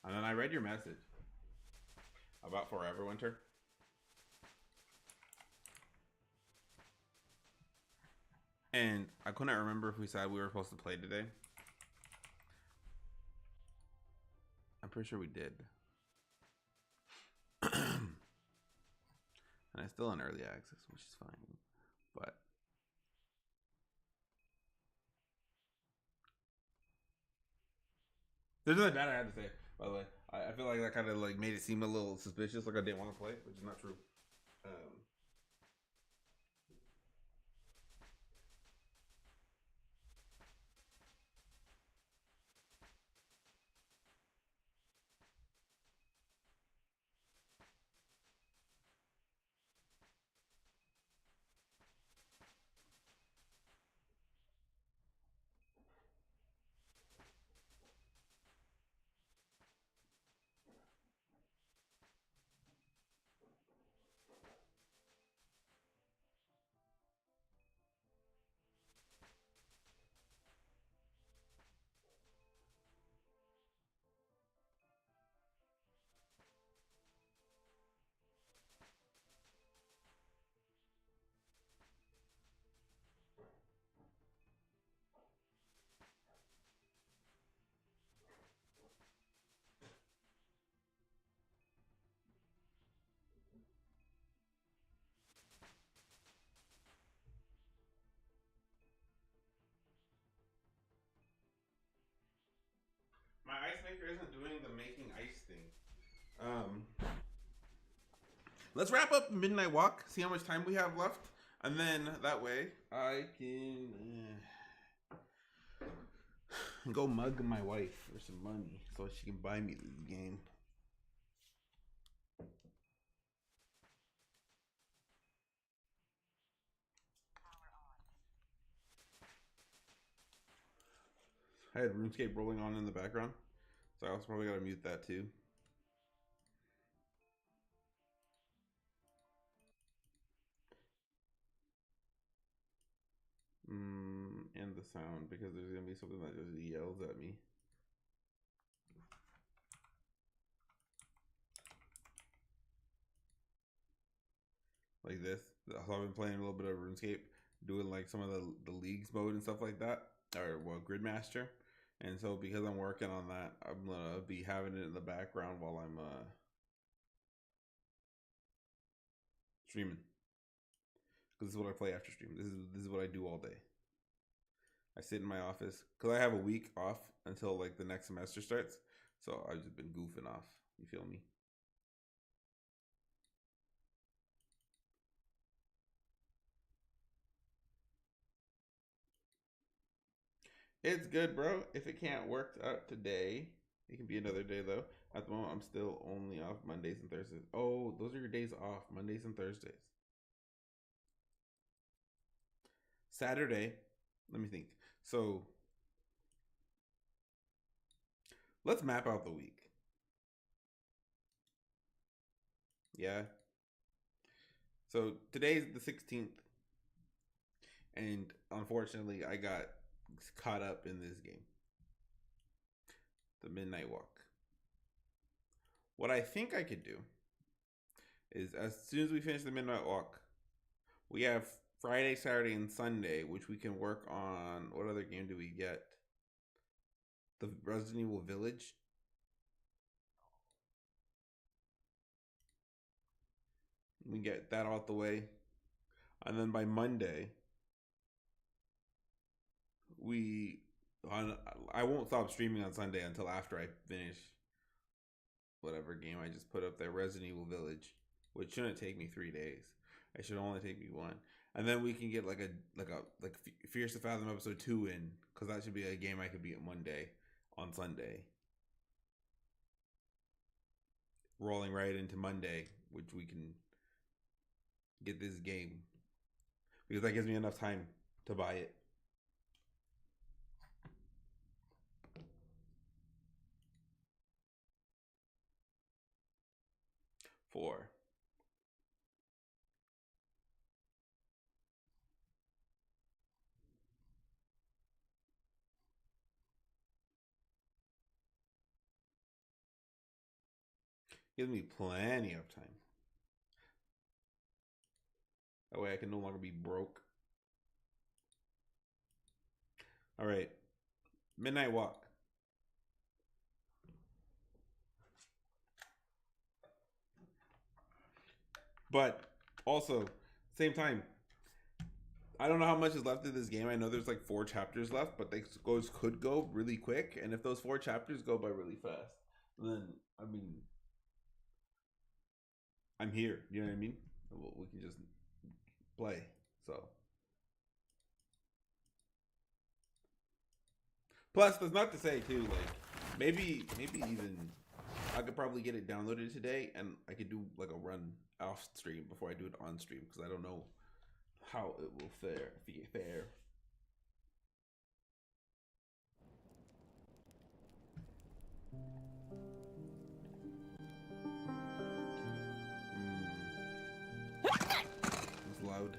And then I read your message about Forever Winter. And I couldn't remember if we said we were supposed to play today. I'm pretty sure we did. And it's still in early access, which is fine. But there's nothing bad I had to say, by the way. I feel like that kind of like made it seem a little suspicious, like I didn't want to play, which is not true. Um, my ice maker isn't doing the making ice thing. Um, let's wrap up Midnight Walk, see how much time we have left, and then that way I can go mug my wife for some money so she can buy me this game. I had RuneScape rolling on in the background, so I also probably gotta mute that too. And the sound, because there's gonna be something that just yells at me. Like this. So I've been playing a little bit of RuneScape, doing like some of the leagues mode and stuff like that, or well, Gridmaster. And so because I'm working on that, I'm gonna be having it in the background while I'm streaming. Because this is what I play after stream. This is what I do all day. I sit in my office because I have a week off until like the next semester starts. So I've just been goofing off. You feel me? It's good, bro. If it can't work out today, it can be another day though. At the moment, I'm still only off Mondays and Thursdays. Oh, those are your days off, Mondays and Thursdays. Saturday, let me think. So let's map out the week. Yeah. So today's the 16th, and unfortunately, I got caught up in this game, the Midnight Walk. What I think I could do is as soon as we finish the Midnight Walk, we have Friday, Saturday, and Sunday, which we can work on. What other game do we get? The Resident Evil Village. We get that out the way. And then by Monday, we I won't stop streaming on Sunday until after I finish whatever game I just put up there, Resident Evil Village, which shouldn't take me 3 days. It should only take me one, and then we can get like Fierce to Fathom episode 2 in, because that should be a game I could beat in one day on Sunday, rolling right into Monday, which we can get this game because that gives me enough time to buy it. 4. Gives me plenty of time. That way I can no longer be broke. All right. Midnight walk. But also, same time, I don't know how much is left of this game. I know there's like 4 chapters left, but they could go really quick. And if those 4 chapters go by really fast, then I mean, I'm here. You know what I mean? We can just play. So plus, that's not to say too. Like maybe even I could probably get it downloaded today, and I could do like a run off stream before I do it on stream because I don't know how it will be fair. It's loud.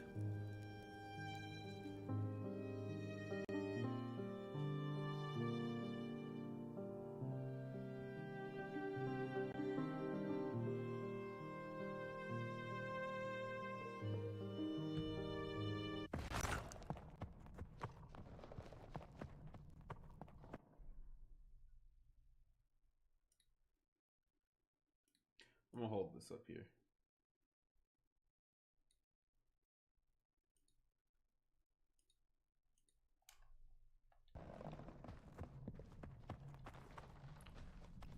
I'm gonna hold this up here.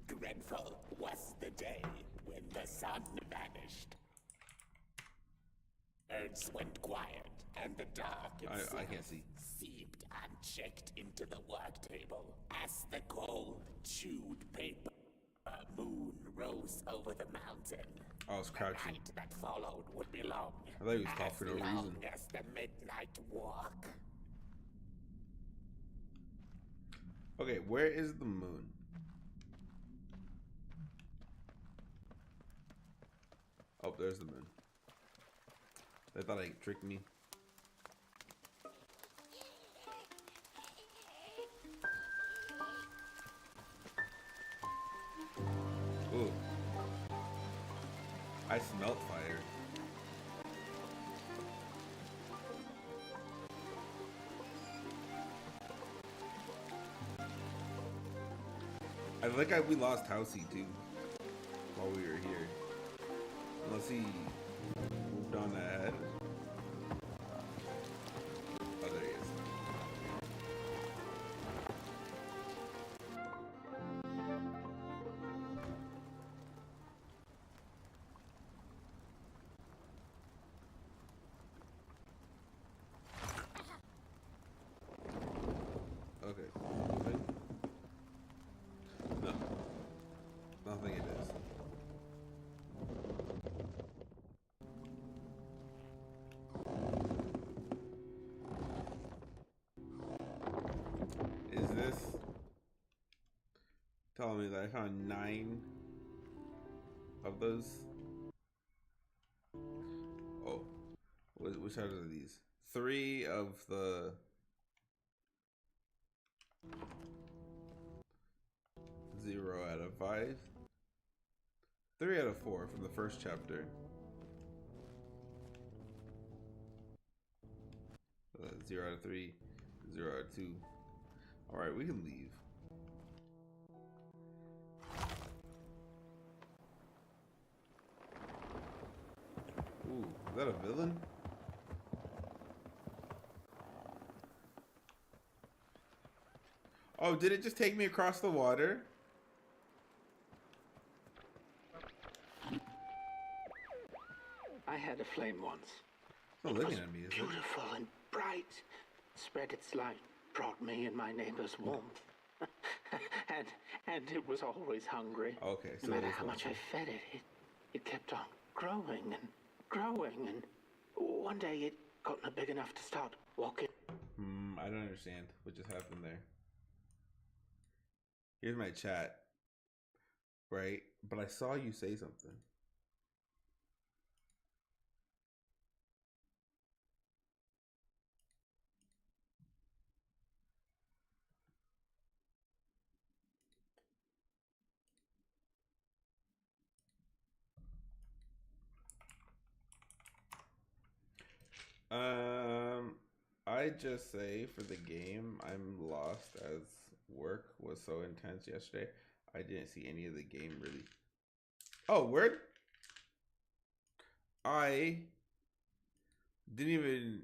Dreadful was the day when the sun vanished. Earths went quiet, and the dark itself I can't see. seeped unchecked into the work table as the cold, chewed paper moon rose over the mountain. I was crouching. The night that followed would be long. I thought he was tall for no reason. As long as the midnight walk. Okay, where is the moon? Oh, there's the moon. They thought I tricked me. Ooh. I smelt fire. I think we lost Housey too while we were here. Unless he moved on ahead. Oh, there he is. Okay. No. Nothing it is. Is this telling me that I found 9 of those? Oh. Which out are these? 3 of the... Zero out of 5. 3 out of 4 from the first chapter. 0 out of 3. 0 out of 2. Alright, we can leave. Ooh, is that a villain? Oh, did it just take me across the water? I had a flame once. It's not looking at me, is it? Beautiful and bright. Spread its light, brought me and my neighbors warmth. and it was always hungry. Okay, so no matter how much I fed it, it kept on growing and growing, and one day it got big enough to start walking. I don't understand what just happened there. Here's my chat. Right? But I saw you say something. I just say for the game, I'm lost as work was so intense yesterday. I didn't see any of the game really. Oh, word? I didn't even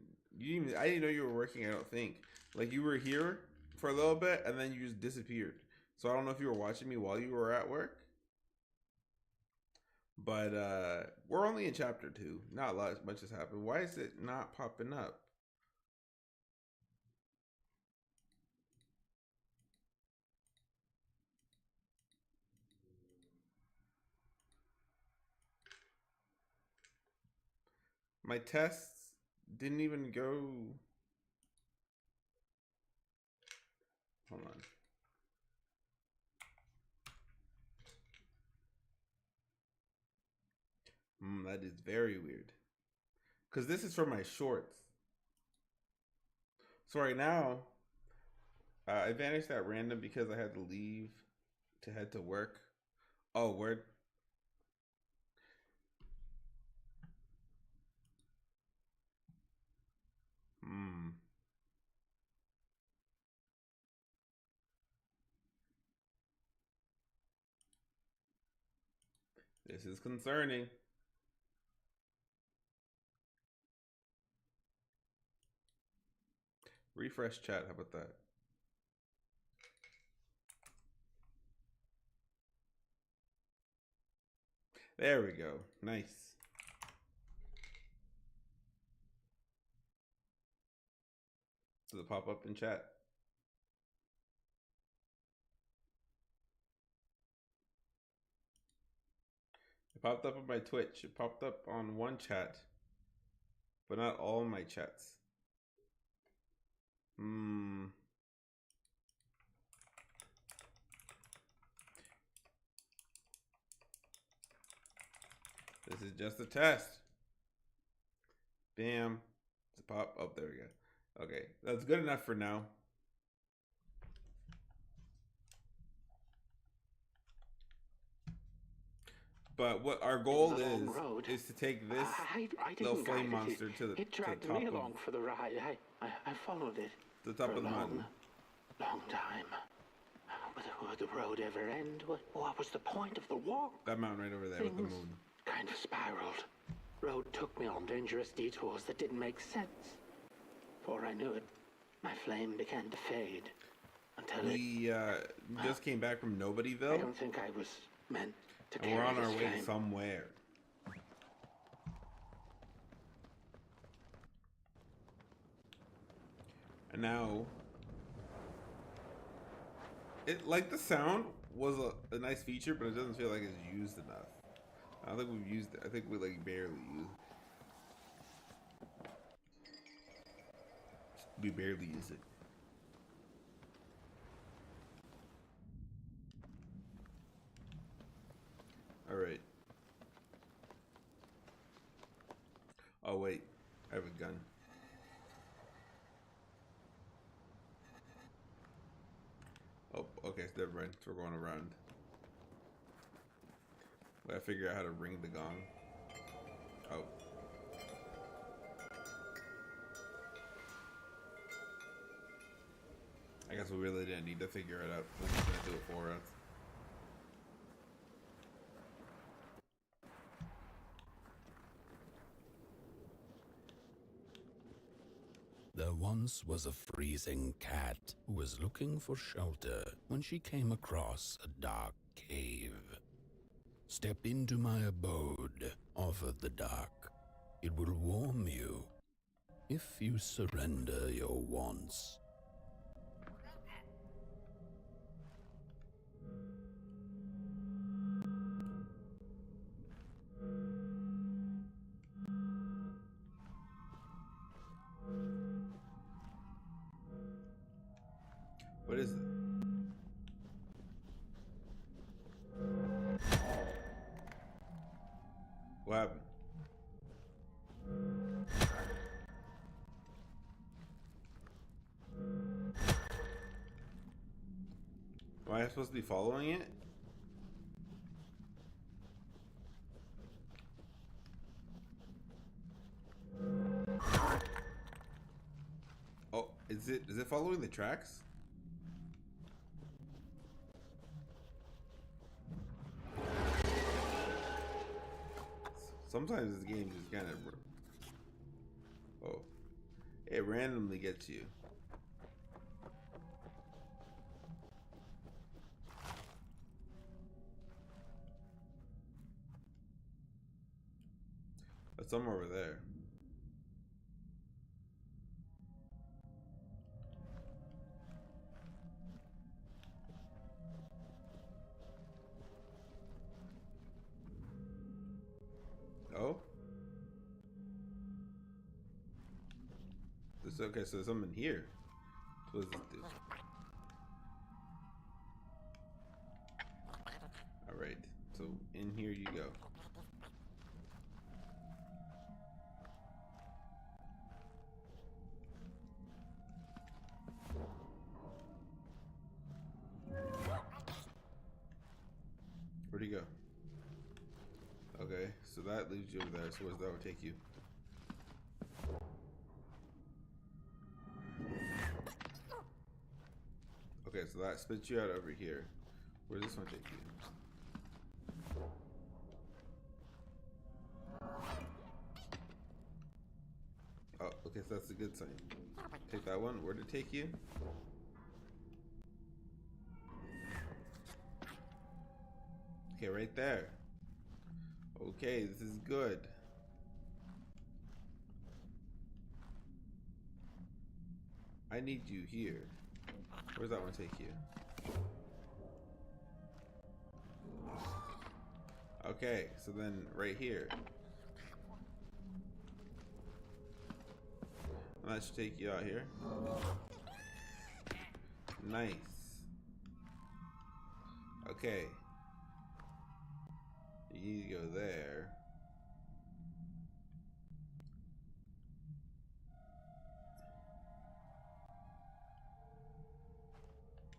I didn't know you were working, I don't think. Like you were here for a little bit and then you just disappeared. So I don't know if you were watching me while you were at work. But we're only in chapter 2. Not a lot much has happened. Why is it not popping up? My tests didn't even go. Hold on. That is very weird. Because this is for my shorts. So right now, I vanished at random because I had to leave to head to work. Oh, word. Hmm. This is concerning. Refresh chat. How about that? There we go. Nice. Does it pop up in chat? It popped up on my Twitch. It popped up on one chat, but not all my chats. This is just a test. Bam. It's a pop. Oh, there we go. Okay, that's good enough for now. But what our goal is to take this I little didn't flame guide monster it. to the It dragged top me of along for the ride. I followed it. the top for of the a mountain. Long time. Would the road ever end? What was the point of the walk? That mountain right over there with the moon. Kind of spiraled. Road took me on dangerous detours that didn't make sense. Before I knew it, my flame began to fade. Until we just came back from Nobodyville. I don't think I was meant to and we're on our way flame. somewhere. And now, it like the sound was a nice feature, but it doesn't feel like it's used enough. I don't think we've used it. I think we like barely use it. We barely use it. All right. Oh wait, I have a gun. Oh, okay, so never mind. So we're going around. I gotta figure out how to ring the gong. Oh. I guess we really didn't need to figure it out. We're just gonna do it for us. There once was a freezing cat who was looking for shelter when she came across a dark cave. Step into my abode, offered the dark. It will warm you if you surrender your wants. What is it? What happened? Am I supposed to be following it? Is it following the tracks? Sometimes this game just kind of... Oh. It randomly gets you. But somewhere over there. Oh? Okay, so there's something here. What does this do? Alright, so in here you go. Where'd he go? Okay, so that leaves you over there. So where's that would take you? Okay, so that spits you out over here. Where does this one take you? Oh, okay, so that's a good sign. Take that one. Where'd it take you? Okay, right there. Okay, this is good. I need you here. Where's that one take you? Okay, so then right here. And that should take you out here. Nice. Okay. You need to go there.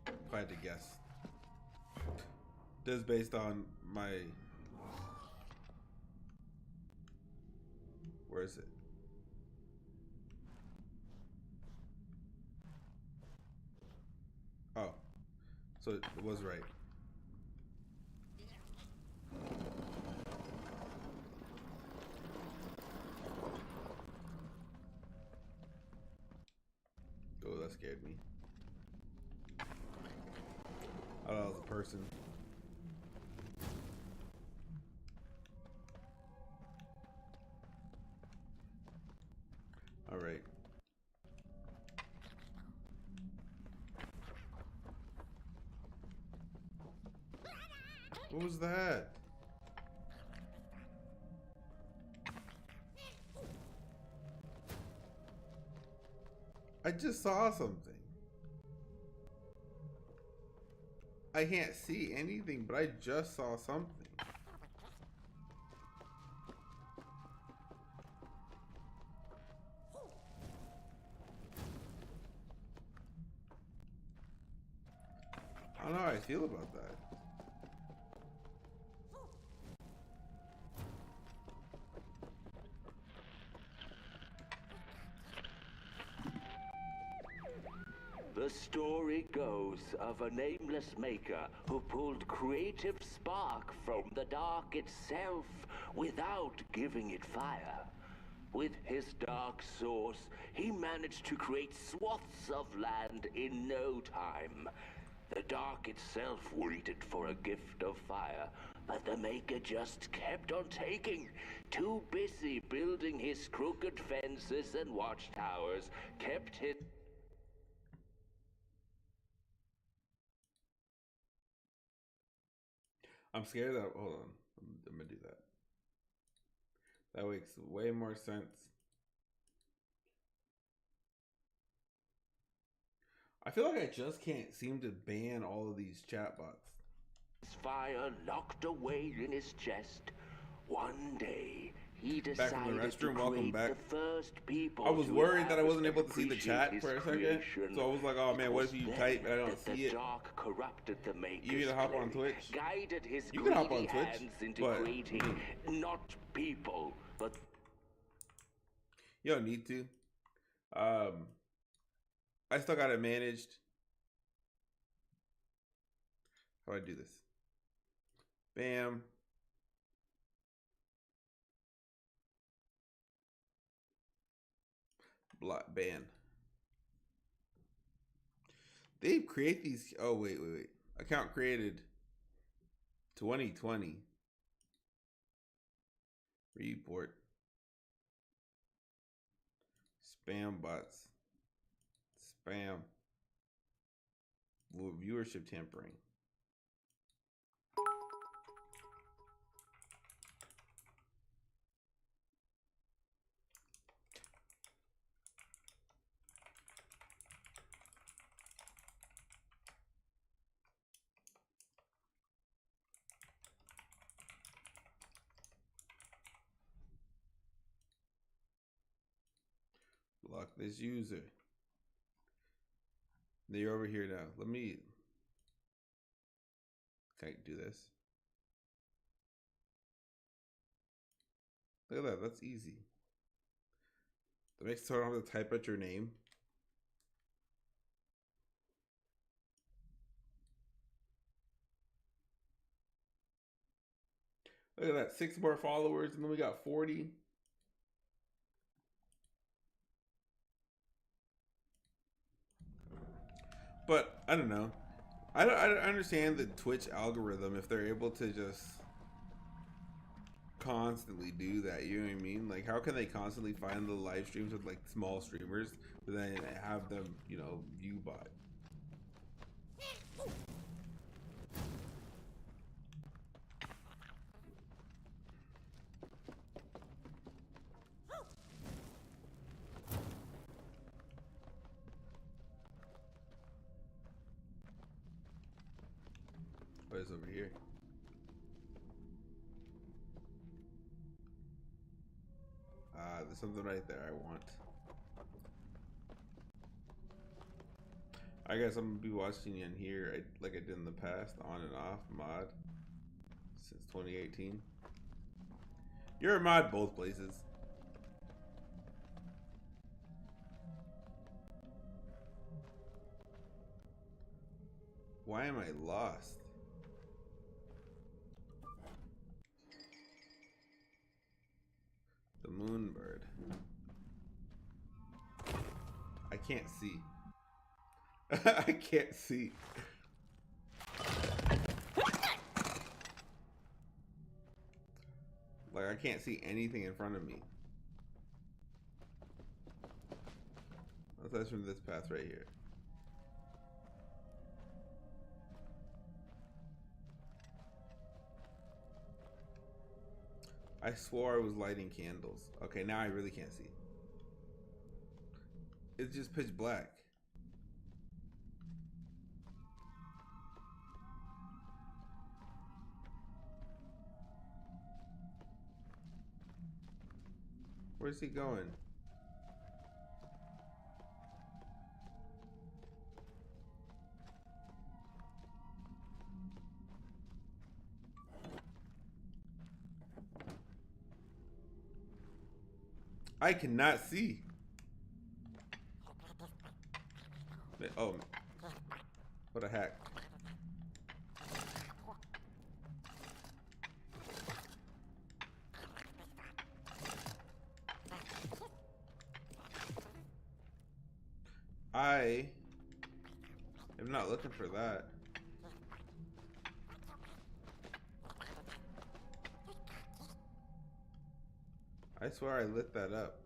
If I had to guess. This is based on my... Where is it? Oh. So it was right. Oh, that scared me. I thought it was a person. All right. What was that? I just saw something. I can't see anything, but I just saw something. I don't know how I feel about that. The story goes of a nameless maker who pulled creative spark from the dark itself without giving it fire. With his dark source, he managed to create swaths of land in no time. The dark itself waited for a gift of fire, but the maker just kept on taking. Too busy building his crooked fences and watchtowers, kept his... I'm scared that... Hold on. I'm gonna do that. That makes way more sense. I feel like I just can't seem to ban all of these chatbots. Fire locked away in his chest. One day, he Back in the decided to restroom, welcome create back. the first people. I was to worried that I wasn't have able to see the chat appreciate for a his second. creation. So I was like, oh man, It what was if you then type and I don't that see the it? dark corrupted the maker's You need to hop on clay, Twitch. guided his You can hop on greedy Twitch, hands into but creating not people, but you don't need to. I still got it managed. How do I do this? Bam. Block ban. They create these. Oh wait. Account created 2020. Report. Spam bots. Spam. Viewership tampering. Block this user. They're over here now. Let me. Can I do this? Look at that. That's easy. That makes it so I don't have to type out your name. Look at that. 6 more followers, and then we got 40. But I don't know. I don't understand the Twitch algorithm if they're able to just constantly do that. You know what I mean? Like, how can they constantly find the live streams with like small streamers, but then have them, you know, view bot? What is over here? There's something right there I want. I guess I'm gonna be watching in here like I did in the past, on and off mod since 2018. You're a mod both places. Why am I lost? The Moonbird. I can't see. I can't see. Like, I can't see anything in front of me. That's from this path right here. I swore I was lighting candles. Okay, now I really can't see. It's just pitch black. Where's he going? I cannot see. Oh, what a hack. I am not looking for that. I swear I lit that up.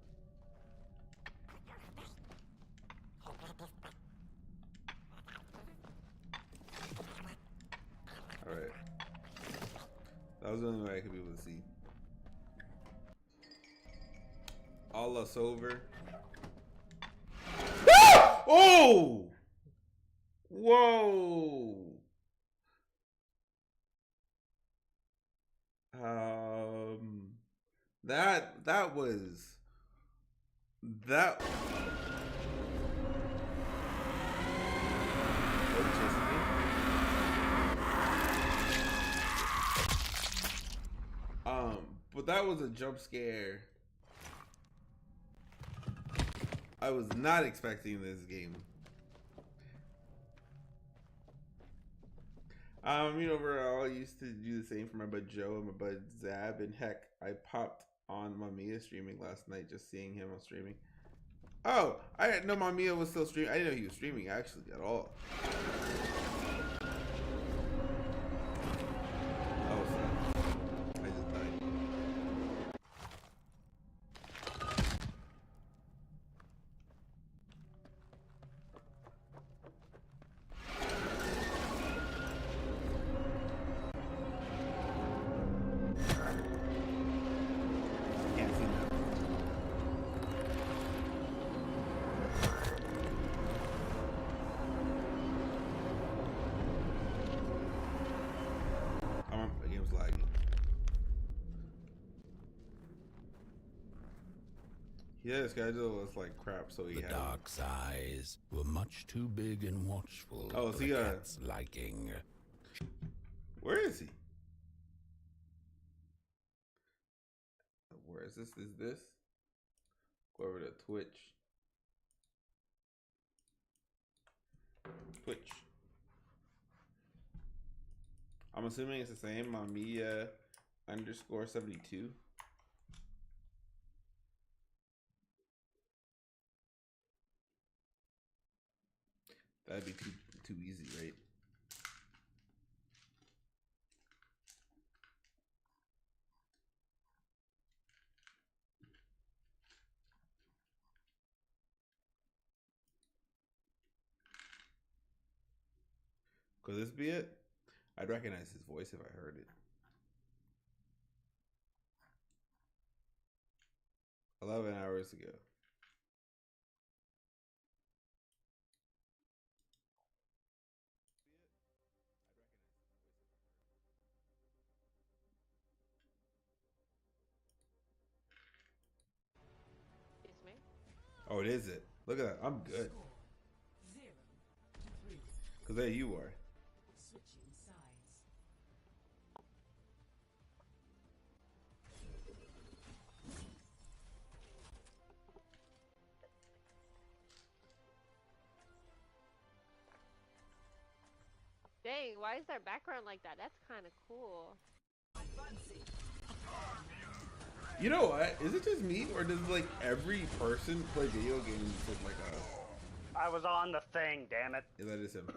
Alright. That was the only way I could be able to see. All us over. Oh! Whoa! That was that. But that was a jump scare. I was not expecting this game. Overall, I used to do the same for my bud Joe and my bud Zab, and heck, I popped on Mamiya streaming last night, just seeing him on streaming. Oh, I didn't know Mamiya was still streaming. I didn't know he was streaming actually at all. Oh, sad. I just died. Can't see that. The game's lagging. Yeah, his schedule was like crap, so he The had. dark's eyes were much too big and watchful Oh, for so the he, cat's liking. Where is he? Where is this? Is this? Go over to Twitch. Twitch. I'm assuming it's the same. Mamiya _72. That'd be too easy, right? Could this be it? I'd recognize his voice if I heard it. 11 hours ago. Excuse me. Oh, it is it. Look at that. I'm good. 0-3. Because there you are. Switching sides. Dang, why is their background like that? That's kind of cool. You know what? Is it just me, or does like every person play video games with like a? I was on the thing, damn it. Yeah, that is him.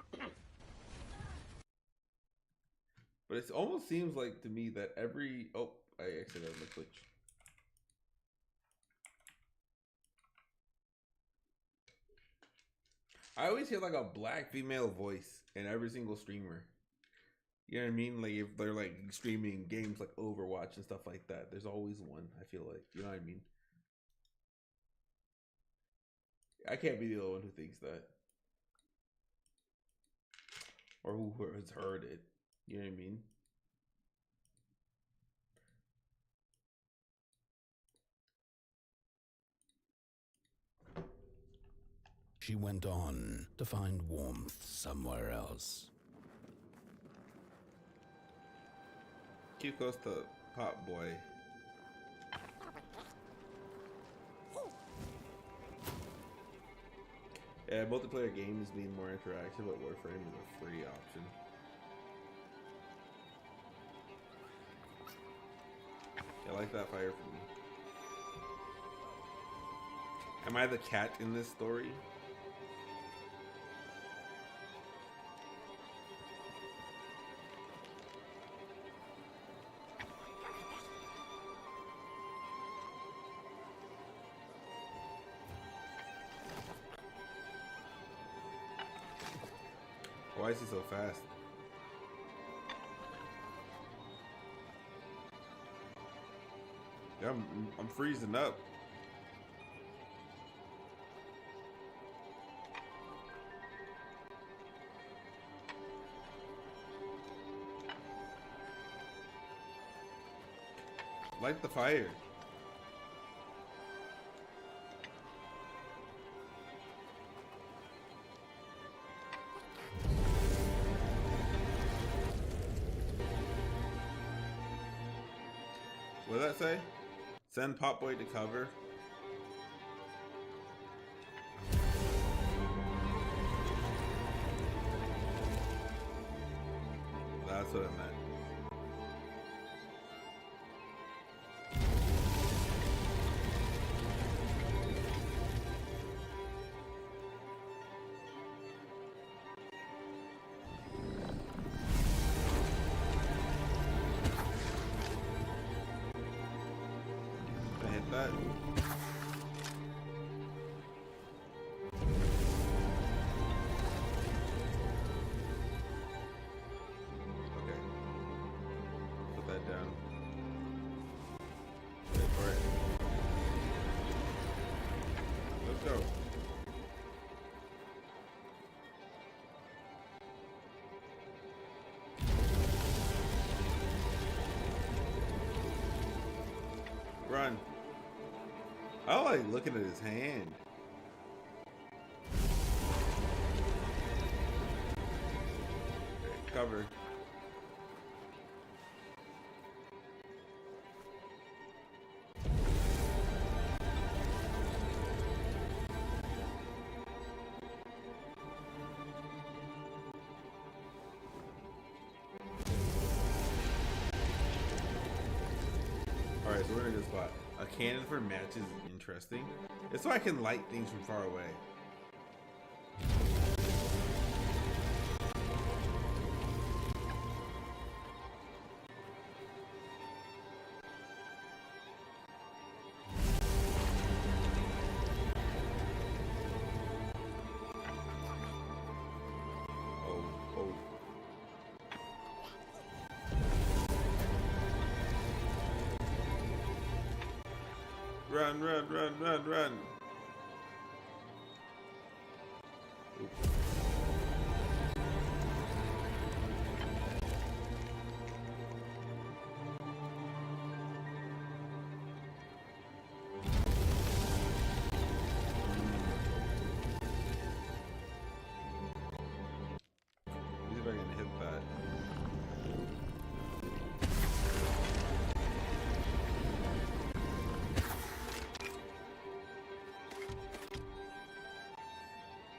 But it almost seems like to me that every I exited on the Twitch. I always hear like a black female voice in every single streamer. You know what I mean? Like if they're like streaming games like Overwatch and stuff like that, there's always one. I feel like, you know what I mean? I can't be the only one who thinks that, or who has heard it. You know what I mean? She went on to find warmth somewhere else. Too close to Pop Boy. Yeah, multiplayer games being more interactive, but Warframe is a free option. I like that fire for me. Am I the cat in this story? Why is he so fast? Yeah, I'm freezing up. Light the fire. What did that say? Send Pop Boy to cover. That. Okay. Put that down. Wait for it. Let's go. Run. I like looking at his hand. Okay, cover. Alright, so we're in a good spot. A cannon for matches is interesting. It's so I can light things from far away. Oh, oh. Run, run, run, run, run. Oops. See if I can hit that.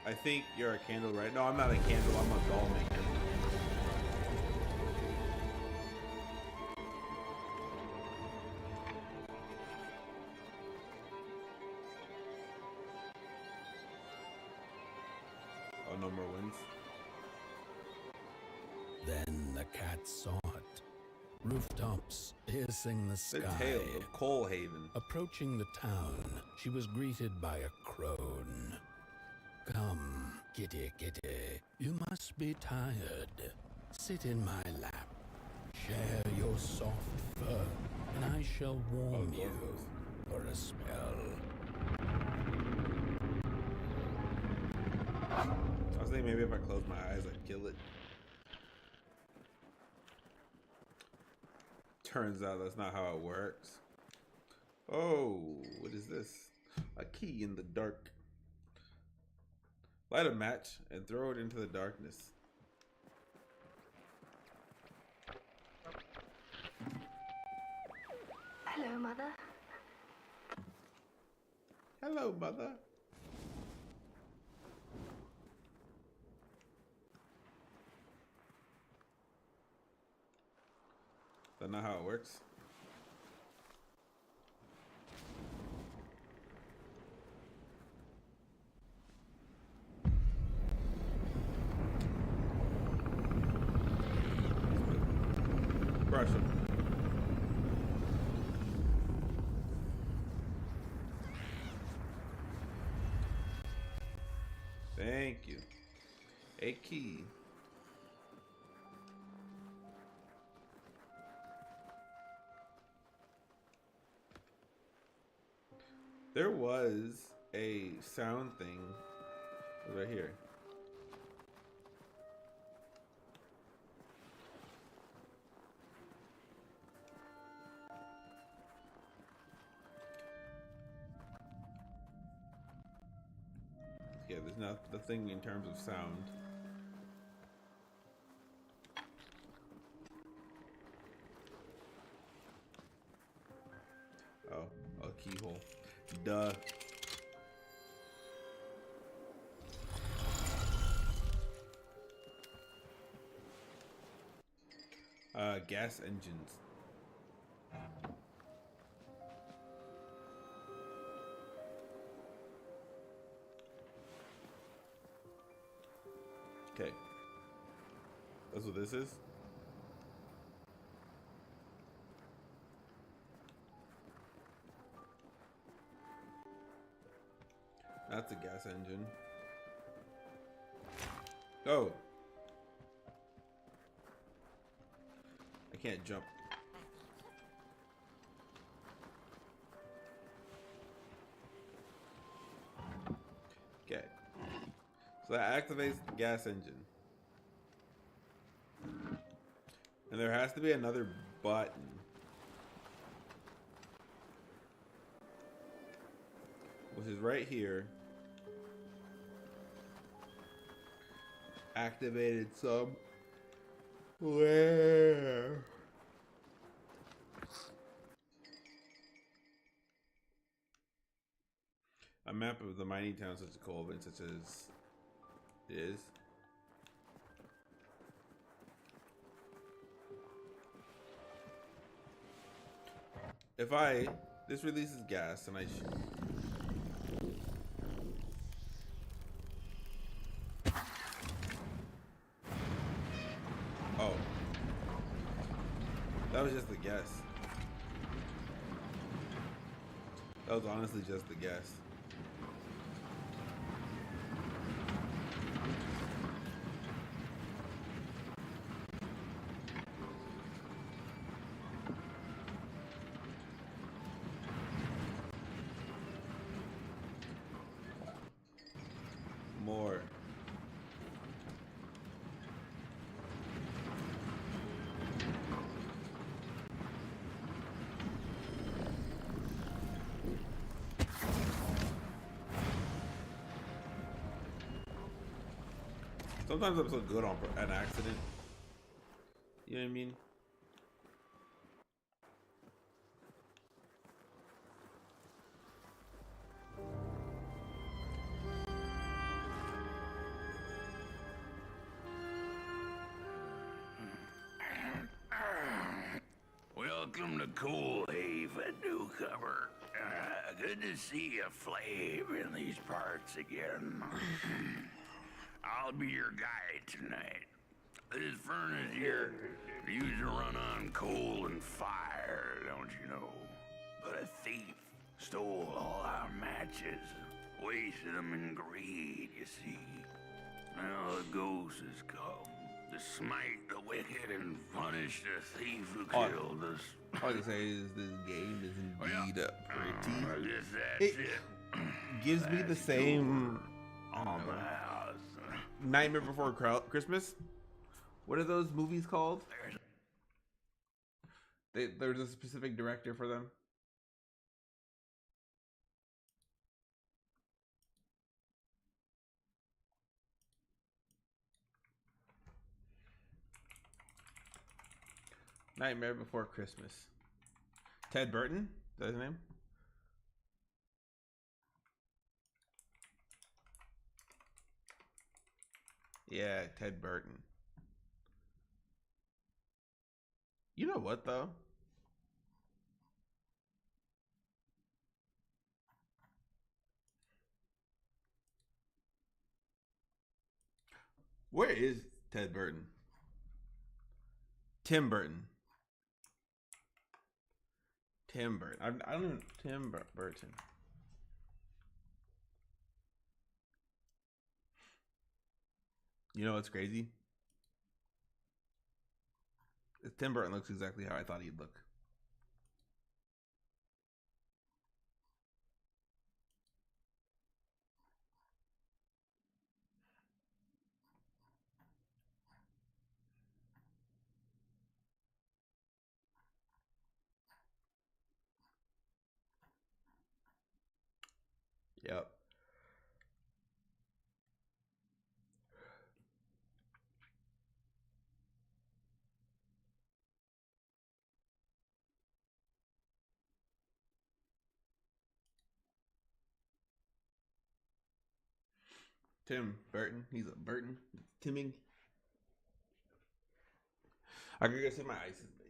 I think you're a candle, right? No, I'm not a candle. I'm a doll maker. Oh, no more wins. Then the cat saw it. Rooftops piercing the The sky. tale of Coal Haven. Approaching the town, she was greeted by a crone. Come, kitty, kitty, you must be tired. Sit in my lap. Share your soft fur, and I shall warm you for a spell. I was thinking maybe if I close my eyes, I'd kill it. Turns out that's not how it works. Oh, what is this? A key in the dark. Light a match and throw it into the darkness. Hello, Mother. Hello, mother. Is that not how it works? Brush him. Thank you. A key. There was a sound thing right here. Yeah, there's nothing in terms of sound. Oh, a keyhole. Duh. Gas engines. Okay. That's what this is? that's a gas engine. Oh. I can't jump. Okay. So that activates the gas engine. And there has to be another button. Which is right here. Activated somewhere. A map of the mining town such as Colvin, such as it is. If this releases gas and I oh. That was just a guess. That was honestly just a guess. More. Sometimes I'm so good on an accident. You know what I mean? Welcome to Coal Haven, newcomer. Good to see you flame in these parts again. I'll be your guide tonight. This furnace here used to run on coal and fire, don't you know? But a thief stole all our matches, wasted them in greed, you see. Now the ghost has come to smite the wicked and punish the thief who killed us. All I can say is this game is indeed pretty. I guess that's it. Gives me the same On the house. Nightmare Before Christmas. What are those movies called? There's a specific director for them. Nightmare Before Christmas. Ted Burton? Is that his name? Yeah, Ted Burton. You know what, though? Where is Ted Burton? Tim Burton. Tim Burton. I don't even... Burton. You know what's crazy? Tim Burton looks exactly how I thought he'd look. Yep. Tim Burton. He's a Burton. Timming. I could go see my ice is made.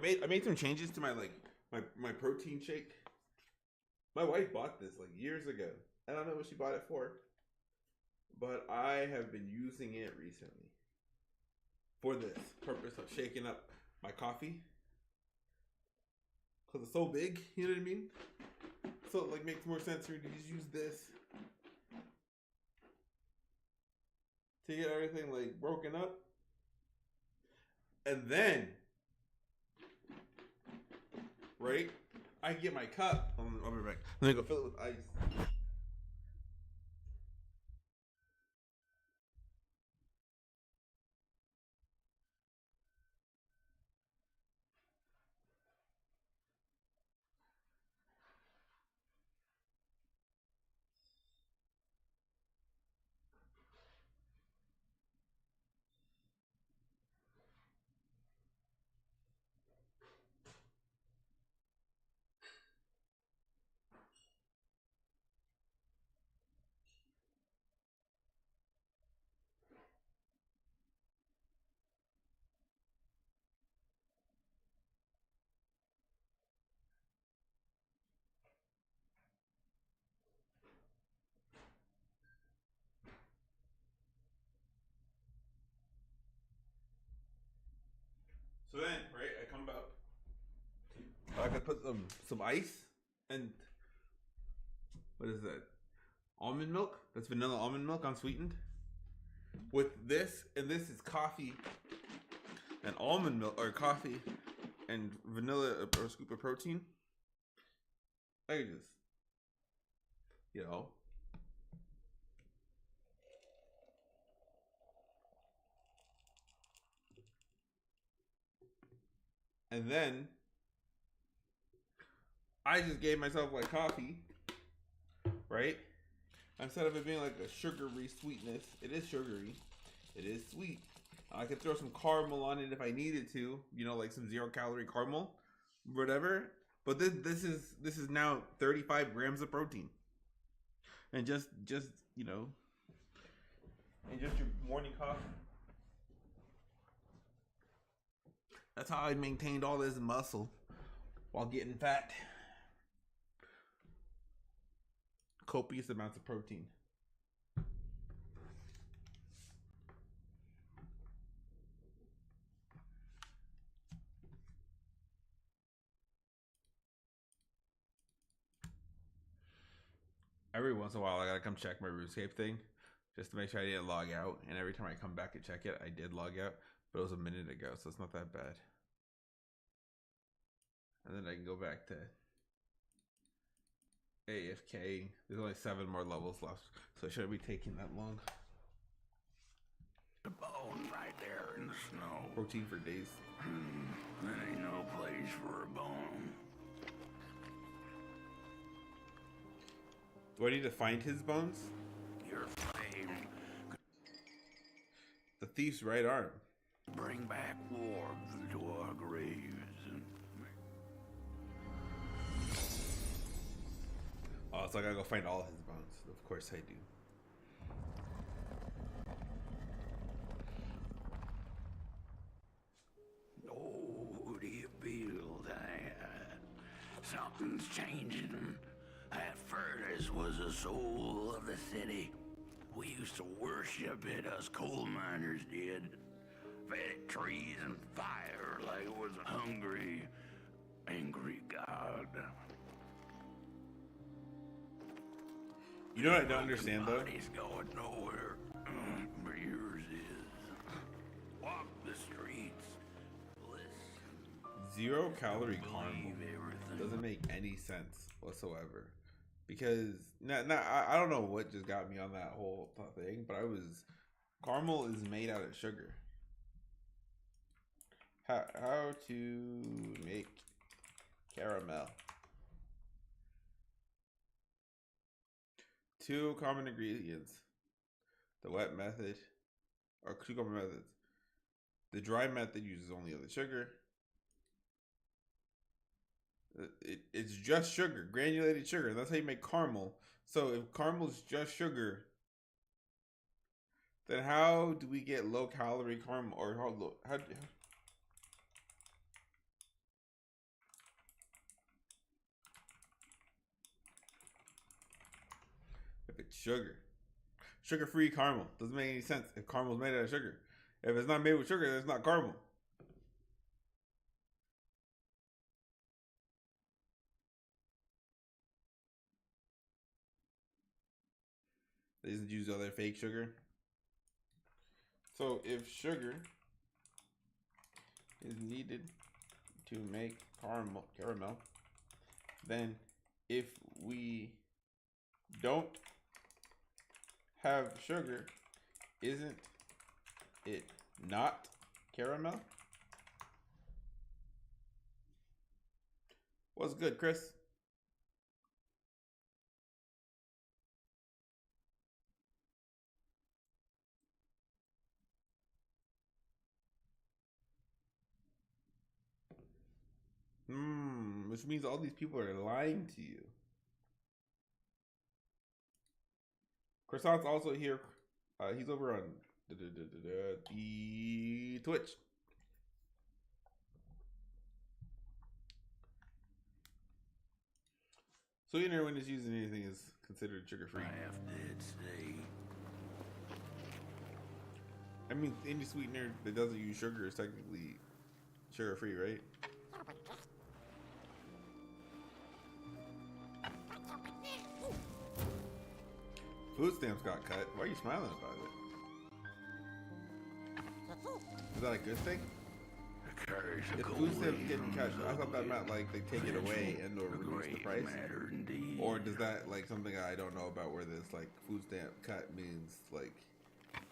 I made some changes to my my protein shake. My wife bought this like years ago. I don't know what she bought it for, but I have been using it recently for this purpose of shaking up my coffee because it's so big. You know what I mean? So it like makes more sense for me to just use this to get everything like broken up, and then right, I get my cup. I'll be back. Let me go fill it with ice. So then, right, I come up. I could put some ice and what is that? Almond milk. That's vanilla almond milk unsweetened. With this, and this is coffee and almond milk, or coffee and vanilla or a scoop of protein. I could just, you know. And then I just gave myself like coffee, right? Instead of it being like a sugary sweetness, it is sugary. It is sweet. I could throw some caramel on it if I needed to, you know, like some 0-calorie caramel, whatever. But this is now 35 grams of protein, and just you know, and just your morning coffee. That's how I maintained all this muscle while getting fat. Copious amounts of protein. Every once in a while, I gotta come check my RuneScape thing just to make sure I didn't log out. And every time I come back and check it, I did log out, but it was a minute ago, so it's not that bad. And then I can go back to AFK. There's only 7 more levels left, so it shouldn't be taking that long. The bone right there in the snow. Protein for days. That ain't no place for a bone. Do I need to find his bones? Your flame The thief's right arm. bring back warmth to our graves. Oh, so I gotta go find all his bones. Of course I do. Oh, do you feel that? Something's changing. That furnace was the soul of the city. We used to worship it, us coal miners did. Fed it trees and fire like it was a hungry, angry god. You know what I don't understand though? Body's going nowhere, but yours is. Walk the streets, listen, 0-calorie caramel believe everything. doesn't make any sense whatsoever. Because I don't know what just got me on that whole thing, but caramel is made out of sugar. How to make caramel? 2 common ingredients. The wet method, or 2 common methods. The dry method uses only other sugar. It's just sugar, granulated sugar. That's how you make caramel. So if caramel is just sugar, then how do we get low calorie caramel? Or how if it's sugar. Sugar-free caramel. Doesn't make any sense if caramel's made out of sugar. If it's not made with sugar, then it's not caramel. They just use other fake sugar. So if sugar is needed to make caramel, then if we don't have sugar, isn't it not caramel? What's good, Chris? Which means all these people are lying to you. Croissant's also here. He's over on the Twitch. Sweetener, when it's used in anything, is considered sugar-free. I mean, any sweetener that doesn't use sugar is technically sugar-free, right? Food stamps got cut. Why are you smiling about it? Is that a good thing? If food stamps getting cut, I thought that meant like they take it away and or reduce the price. Or does that like something I don't know about where this like food stamp cut means like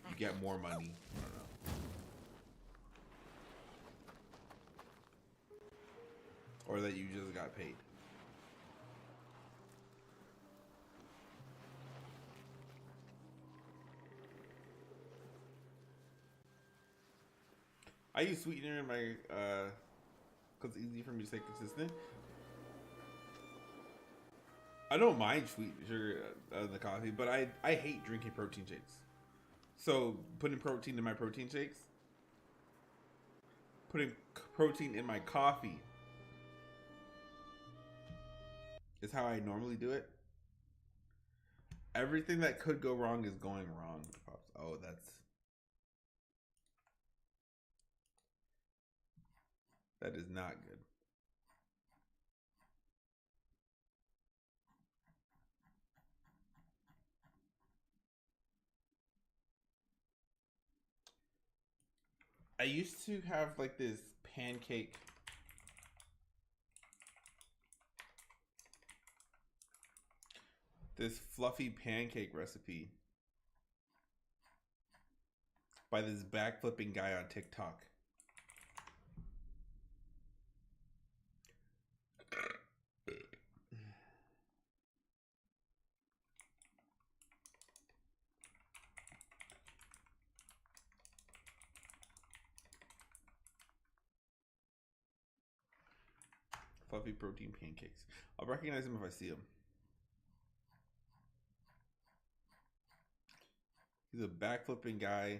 you get more money? I don't know. Or that you just got paid. I use sweetener in my, because it's easy for me to stay consistent. I don't mind sweet sugar in the coffee, but I hate drinking protein shakes. So putting protein in my protein shakes, putting protein in my coffee is how I normally do it. Everything that could go wrong is going wrong. Oh, that is not good. I used to have like this pancake this fluffy pancake recipe by this backflipping guy on TikTok. Fluffy protein pancakes. I'll recognize him if I see him. He's a backflipping guy.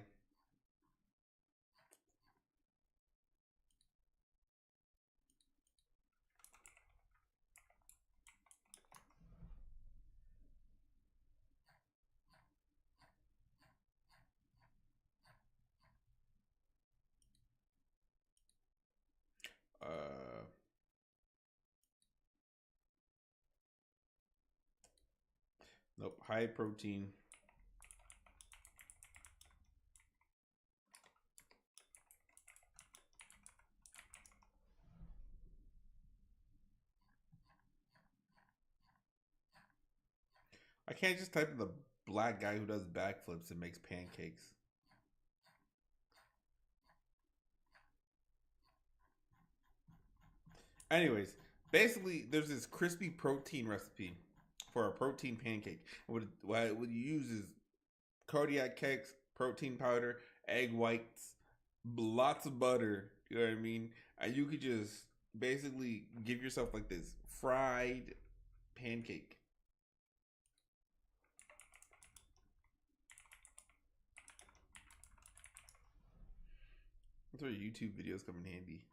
Nope, high protein. I can't just type in the black guy who does backflips and makes pancakes. Anyways, basically, there's this crispy protein recipe for a protein pancake. What it would use is cardiac cakes, protein powder, egg whites, lots of butter. You know what I mean? And you could just basically give yourself like this fried pancake. That's where YouTube videos come in handy.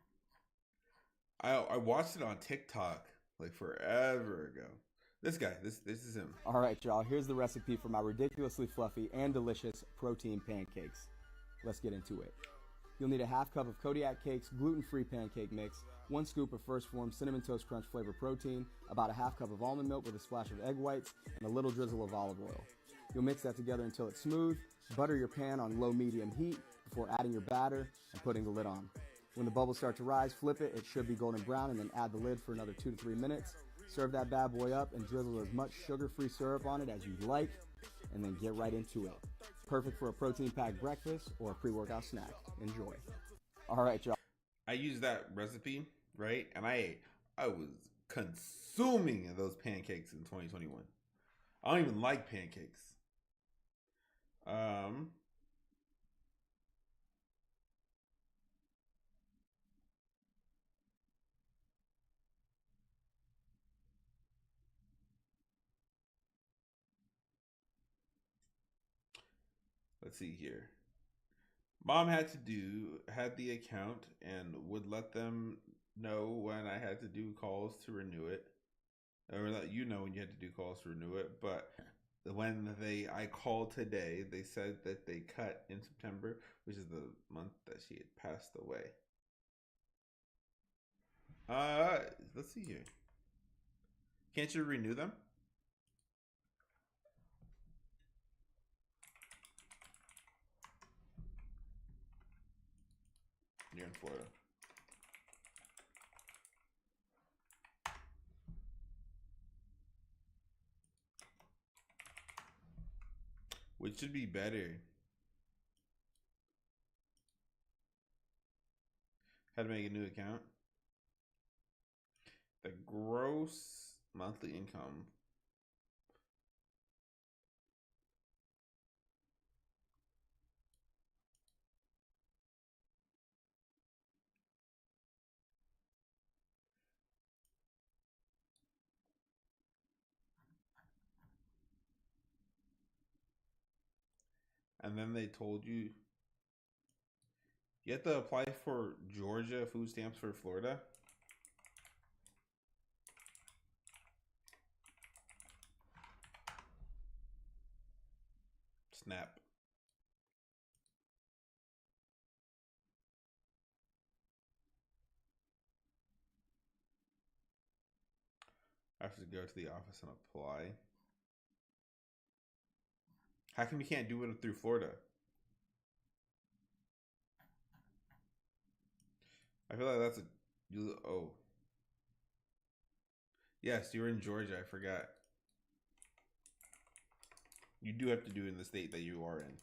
I watched it on TikTok like forever ago. This guy. This is him. All right, y'all, here's the recipe for my ridiculously fluffy and delicious protein pancakes. Let's get into it. You'll need a half cup of Kodiak Cakes gluten-free pancake mix, 1 scoop of First Form Cinnamon Toast Crunch flavor protein, about a half cup of almond milk with a splash of egg whites, and a little drizzle of olive oil. You'll mix that together until it's smooth. Butter your pan on low-medium heat before adding your batter and putting the lid on. When the bubbles start to rise, flip it. It should be golden brown, and then add the lid for another 2 to 3 minutes. Serve that bad boy up and drizzle as much sugar-free syrup on it as you like, and then get right into it. Perfect for a protein-packed breakfast or a pre-workout snack. Enjoy. All right, y'all. I used that recipe, right? And I was consuming those pancakes in 2021. I don't even like pancakes. Let's see here. Mom had the account and would let them know when I had to do calls to renew it, or let you know when you had to do calls to renew it. But when I called today, they said that they cut in September, which is the month that she had passed away. Let's see here. Can't you renew them? You're in Florida. Which should be better? How to make a new account? The gross monthly income. And then they told you have to apply for Georgia food stamps for Florida. Snap. I have to go to the office and apply. How come you can't do it through Florida? I feel like that's oh. Yes, you're in Georgia. I forgot. You do have to do it in the state that you are in.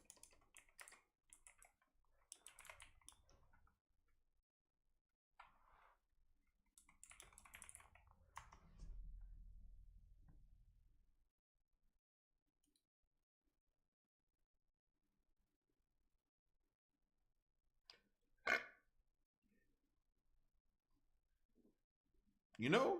You know?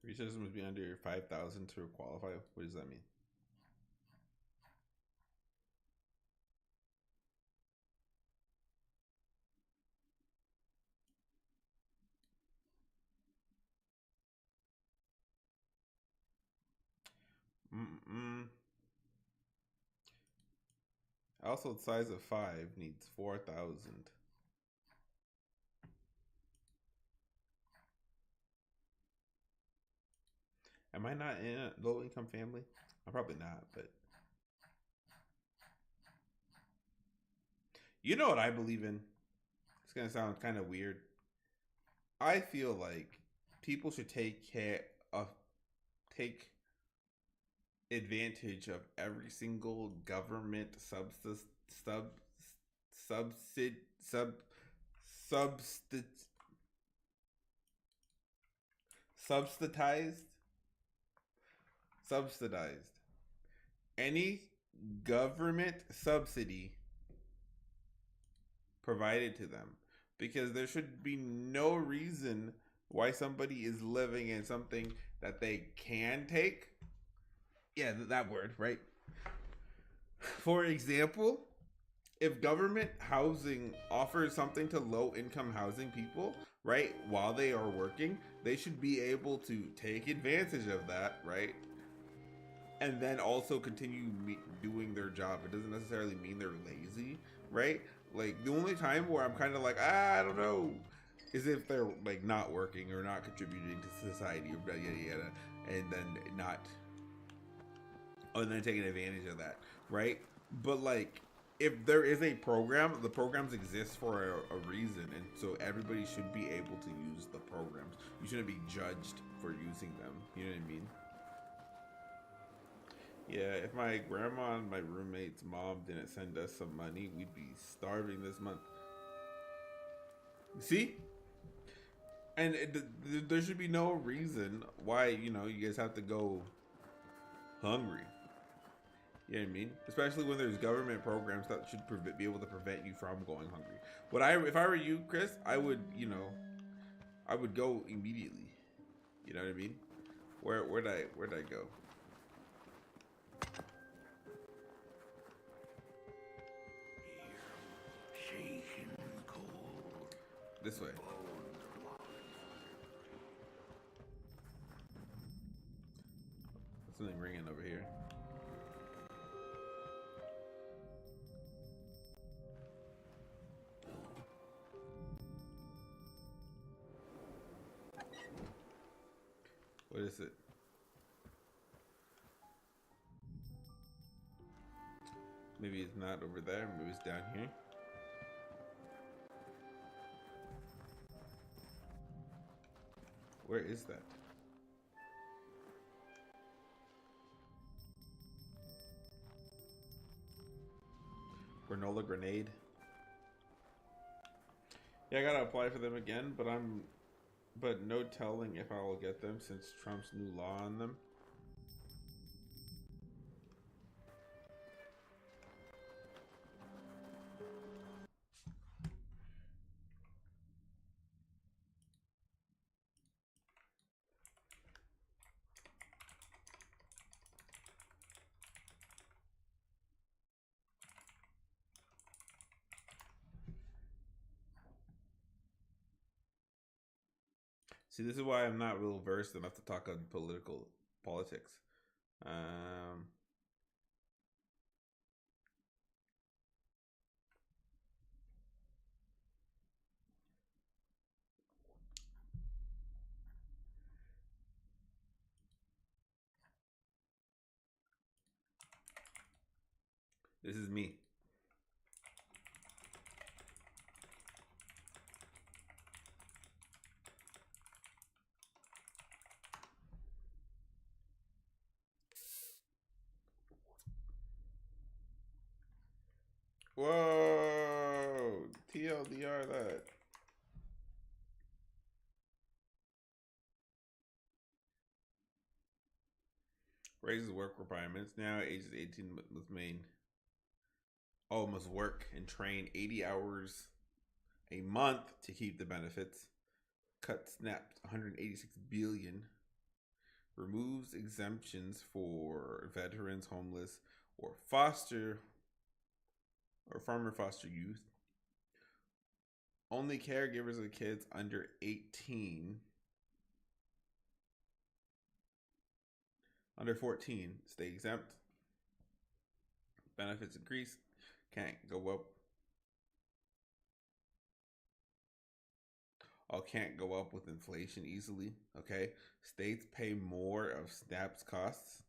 Resources must be under 5,000 to qualify. What does that mean? Household size of 5 needs 4,000. Am I not in a low income family? I'm probably not, but you know what I believe in? It's gonna sound kind of weird. I feel like people should take advantage of every single government subsidized subsidized any government subsidy provided to them, because there should be no reason why somebody is living in something that they can take. Yeah, that word, right? For example, if government housing offers something to low income housing people, right, while they are working, they should be able to take advantage of that, right? And then also continue doing their job. It doesn't necessarily mean they're lazy, right? Like the only time where I'm kind of like, I don't know, is if they're like not working or not contributing to society or yada yada yada, and then not, and then taking advantage of that, right? But like, if there is a program, the programs exist for a reason, and so everybody should be able to use the programs. You shouldn't be judged for using them. You know what I mean? Yeah, if my grandma and my roommate's mom didn't send us some money, we'd be starving this month. See? And there should be no reason why, you guys have to go hungry. You know what I mean? Especially when there's government programs that should be able to prevent you from going hungry. If I were you, Chris, I would, I would go immediately. You know what I mean? Where'd I go? This way. Something ringing over here. What is it? Maybe it's not over there. Maybe it's down here. Where is that? Granola grenade. Yeah, I gotta apply for them again, but no telling if I will get them since Trump's new law on them. See, this is why I'm not real versed enough to talk on politics. This is me. Whoa! TLDR that. Raises work requirements. Now ages 18 must work and train 80 hours a month to keep the benefits. Cut snapped 186 billion. Removes exemptions for veterans, homeless, or farmer foster youth. Only caregivers of kids under 18, under 14 stay exempt. Benefits increase, can't go up. Can't go up with inflation easily. Okay, states pay more of SNAP's costs.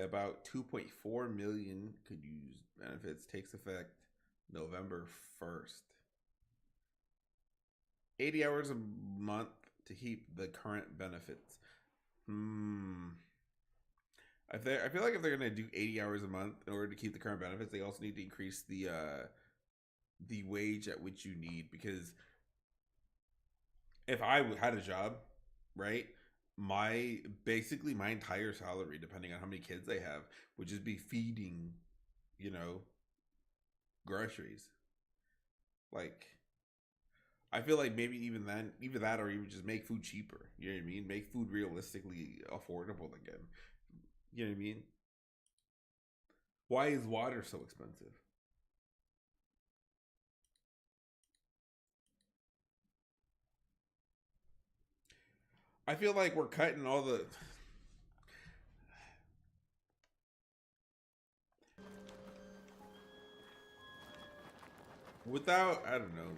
About 2.4 million could use benefits. Takes effect November 1st. 80 hours a month to keep the current benefits. I feel like if they're gonna do 80 hours a month in order to keep the current benefits, they also need to increase the wage at which you need, because if I had a job, right, my entire salary, depending on how many kids I have, would just be feeding, groceries. Like, I feel like maybe even then, either that or even just make food cheaper. You know what I mean? Make food realistically affordable again. You know what I mean? Why is water so expensive? I feel like we're cutting all the. Without, I don't know.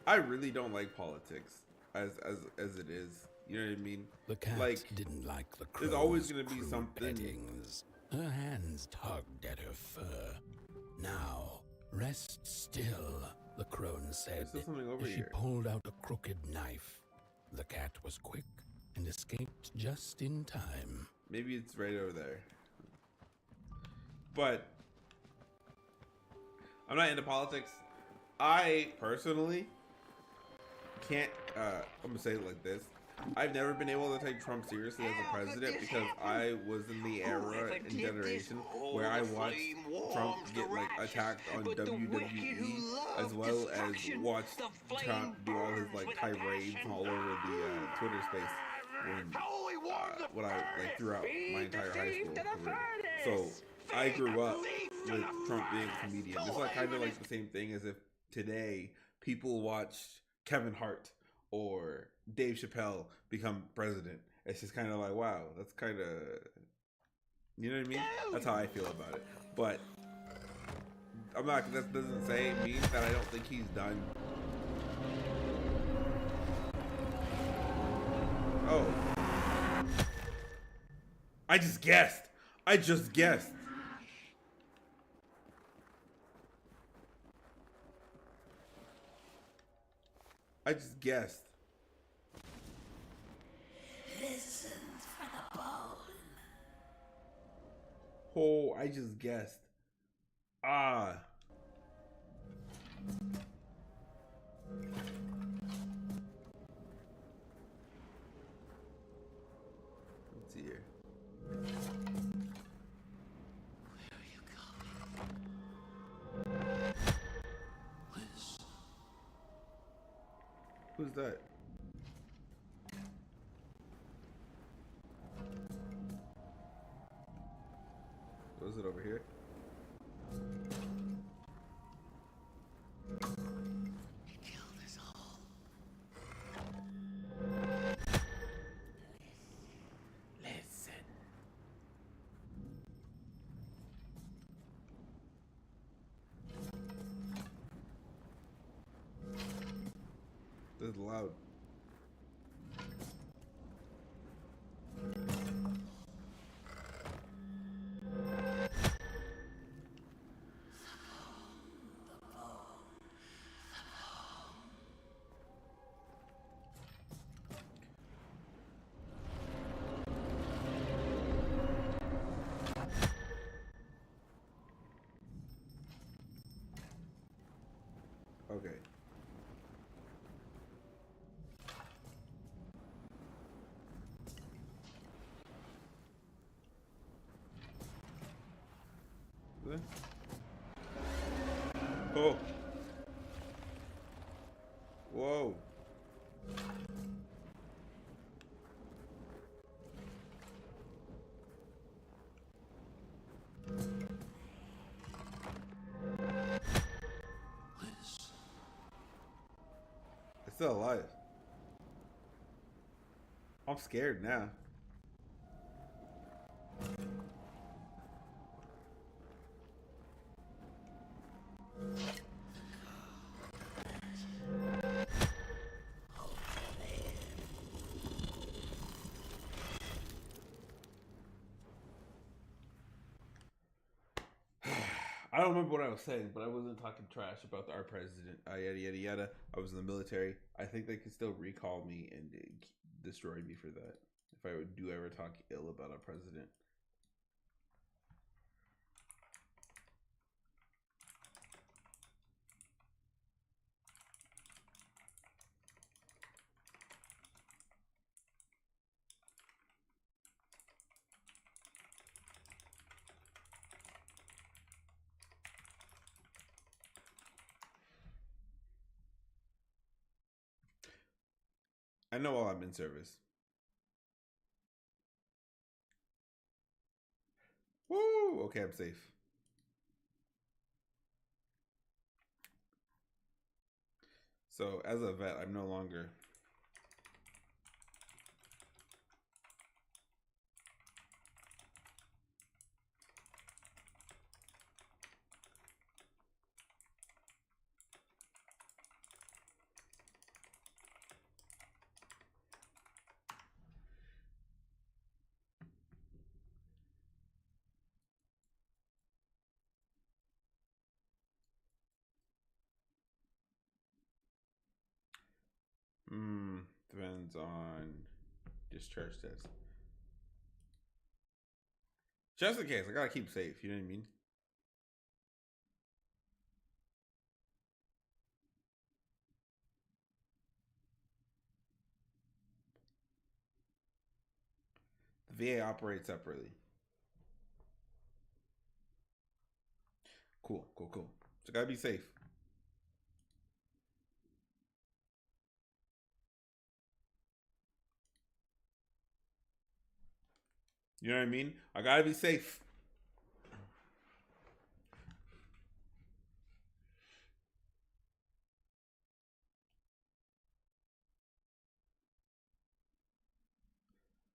I really don't like politics as it is. You know what I mean? The cat Like, didn't like the crow's there's always gonna be crude something. pettings. Her hands tugged at her fur. Now, rest still, the crone said, There's still something over as she here. pulled out a crooked knife. The cat was quick and escaped just in time. Maybe it's right over there. But I'm not into politics. I personally can't I'm gonna say it like this. I've never been able to take Trump seriously as a president because I was in the era and generation where I watched Trump get like attacked on WWE as well as watched Trump do all his like tirades all over the Twitter space when I like throughout my entire high school career. So I grew up with Trump being a comedian. It's like kind of like the same thing as if today people watched Kevin Hart or Dave Chappelle become president. It's just kind of like, wow, that's kind of, you know what I mean? That's how I feel about it. But I'm not, that doesn't say it means that I don't think he's done. Oh. I just guessed. I just guessed. I just guessed. Listen for the bone. Oh, I just guessed. Ah. Let's see here. Where are you going? Listen. Who's that? Was it over here? He killed us all. Listen. This is loud. Okay. What? Oh. Whoa. Listen. It's still alive. I'm scared now. I don't remember what I was saying, but I wasn't talking trash about our president. Yada yada yada. I was in the military. I think they could still recall me and destroy me for that if I would do ever talk ill about our president. I know while I'm in service. Woo! Okay, I'm safe. So as a vet, I'm no longer. Depends on discharge test. Just in case, I gotta keep safe. You know what I mean? The VA operates separately. Cool. So gotta be safe. You know what I mean? I gotta be safe.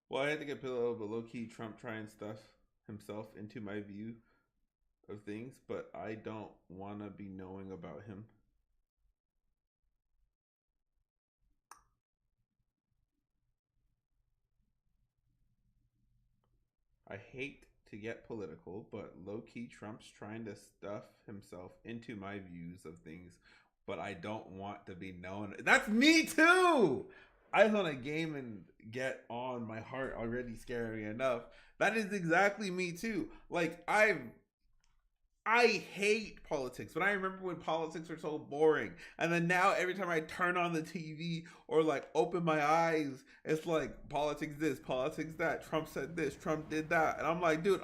Well, I had to get pillow, but low key Trump trying stuff himself into my view of things, but I don't want to be knowing about him. I hate to get political, but low key Trump's trying to stuff himself into my views of things, but I don't want to be known. That's me too. I just want to game and get on. My heart already scary enough. That is exactly me too. Like I hate politics, but I remember when politics were so boring. And then now every time I turn on the TV or like open my eyes, it's like politics this, politics that. Trump said this, Trump did that. And I'm like, dude,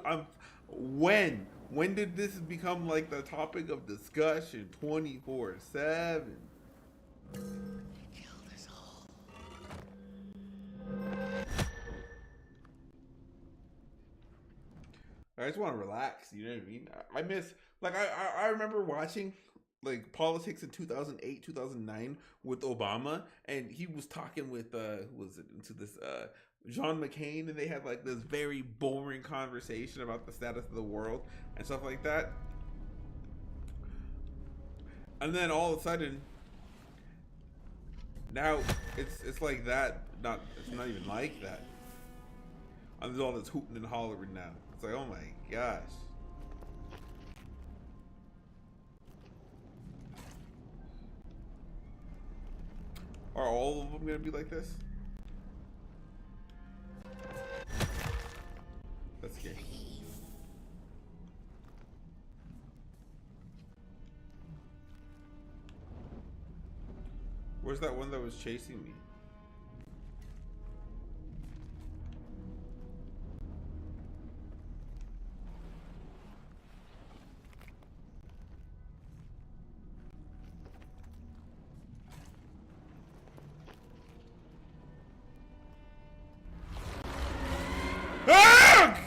when did this become like the topic of discussion 24/7? Kill us all. I just want to relax. You know what I mean? I miss like I remember watching like politics in 2008, 2009 with Obama, and he was talking with who was it into this John McCain, and they had like this very boring conversation about the status of the world and stuff like that. And then all of a sudden, now it's like that. It's not even like that. And there's all this hooting and hollering now. It's like, oh my gosh. Are all of them gonna be like this? That's scary. Where's that one that was chasing me? Ah!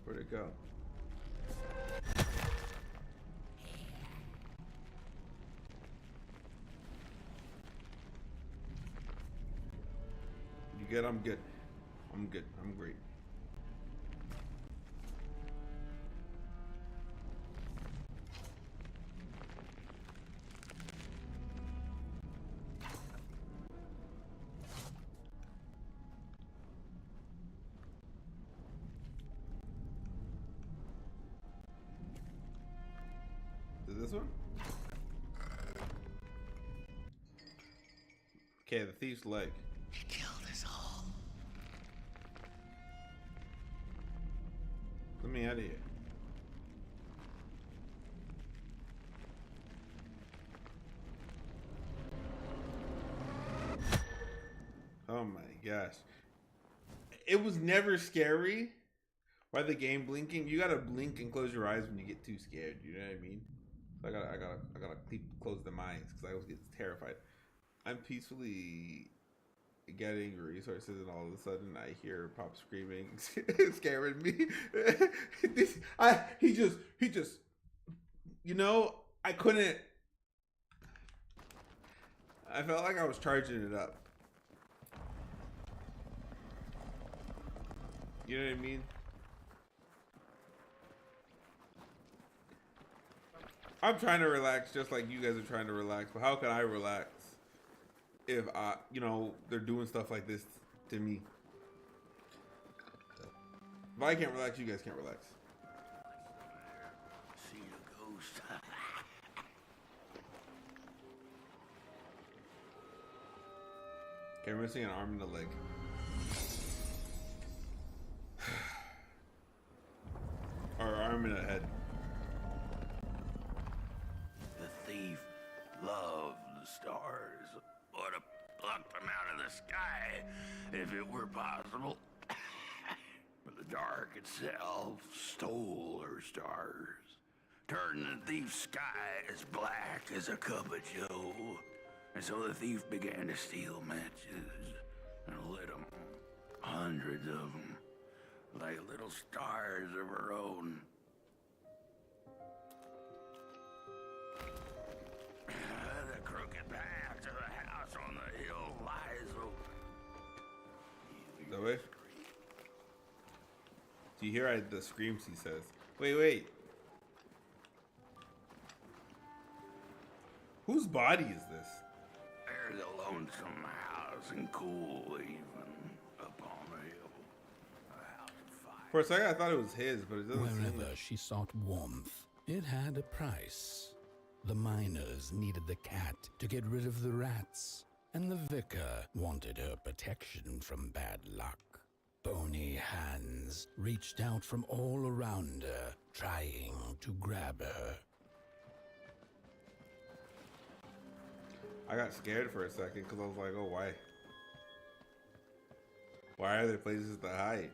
Where'd it go? You good? I'm good. I'm good. I'm great. Is this one? Okay, the thief's leg. He killed us all. Let me out of here. Oh my gosh. It was never scary, Why the game blinking? You gotta blink and close your eyes when you get too scared. You know what I mean? So I gotta close the minds because I always get terrified. I'm peacefully getting resources, and all of a sudden I hear Pop screaming, scaring me. He just, you know, I couldn't. I felt like I was charging it up. You know what I mean? I'm trying to relax just like you guys are trying to relax, but how can I relax if you know, they're doing stuff like this to me? If I can't relax, you guys can't relax. See a ghost. Okay, we're missing an arm and a leg. Or arm and a head. The thief loved the stars. Would have plucked them out of the sky if it were possible. But the dark itself stole her stars, turning the thief's sky as black as a cup of joe. And so the thief began to steal matches and lit them, hundreds of them, like little stars of her own. The crooked path to the house on the hill lies open. That way? Do you hear the screams he says? Wait. Whose body is this? There's a lonesome house and cool even upon the hill. A house of fire. For a second I thought it was his, but it doesn't seem Wherever she sought warmth, it had a price. The miners needed the cat to get rid of the rats, and the vicar wanted her protection from bad luck. Bony hands reached out from all around her, trying to grab her. I got scared for a second because I was like, oh, why? Why are there places to hide?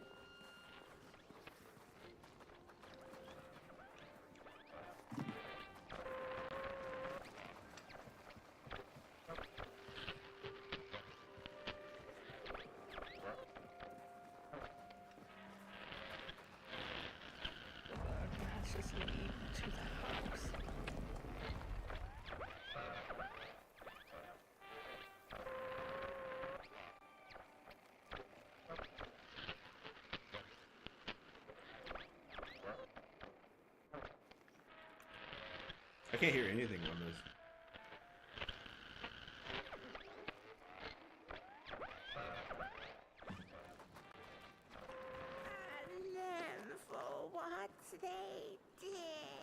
I can't hear anything on this. For what they did.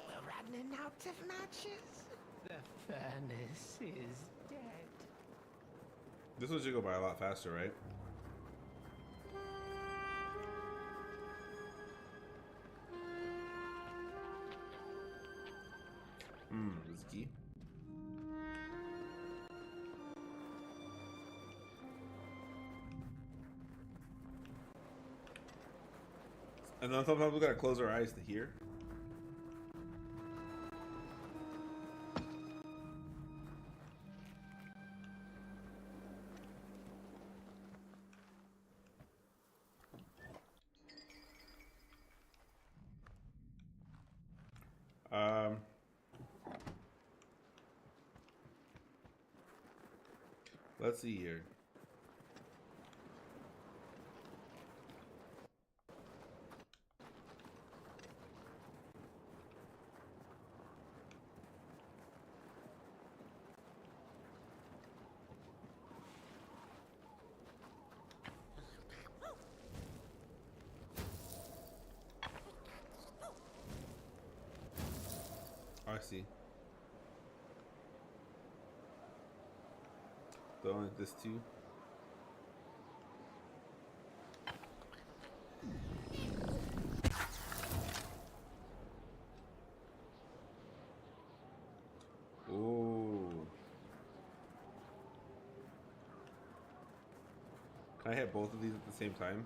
We're running out of matches. The furnace is dead. This one should go by a lot faster, right? Whiskey. And then sometimes we gotta close our eyes to hear. Let's see here. I see. Throwing this too. Ooh. Can I hit both of these at the same time?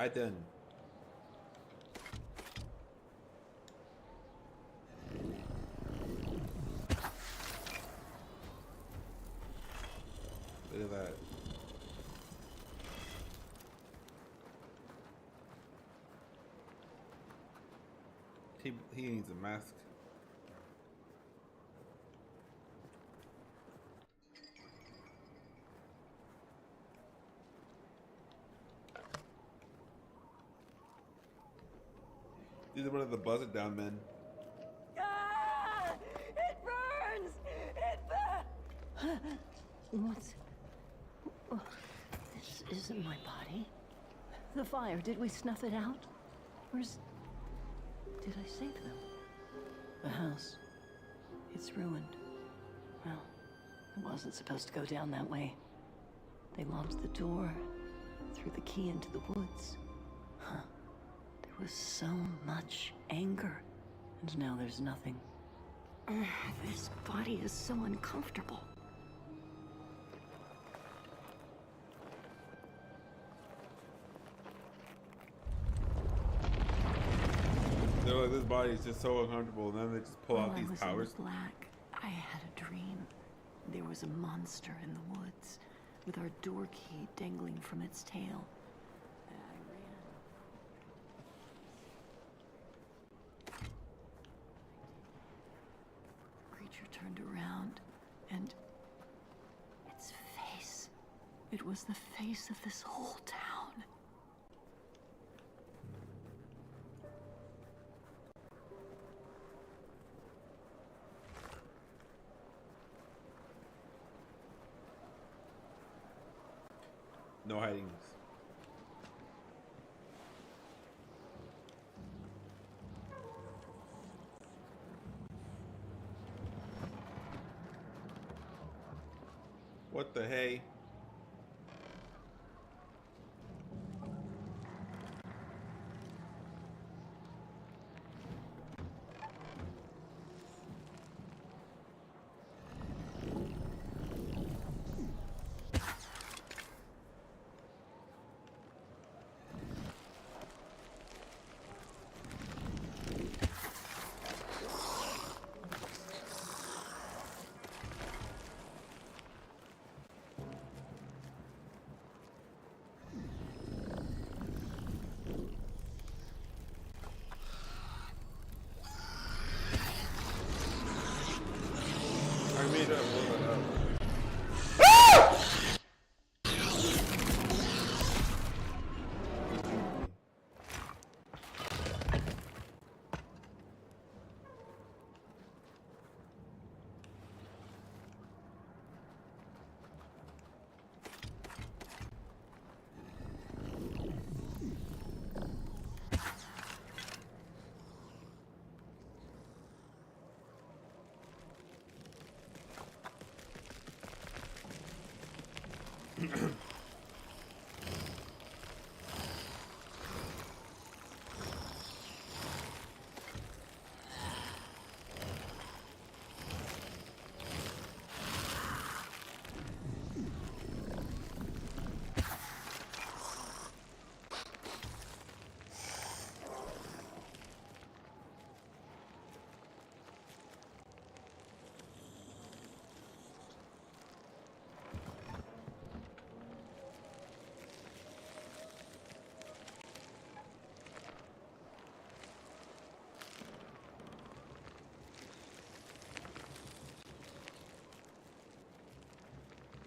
I done. Look at that. He needs a mask. These are one of the buzz it down men. Ah! It burns! It burns! What's... Oh, this isn't my body. The fire, did we snuff it out? Where's... Did I save them? The house. It's ruined. Well, it wasn't supposed to go down that way. They locked the door, threw the key into the woods. Huh. There was so much anger, and now there's nothing. This body is so uncomfortable. They're like, this body is just so uncomfortable, and then they just pull out these powers. While I was in the black, I had a dream. There was a monster in the woods, with our door key dangling from its tail. And I ran. The creature turned around, and its face. It was the face of this whole town. No hidings. What the hey? I made up.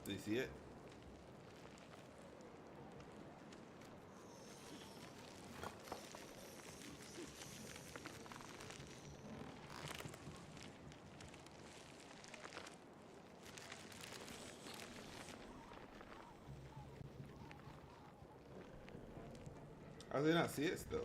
Do you see it? How do they not see it still?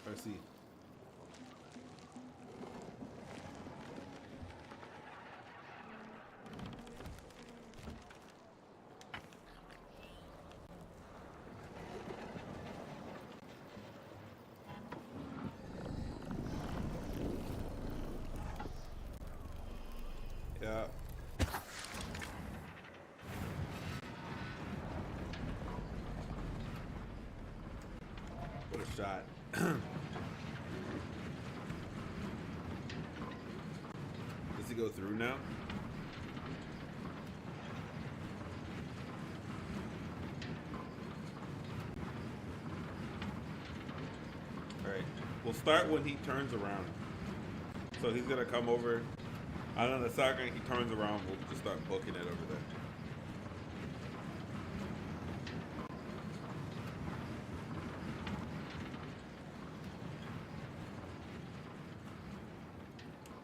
I see. What a shot. Does he go through now? Alright. We'll start when he turns around. So he's gonna come over. And then the second he turns around, we'll just start booking it over there.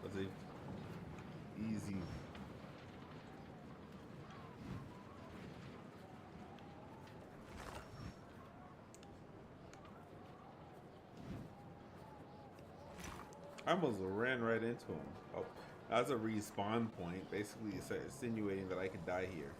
Let's see. Easy. I almost ran right into him. Oh, that's a respawn point. Basically, it's insinuating that I could die here.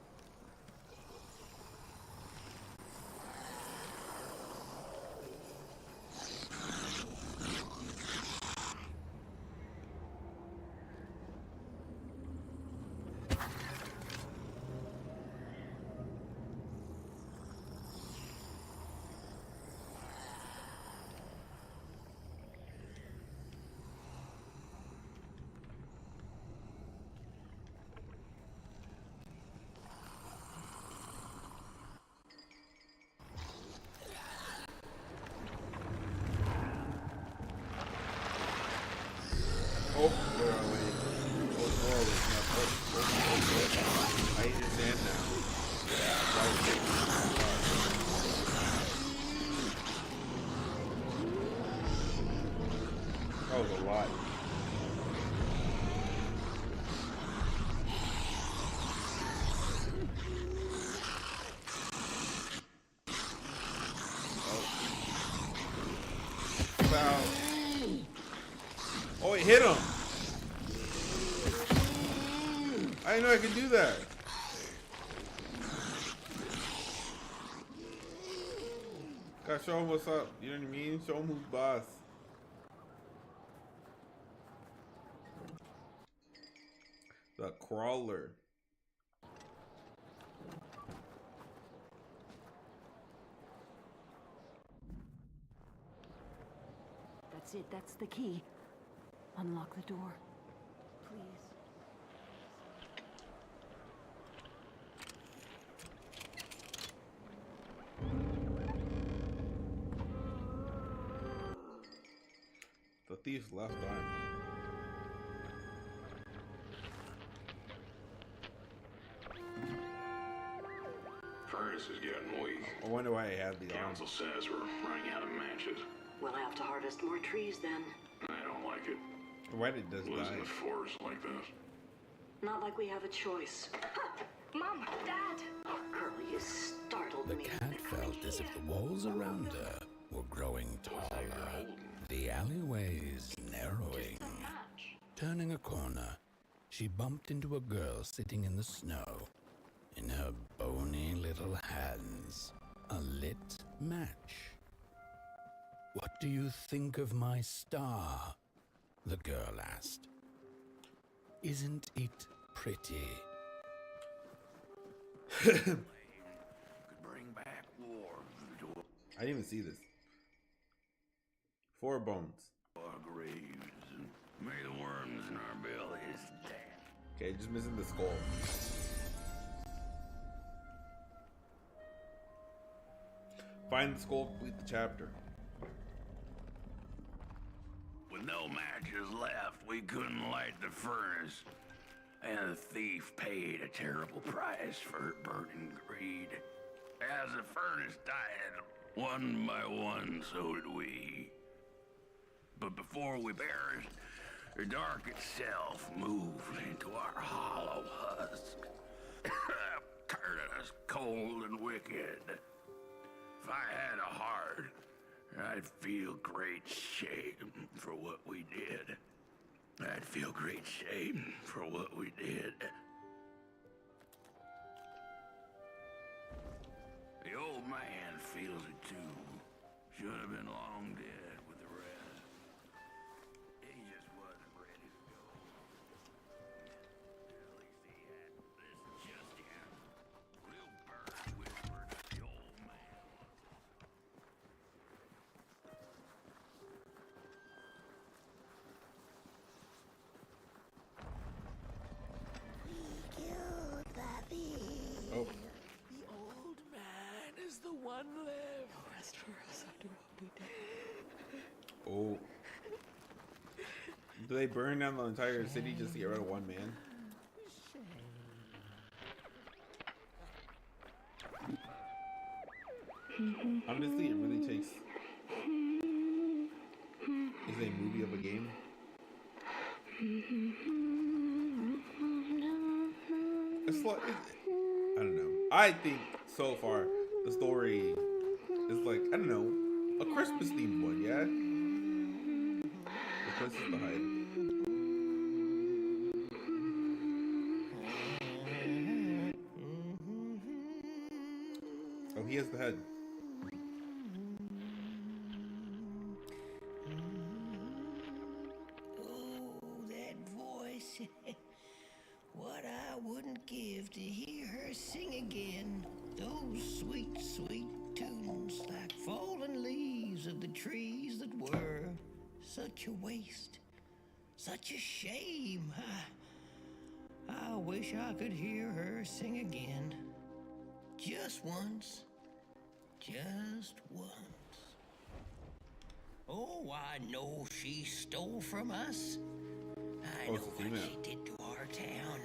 Oh, where are we? Oh, forward. I hit his hand now. That was a lot. Foul. Oh, it hit him. I didn't know I could do that. Gotta show him what's up. You know what I mean? Show him who's boss. The crawler. That's it. That's the key. Unlock the door. Please. The thief's left arm. Furnace is getting weak. I wonder why I had the arm. Council says we're running out of matches. We'll have to harvest more trees then. I don't like it. Why did this Losing die? the forest like this. Not like we have a choice. Mom, Dad! Curly, you startled The me. cat felt as if the walls around her were growing taller, the alleyways narrowing. Turning a corner, she bumped into a girl sitting in the snow. In her bony little hands, a lit match. "What do you think of my star?" the girl asked. "Isn't it pretty?" Could bring back war to the I didn't even see this. 4 bones. our graves, and may the worms in our bellies damn. Okay, just missing the skull. Find the skull, complete the chapter. With no matches left, we couldn't light the furnace. And the thief paid a terrible price for her burning greed. As the furnace died, one by one, so did we. But before we perished, the dark itself moved into our hollow husk, turning us cold and wicked. If I had a heart, I'd feel great shame for what we did. I'd feel great shame for what we did. The old man feels it too. Should have been long dead with the rest. He just wasn't ready to go. At least he had this just yet. Little bird whispered the old man. Oh. Do they burn down the entire city just to get rid of one man? Honestly, it really takes... Is a movie of a game? It's like... I don't know. I think, so far, the story is like, I don't know, a Christmas themed one, yeah? The places to hide. Oh, he has the head. Oh, that voice. What I wouldn't give to hear her sing again. Those sweet, sweet tunes like fallen leaves of the trees that were. Such a waste. Such a shame. I wish I could hear her sing again. Just once. Just once. Oh, I know she stole from us. I know what she did to our town.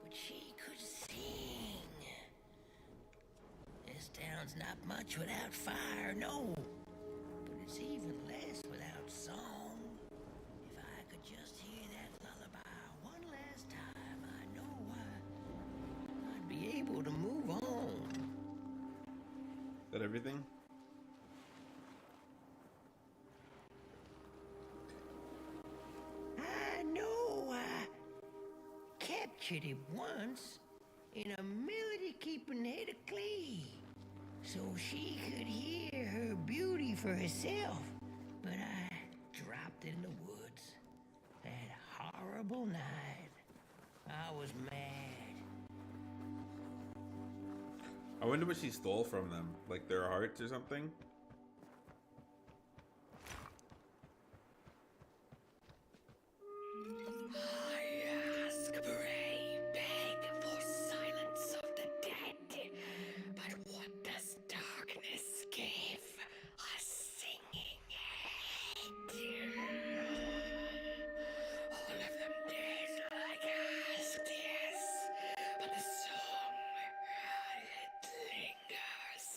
But she could sing. This town's not much without fire, no. But it's even less without song. If I could just hear that lullaby one last time, I know I'd be able to move on. Is that everything? I know I captured it once in a melody-keeping head of clay, so she could hear her beauty for herself. But I dropped it in the woods that horrible night. I was mad. I wonder what she stole from them. Like their hearts or something? I ask, pray, beg for silence of the dead. But what does darkness give? A singing head. All of them dead like asked, yes. But the song, it lingers.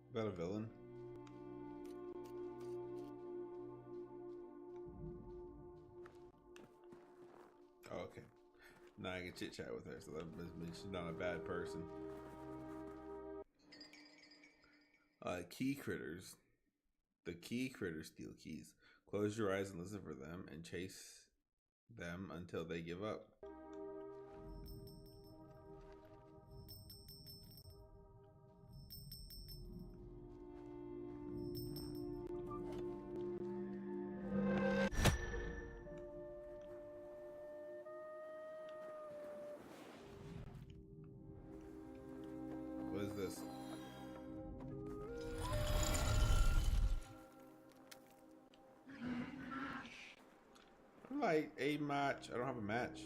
Is that a villain? Oh, okay. Now I can chit chat with her, so that means she's not a bad person. Key critters. The key critters steal keys. Close your eyes and listen for them, and chase them until they give up. What is this? I'm like a match. I don't have a match.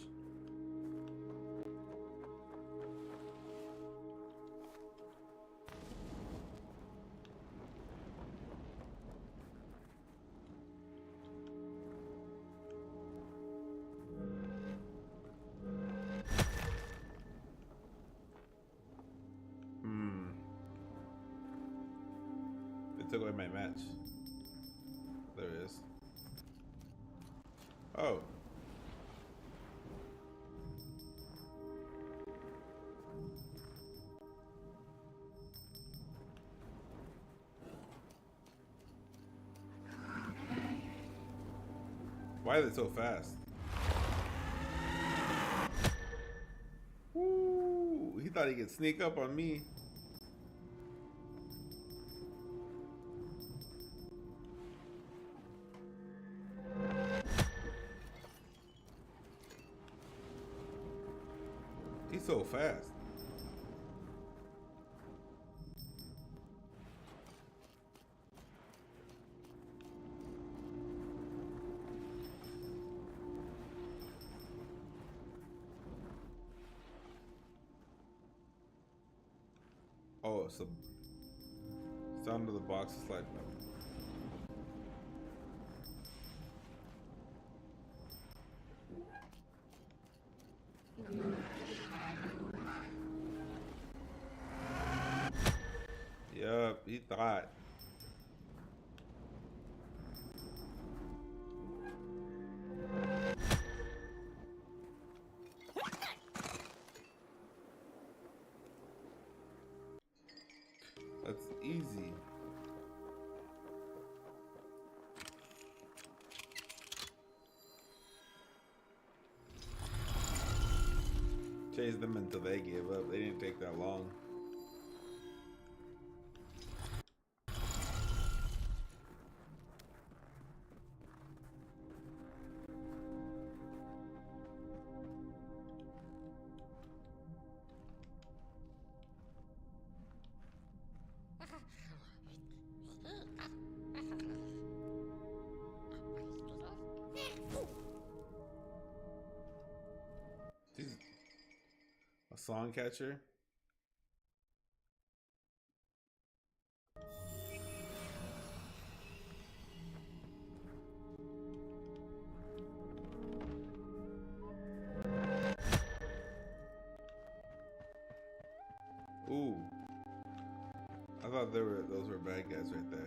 They took away my match. There it is. Oh. Why are they so fast? Woo! He thought he could sneak up on me. He's so fast. Oh, so Sound of the box slide. Yup, he thought. That's easy. Chase them until they gave up. They didn't take that long. A song catcher? Ooh. I thought those were bad guys right there.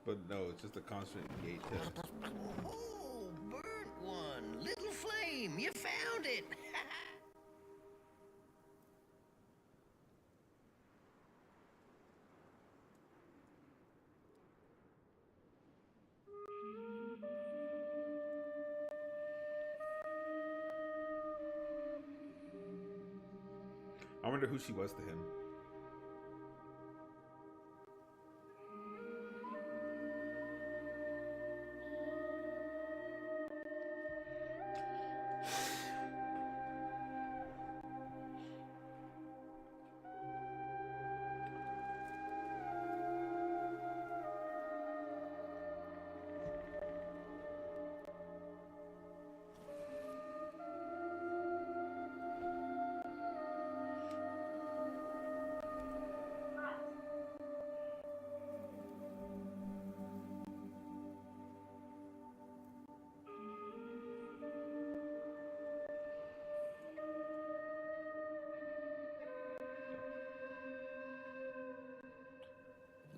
But no, it's just a constant gate tip. Oh, burnt one. Little flame, you found it. I wonder who she was to him.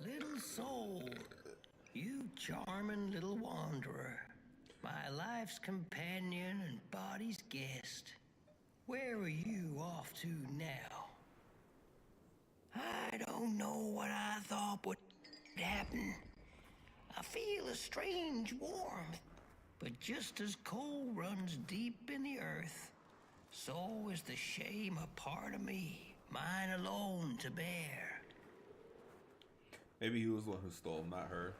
Little soul, you charming little wanderer, my life's companion and body's guest. Where are you off to now? I don't know what I thought would happen. I feel a strange warmth, but just as coal runs deep in the earth, so is the shame a part of me, mine alone to bear. Maybe he was the one who stole, not her.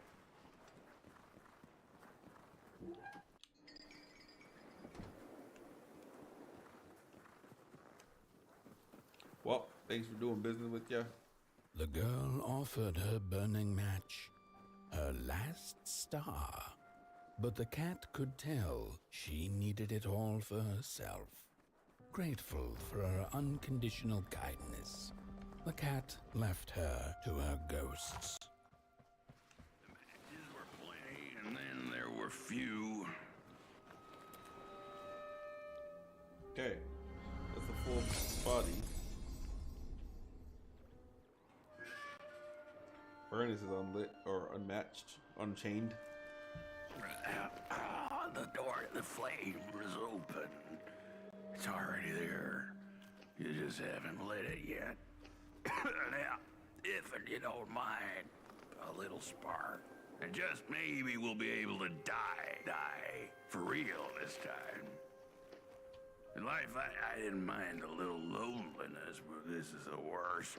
Well, thanks for doing business with ya. The girl offered her burning match, her last star. But the cat could tell she needed it all for herself. Grateful for her unconditional kindness, the cat left her to her ghosts. The matches were plenty, and then there were few. Okay, that's a full body. Furnace is unlit or unmatched, unchained. The door to the flame is open. It's already there. You just haven't lit it yet. Now, if you don't mind, a little spark. And just maybe we'll be able to die for real this time. In life, I didn't mind a little loneliness, but this is the worst.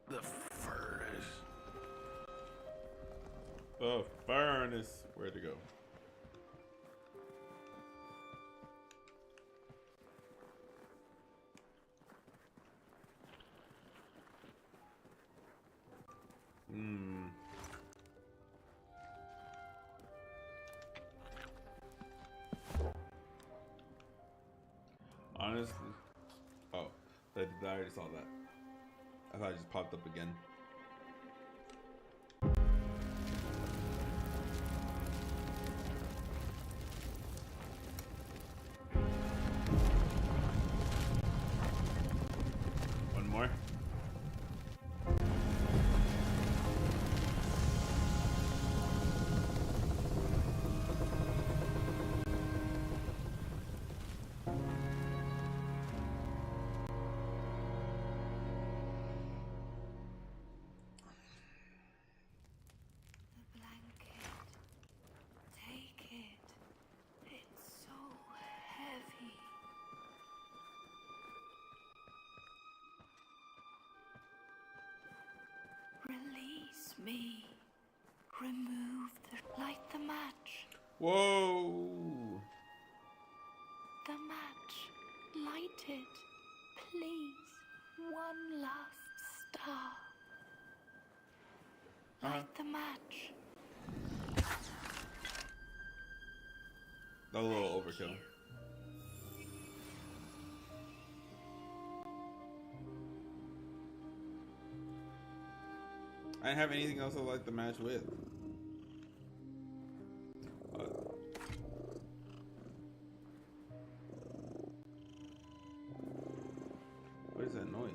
The furnace. The furnace. Where'd it go? Honestly, oh, I already saw that. I thought it just popped up again. One more. Take it. It's so heavy. Release me. Remove the... Light the match. Whoa! The match. Light it. Please. One last star. Light the match. A little overkill. I didn't have anything else to light the match with. What is that noise?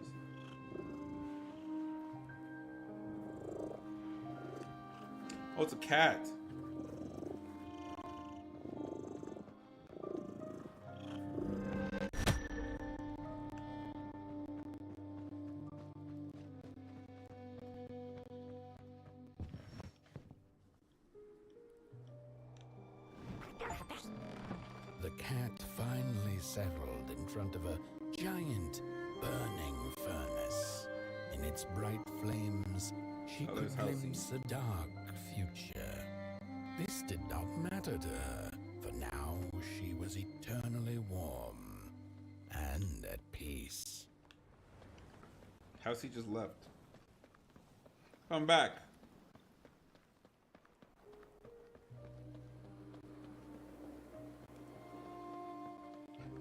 Oh, it's a cat. The cat finally settled in front of a giant burning furnace. In its bright flames, she could glimpse a dark future. This did not matter to her, for now she was eternally warm and at peace. Housey just left. Come back.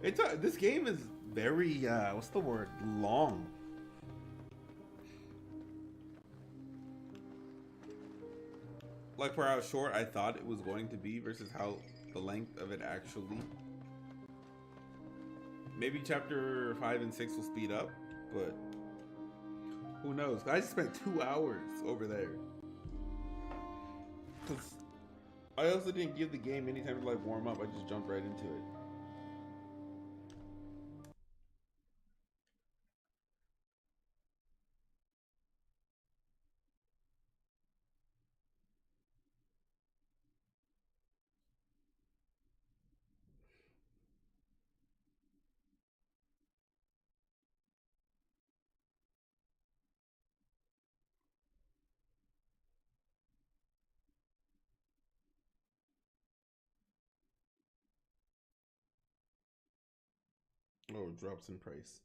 It's this game is very what's the word? Long. Like for how short I thought it was going to be versus how the length of it actually. Maybe chapter 5 and 6 will speed up, but who knows? I just spent 2 hours over there. Cause I also didn't give the game any time to like warm up. I just jumped right into it. Oh, it drops in price.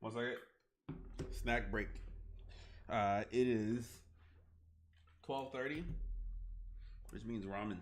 One second. Snack break. It is 12:30, which means ramen.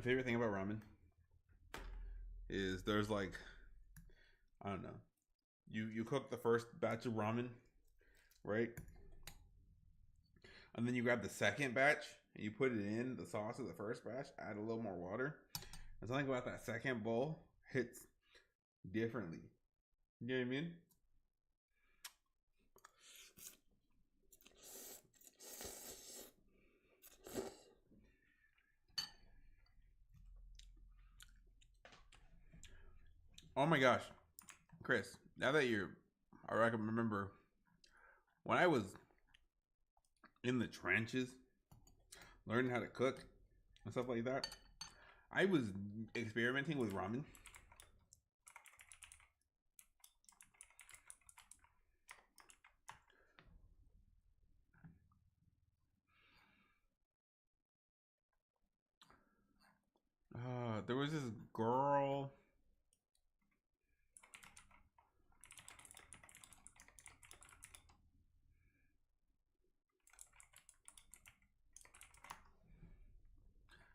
My favorite thing about ramen is there's like, I don't know. You cook the first batch of ramen, right? And then you grab the second batch and you put it in the sauce of the first batch, add a little more water. And something about that second bowl hits differently. You know what I mean? Oh my gosh, Chris, now that I remember when I was in the trenches learning how to cook and stuff like that, I was experimenting with ramen. There was this girl.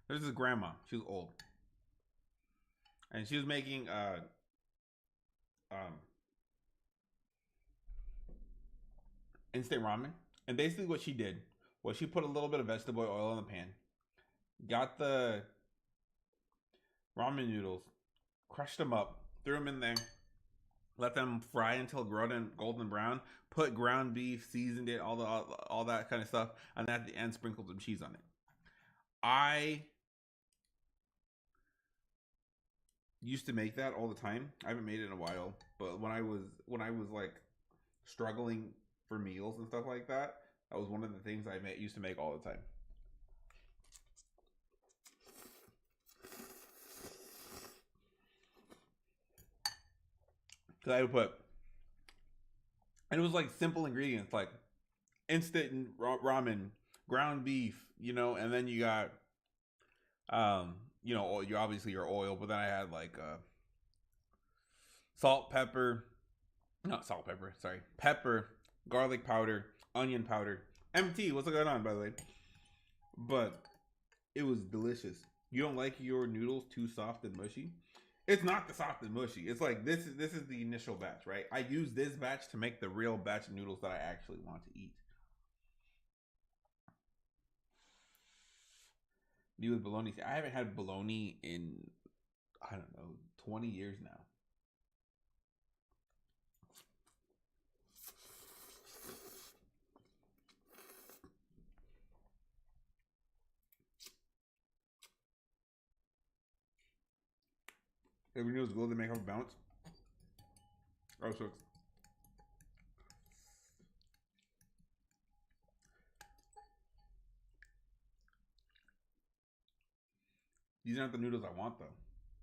There's this grandma. She was old, and she was making instant ramen. And basically, what she did was she put a little bit of vegetable oil in the pan, got the ramen noodles, crushed them up, threw them in there, let them fry until golden brown. Put ground beef, seasoned it, all that kind of stuff, and at the end sprinkled some cheese on it. I used to make that all the time. I haven't made it in a while, but when I was like struggling for meals and stuff like that, that was one of the things used to make all the time. Because I would put, and it was like simple ingredients like instant ramen, ground beef, and then you got, you obviously your oil, but then I had like salt, pepper, not salt, pepper, sorry, pepper, garlic powder, onion powder, MT. What's going on, by the way? But it was delicious. You don't like your noodles too soft and mushy? It's not the soft and mushy. It's like this is the initial batch, right? I use this batch to make the real batch of noodles that I actually want to eat. Me with bologna. I haven't had bologna in, I don't know, 20 years now. Every noodle's good. They make a bounce. Oh, so these aren't the noodles I want, though.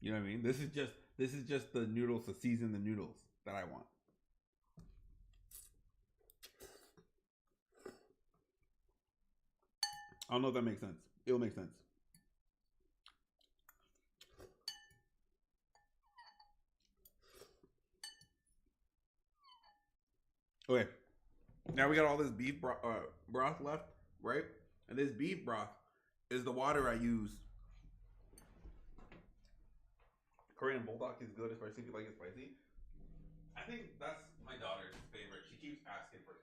You know what I mean? This is just the noodles to season the noodles that I want. I don't know if that makes sense. It'll make sense. Okay, now we got all this beef broth left, right? And this beef broth is the water I use. Korean bulldog is good, especially if you like it spicy. I think that's my daughter's favorite. She keeps asking for some.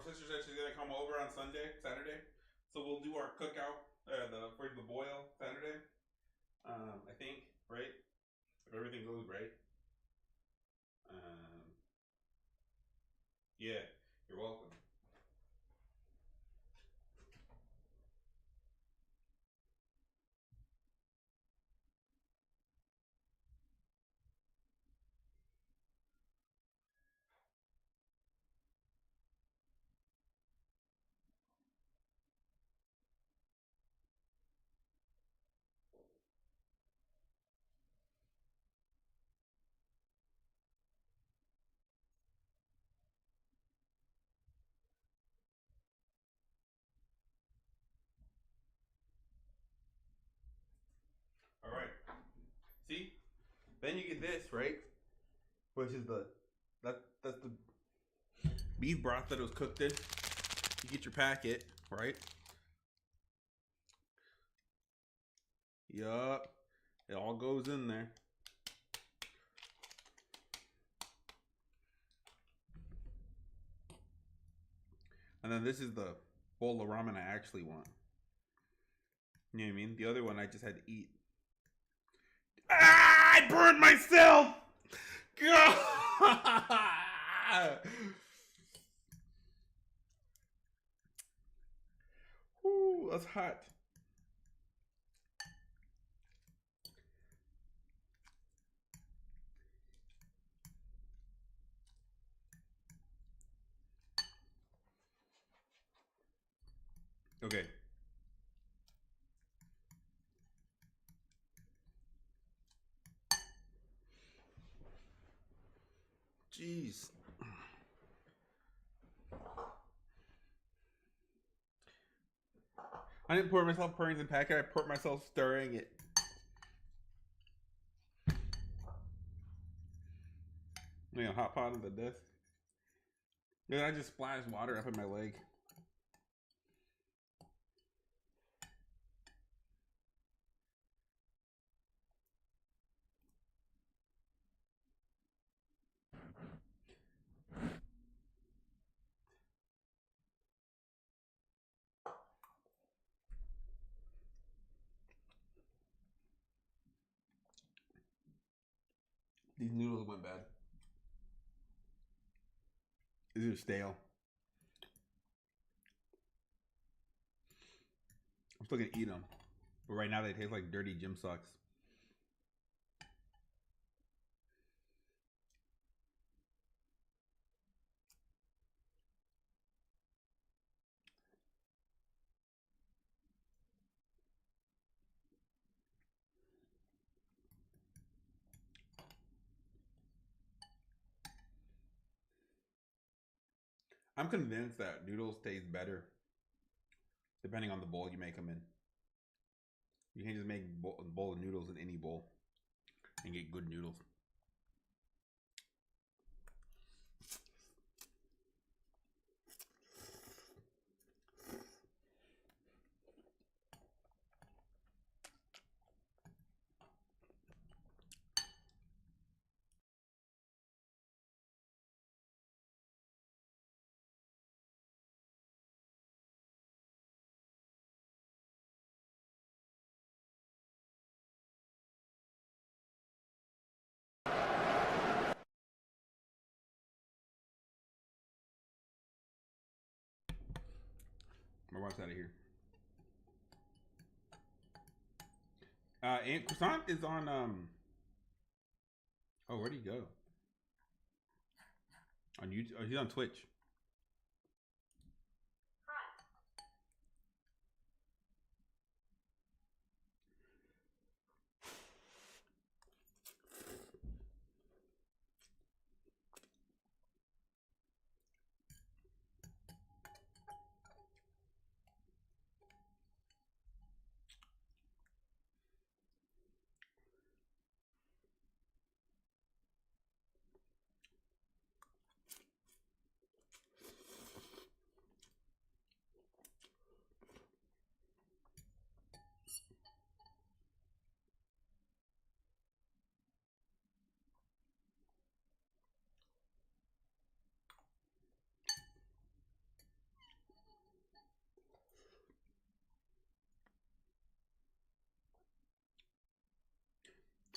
sister said she's gonna come over on Saturday. So we'll do our cookout, for the boil Saturday. I think, right? If everything goes right. Yeah, you're welcome. All right. See, then you get this, right? Which is that's the beef broth that it was cooked in. You get your packet, right? Yup. It all goes in there. And then this is the bowl of ramen I actually want. You know what I mean? The other one I just had to eat. Ah, I burned myself! Ooh, that's hot. Okay. Jeez. I didn't pour myself pouring in the packet. I poured myself stirring it. You know, hot pot on the desk. Then I just splashed water up in my leg. These noodles went bad. These are stale. I'm still gonna eat them, but right now they taste like dirty gym socks. I'm convinced that noodles taste better depending on the bowl you make them in. You can't just make a bowl of noodles in any bowl and get good noodles. My wife's out of here. And Croissant is on oh, where'd he go? On YouTube? Oh, he's on Twitch.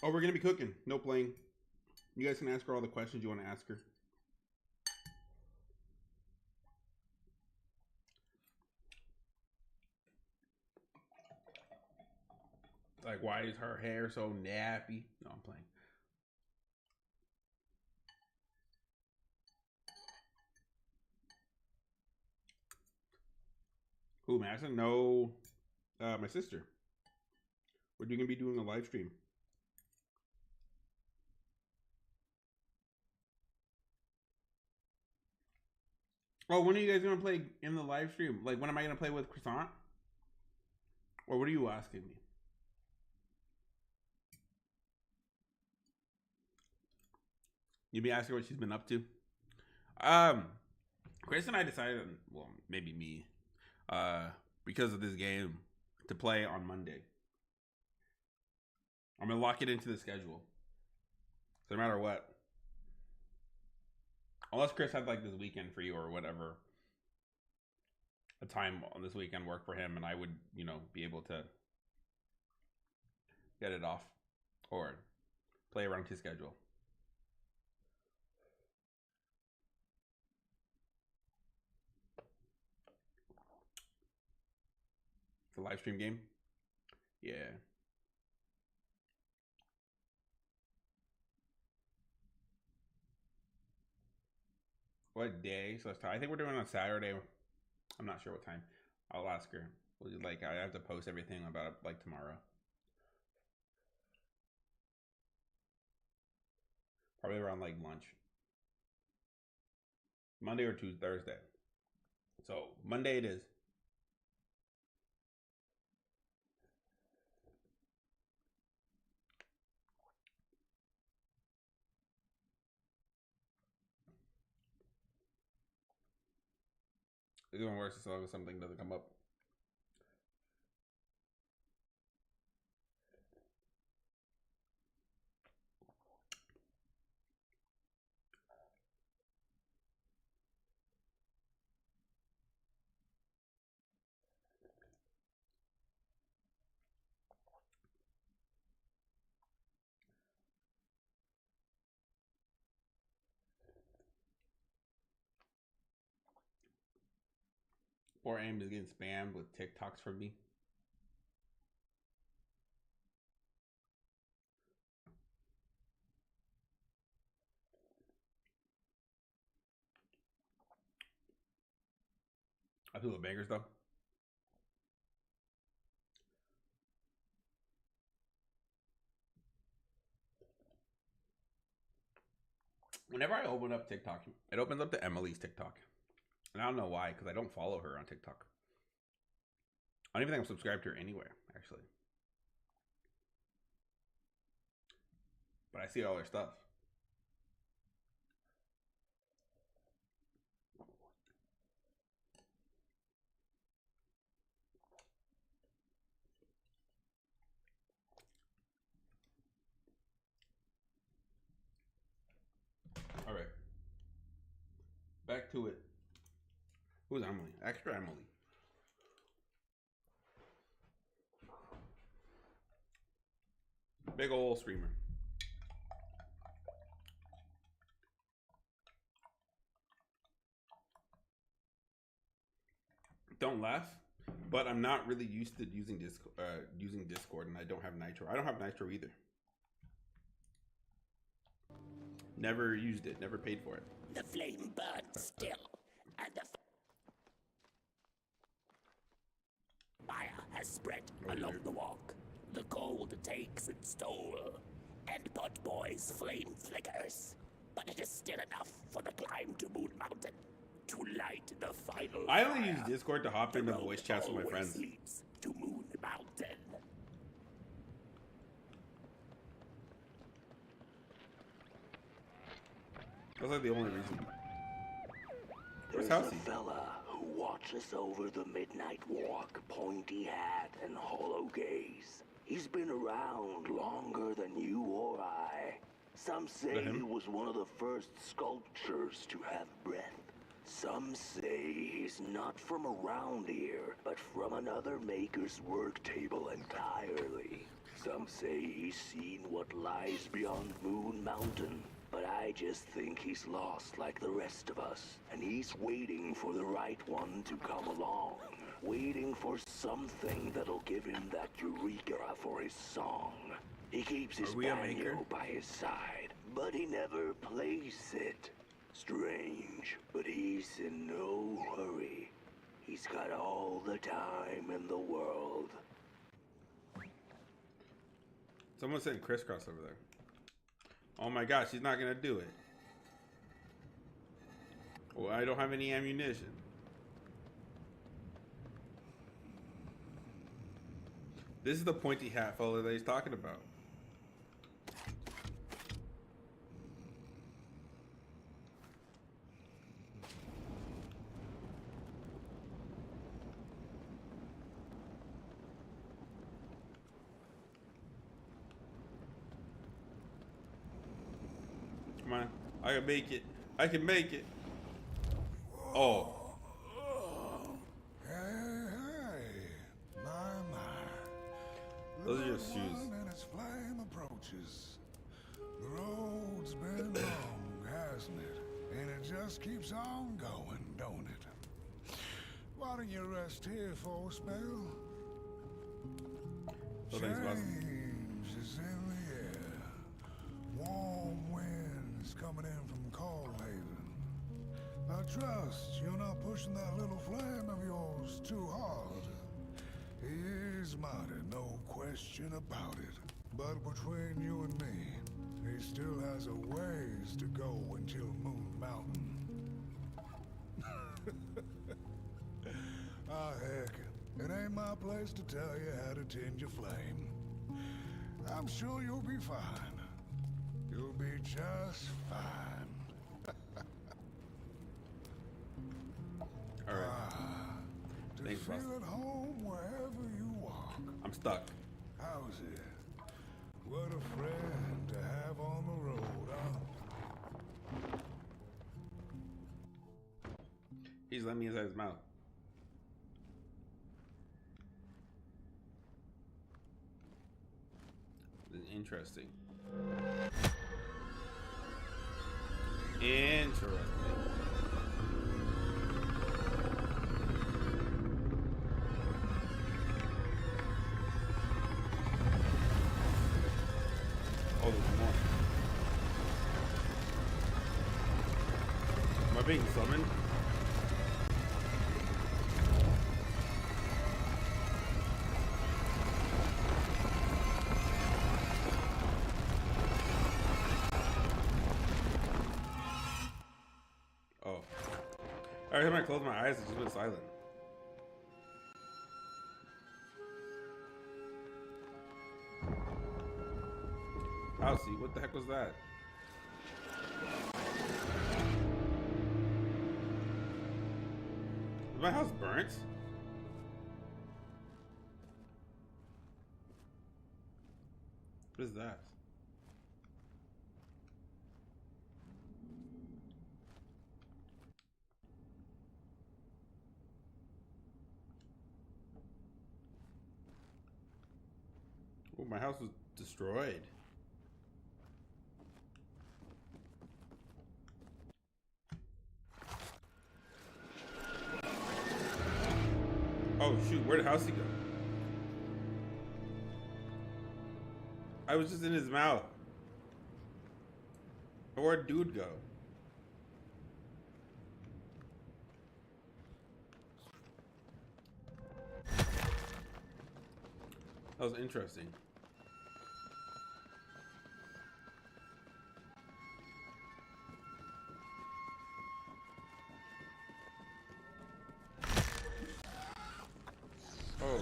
Oh, we're gonna be cooking. No playing. You guys can ask her all the questions you want to ask her. Like, why is her hair so nappy? No, I'm playing. Who, Madison? No, my sister. We're gonna be doing a live stream. Oh, when are you guys gonna play in the live stream? Like, when am I gonna play with Croissant? Or what are you asking me? You be asking what she's been up to? Chris and I decided, well, maybe me, because of this game, to play on Monday. I'm gonna lock it into the schedule. So no matter what, unless Chris had like this weekend for you or whatever, a time on this weekend work for him, and I would, be able to get it off or play around his schedule. The live stream game? Yeah. What day? So I think we're doing it on Saturday. I'm not sure what time. I'll ask her. Like, I have to post everything about it like tomorrow. Probably around like lunch. Monday or Tuesday, Thursday. So Monday it is. It's even worse as long as something doesn't come up. Or AIM is getting spammed with TikToks from me. I feel the bangers though. Whenever I open up TikTok, it opens up to Emily's TikTok. And I don't know why, because I don't follow her on TikTok. I don't even think I'm subscribed to her anywhere, actually. But I see all her stuff. All right. Back to it. Who's Emily? Extra Emily. Big ol' streamer. Don't laugh, but I'm not really used to using Discord, and I don't have Nitro. I don't have Nitro either. Never used it. Never paid for it. The flame burns still, and the fire has spread along the walk. The cold takes its toll, and Potboy's flame flickers. But it is still enough for the climb to Moon Mountain, to light the final I only fire. use Discord to hop into voice chats with my friends. Leads to Moon Mountain. That's like the only reason. There's Where's a Housey? fella who watches over the midnight walk, pointy hat and hollow gaze. He's been around longer than you or I. Some say he was one of the first sculptures to have breath. Some say he's not from around here, but from another maker's work table entirely. Some say he's seen what lies beyond Moon Mountain. But I just think he's lost like the rest of us. And he's waiting for the right one to come along. Waiting for something that'll give him that eureka for his song. He keeps his banjo by his side, but he never plays it. Strange, but he's in no hurry. He's got all the time in the world. Someone said crisscross over there. Oh my gosh, she's not gonna do it. Well, I don't have any ammunition. This is the pointy hat fella that he's talking about. Come on, I can make it. I can make it. Oh. Those are your shoes. And its flame approaches. The road's been long, hasn't it? And it just keeps on going, don't it? Why don't you rest here for a spell? Change is in the air. Warm winds coming in from Coalhaven. I trust you're not pushing that little flame of yours too hard. He is mighty, no question about it. But between you and me, he still has a ways to go until Moon Mountain. Ah, heck, it ain't my place to tell you how to tend your flame. I'm sure you'll be fine. You'll be just fine. All right. Thanks, boss. Feel at home wherever you walk. I'm stuck. How's it? What a friend to have on the road, huh? He's letting me inside his mouth. Interesting. Interesting. Oh, there's more. Am I being summoned? Oh. Every time I close my eyes, it's just been silent. Housey, what the heck was that? Was my house burnt? What is that? Oh, my house was destroyed. Oh shoot, where did Housey go? I was just in his mouth. Where'd dude go? That was interesting. Oh.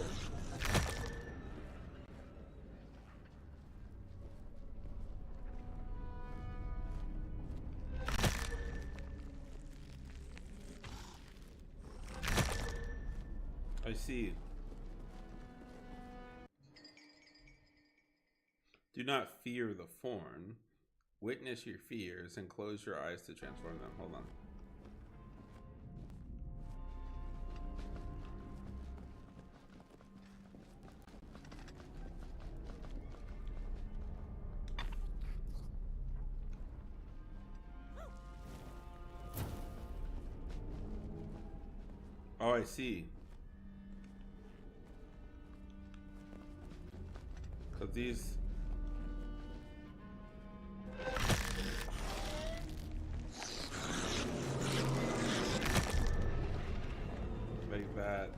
I see. Do not fear the form. Witness your fears and close your eyes to transform them. Hold on. Oh, I see. Cause these. Like that.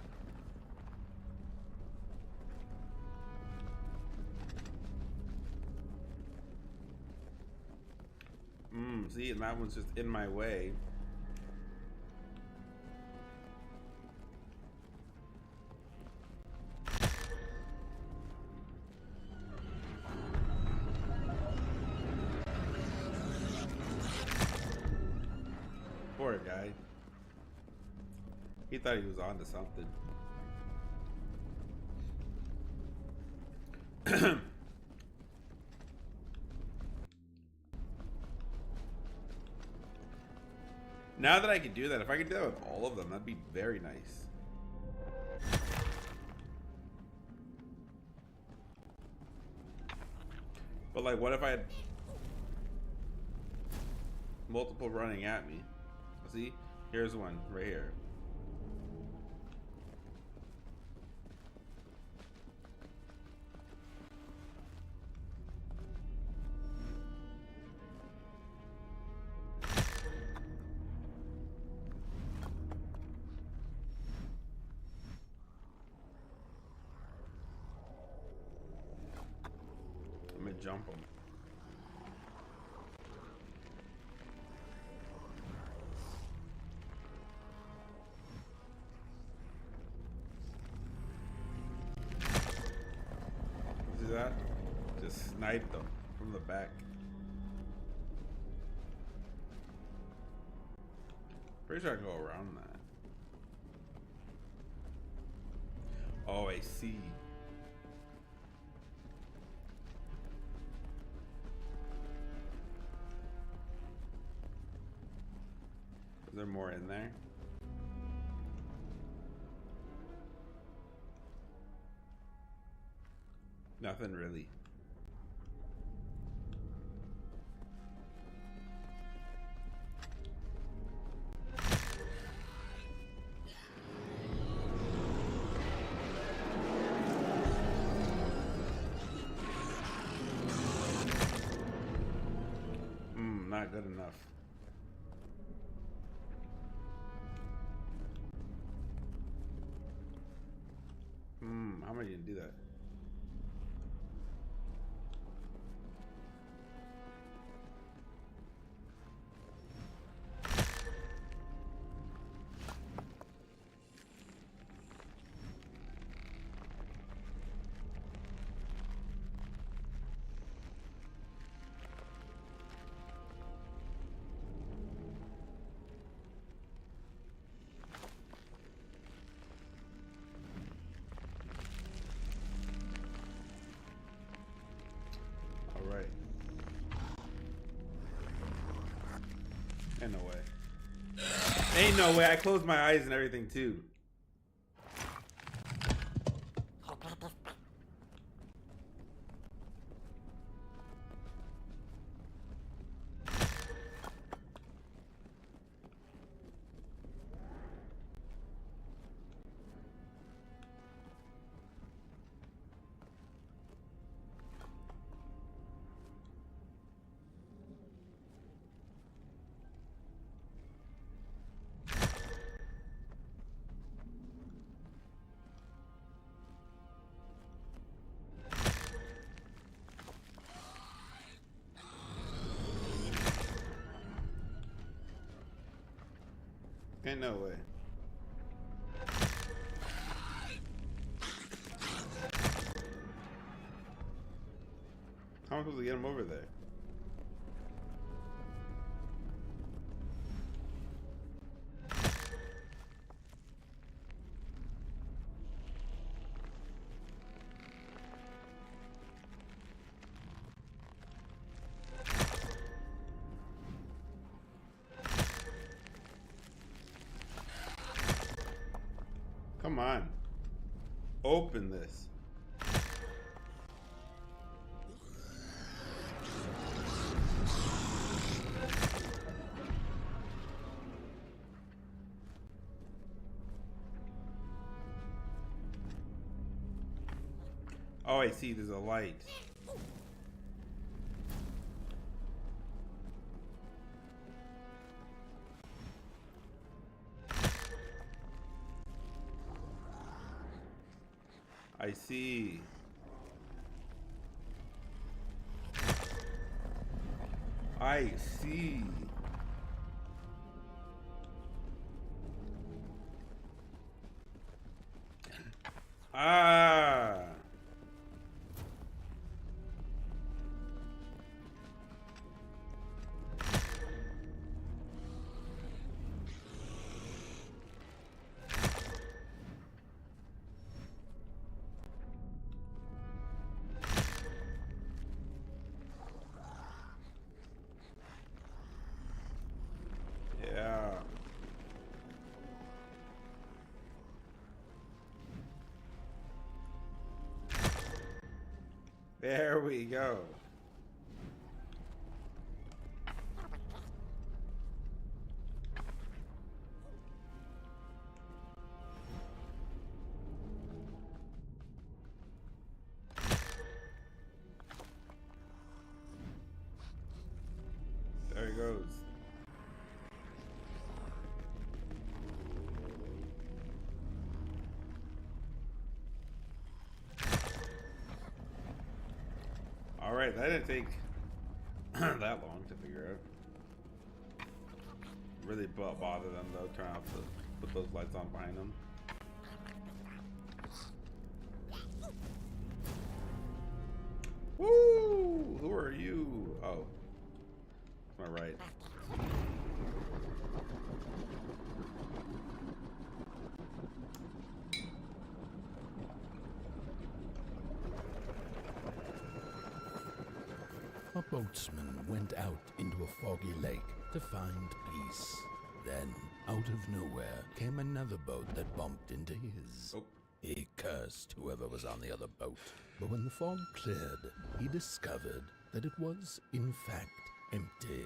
See, and that one's just in my way. Poor guy. He thought he was onto something. Now that I can do that, if I could do that with all of them, that'd be very nice. But like, what if I had multiple running at me? See? Here's one right here. I'm gonna jump them. See that? Just snipe them from the back. Pretty sure I can go around that. Oh, I see. Is there more in there? Nothing really. Not good enough. How am I gonna do that? Right. Ain't no way. Ain't no way. I closed my eyes and everything too. Ain't no way. How am I supposed to get him over there? Come on. Open this. Oh, I see. There's a light. I see. I see. Ah. Yeah. There we go. There he goes. All right, that didn't take that long to figure out. Really bother them though. Turn off to put those lights on behind them. Woo! Who are you? Oh, to my right. A boatsman went out into a foggy lake to find peace. Then, out of nowhere, came another boat that bumped into his. Oh. He cursed whoever was on the other boat. But when the fog cleared, he discovered that it was, in fact, empty.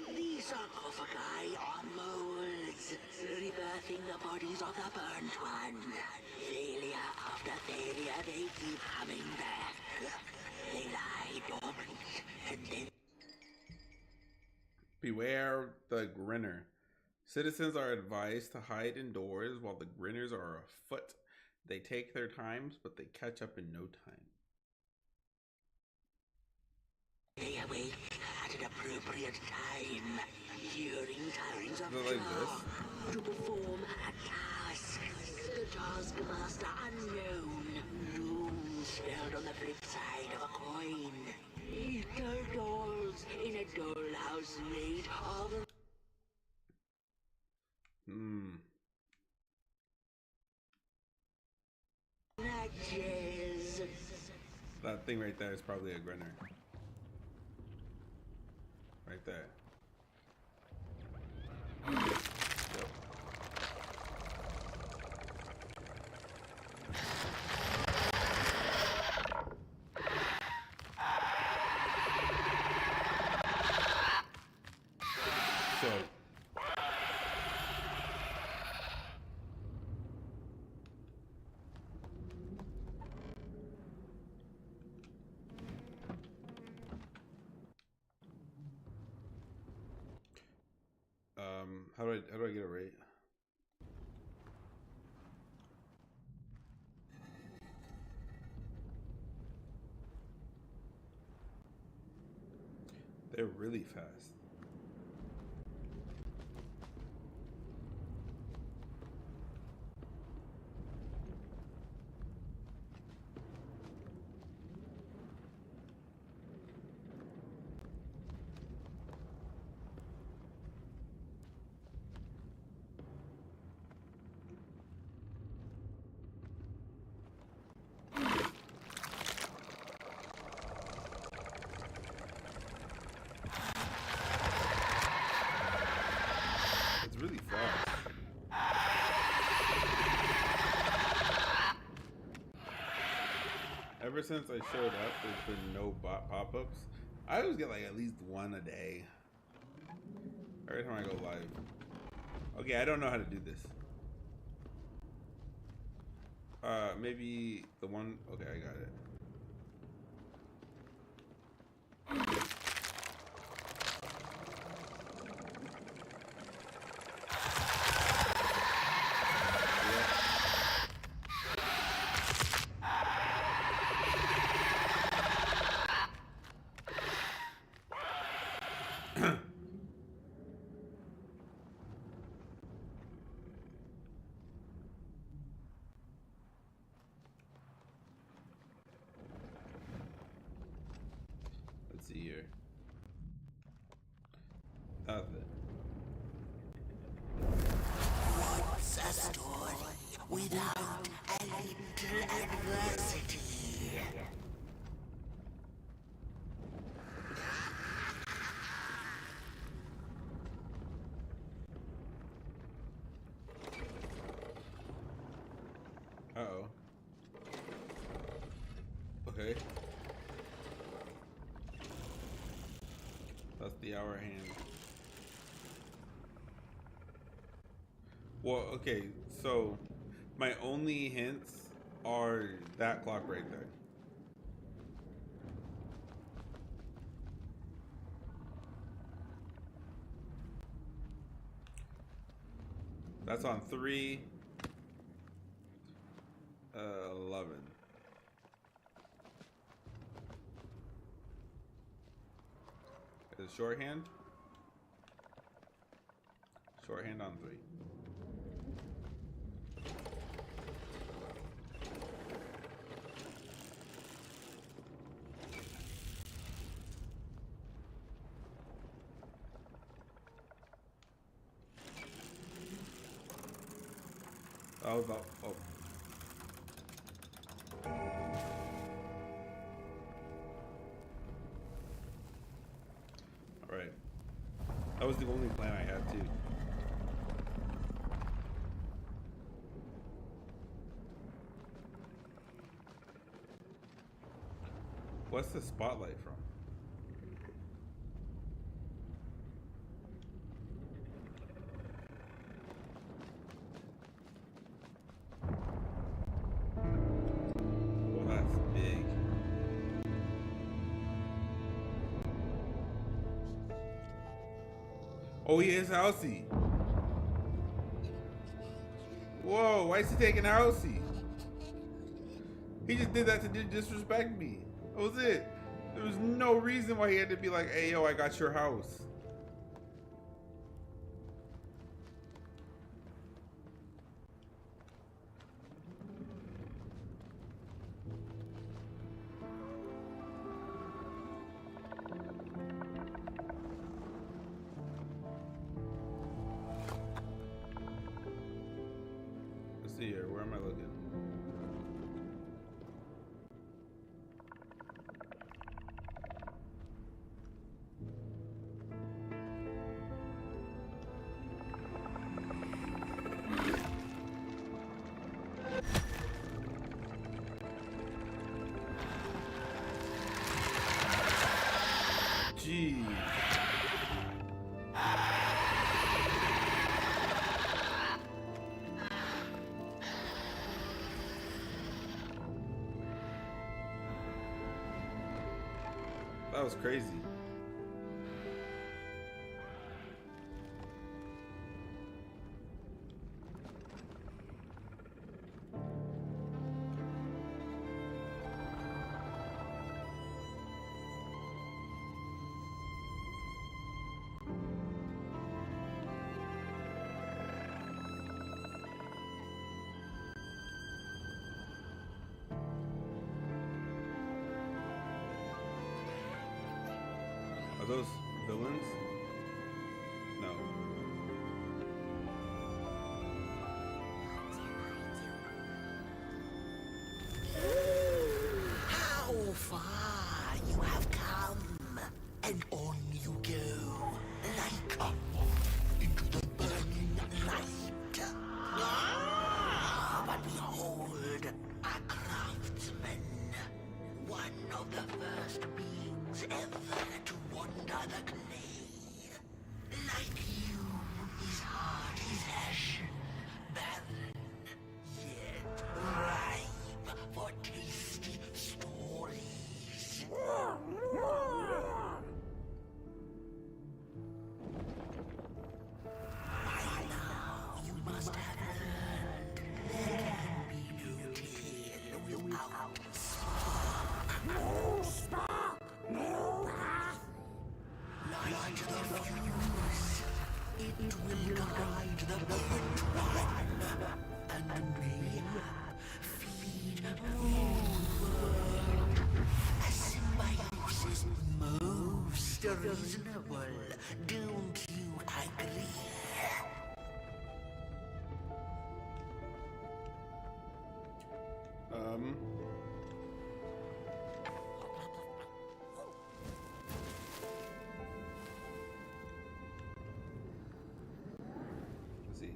The sarcophagi are molds, rebirthing the bodies of the burnt one. Failure after failure, they keep coming back. They lie dormant, and then... Beware the grinner. Citizens are advised to hide indoors while the grinners are afoot. They take their times, but they catch up in no time. They awake at an appropriate time, during times of Is it like trouble, to perform a task. The taskmaster unknown, doom spelled on the flip side of a coin. Little dolls in a dollhouse made of... matches. That thing right there is probably a grinner. Right there. Yep. So how do I get it right? They're really fast. It's really fast. Ever since I showed up, there's been no bot pop-ups. I always get like at least one a day. Every time I go live. Okay, I don't know how to do this. Maybe the one. Okay, I got it. Let's see here. That's it. What's a story without a little adversity? Uh-oh. Okay. That's the hour hand. Well, okay, so my only hints are that clock right there. That's on 3, 11. Is it shorthand? Shorthand on 3. Oh, oh. Alright. That was the only plan I had, too. What's the spotlight from? Oh, that's big. Oh, he is Housey. Whoa, why is he taking Housey? He just did that to disrespect me. That was it. There was no reason why he had to be like, hey, yo, I got your house. Let's see here. Where am I looking? Jeez. That was crazy. Are those villains? No. How far you have come, and on you go, like a moth into the burning light. Ah, but behold, a craftsman, one of the first beings ever to wander the clay. Like reasonable, don't you agree? Let's see.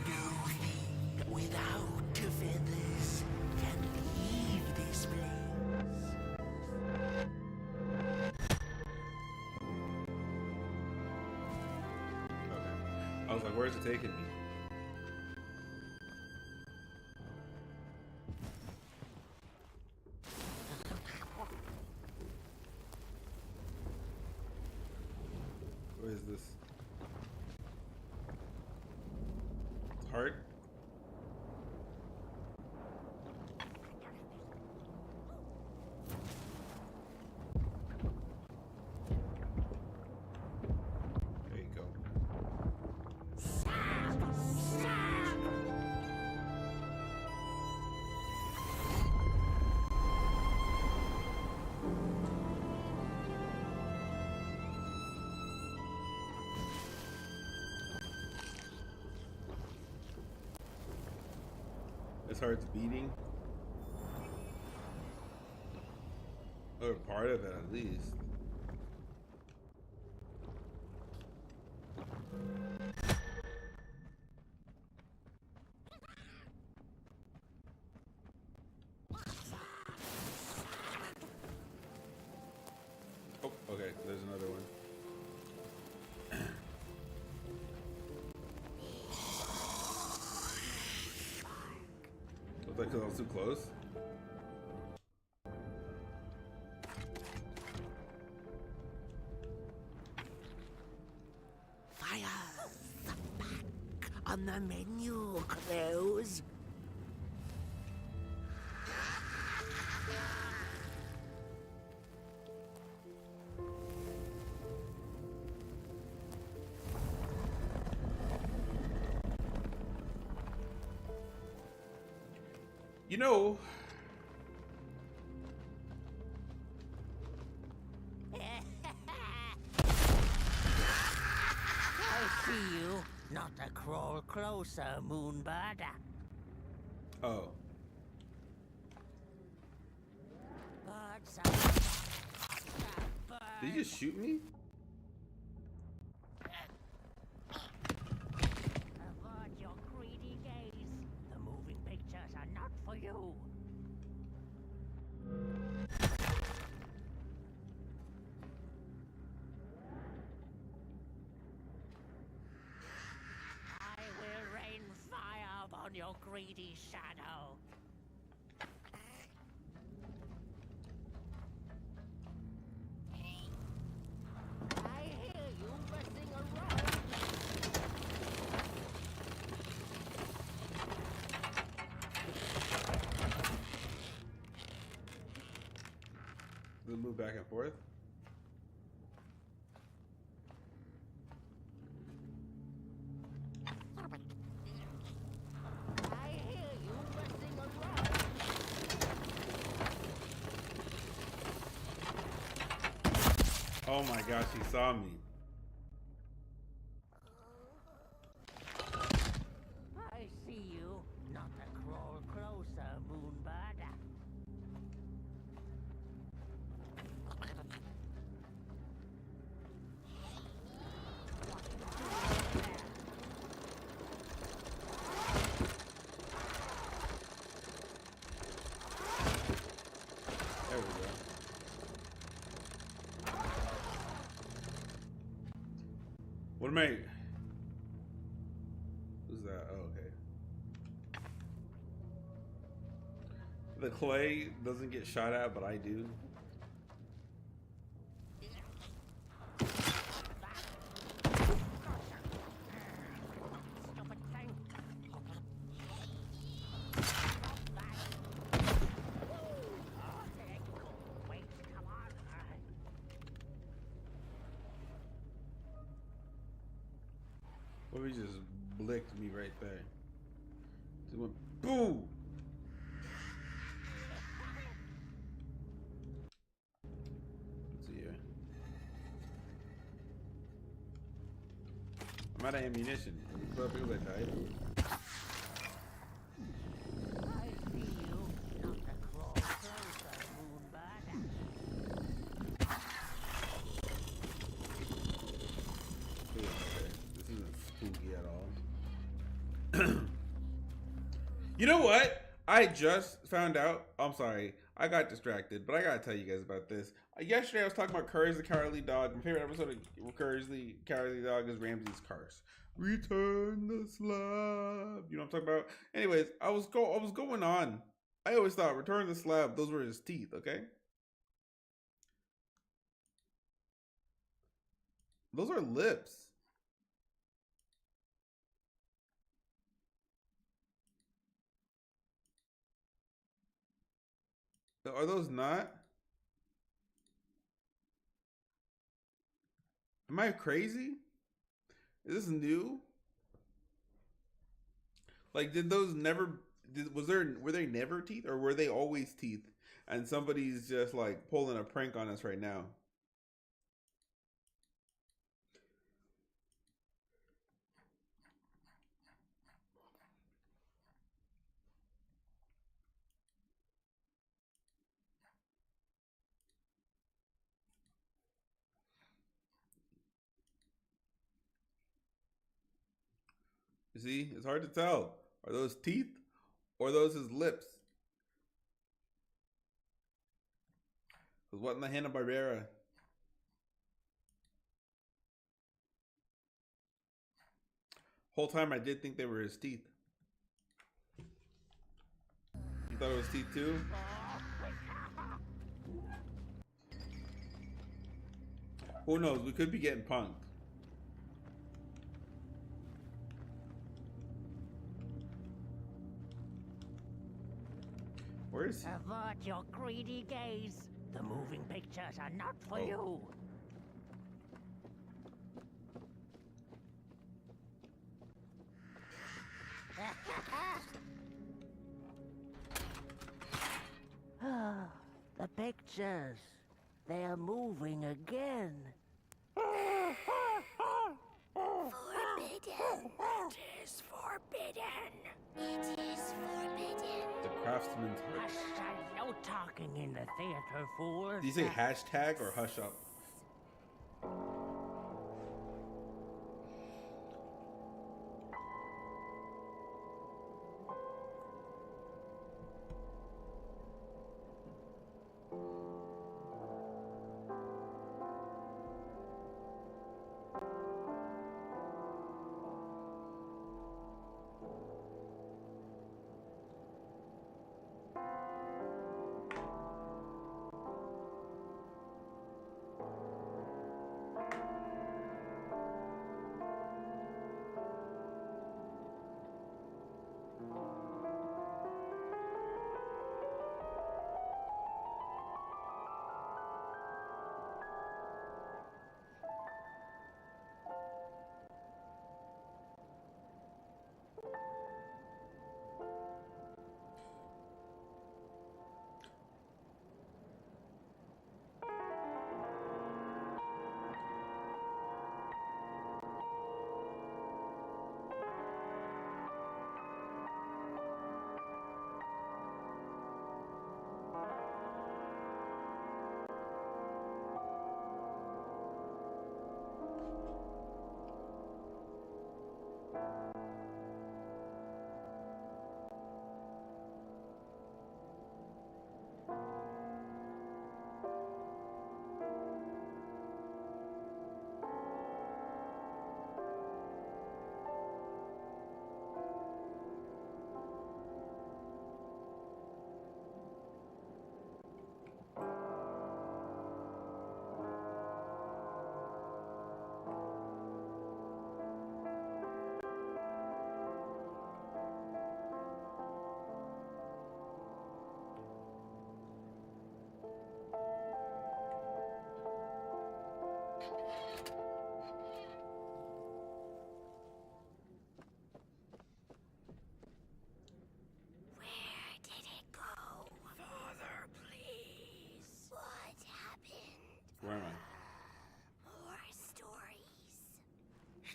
Nothing without feathers can leave this place. Okay. I was like, where's it taking me? Where is this? Heart? There you go. His heart's beating. Or part of it at least. Oh, okay, there's another one. Looks like I was too close. Fire back on the menu, close. You know, I see you. Not a crawl closer, Moonbird. oh, Birds are did you just shoot me? avert your greedy gaze. The moving pictures are not for you. I will rain fire upon your greedy shadow. I hear you messing around. Does it move back and forth? I hear you messing around. Oh my gosh, he saw me. I see you. Not a crawl closer, Moonbird. There we go. What am I? Who's that? Oh, okay. The clay doesn't get shot at, but I do. Stupid thing. Wait, come on. What if he just blicked me right there? Just went boo! Let's see here. I'm out of ammunition. Put up because I died. I see you. Not to crawl closer, Moonbird. Okay. This isn't spooky at all. You know what? I just found out. I'm sorry. I got distracted, but I gotta tell you guys about this. Yesterday I was talking about Courage the Cowardly Dog. My favorite episode of Courage the Cowardly Dog is Ramsey's curse. Return the slab. You know what I'm talking about? Anyways, I was going on. I always thought return the slab, those were his teeth, okay? Those are lips. Are those not? Am I crazy? Is this new? Like, did those never? Were they never teeth, or were they always teeth? And somebody's just like pulling a prank on us right now. You see, it's hard to tell. Are those teeth, or are those his lips? Because what in the Hanna-Barbera? Whole time I did think they were his teeth. You thought it was teeth too? Who knows? We could be getting punked. Where is he? Avert your greedy gaze. The moving pictures are not for you. The pictures. They are moving again. Forbidden. It is forbidden. It is forbidden. The craftsman's heart. Hush, no talking in the theater, fool. Did you say hashtag or hush up?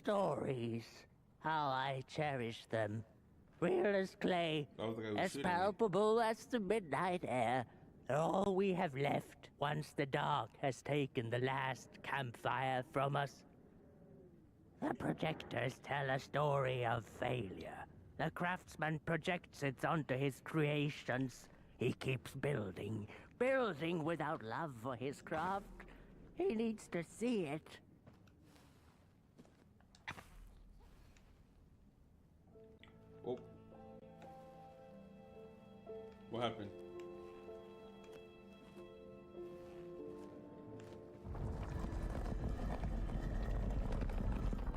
stories. How I cherish them. Real as clay, That was the guy who was as shooting me. palpable as the midnight air. They're all we have left once the dark has taken the last campfire from us. The projectors tell a story of failure. The craftsman projects it onto his creations. He keeps building, building without love for his craft. He needs to see it. Oh. What happened?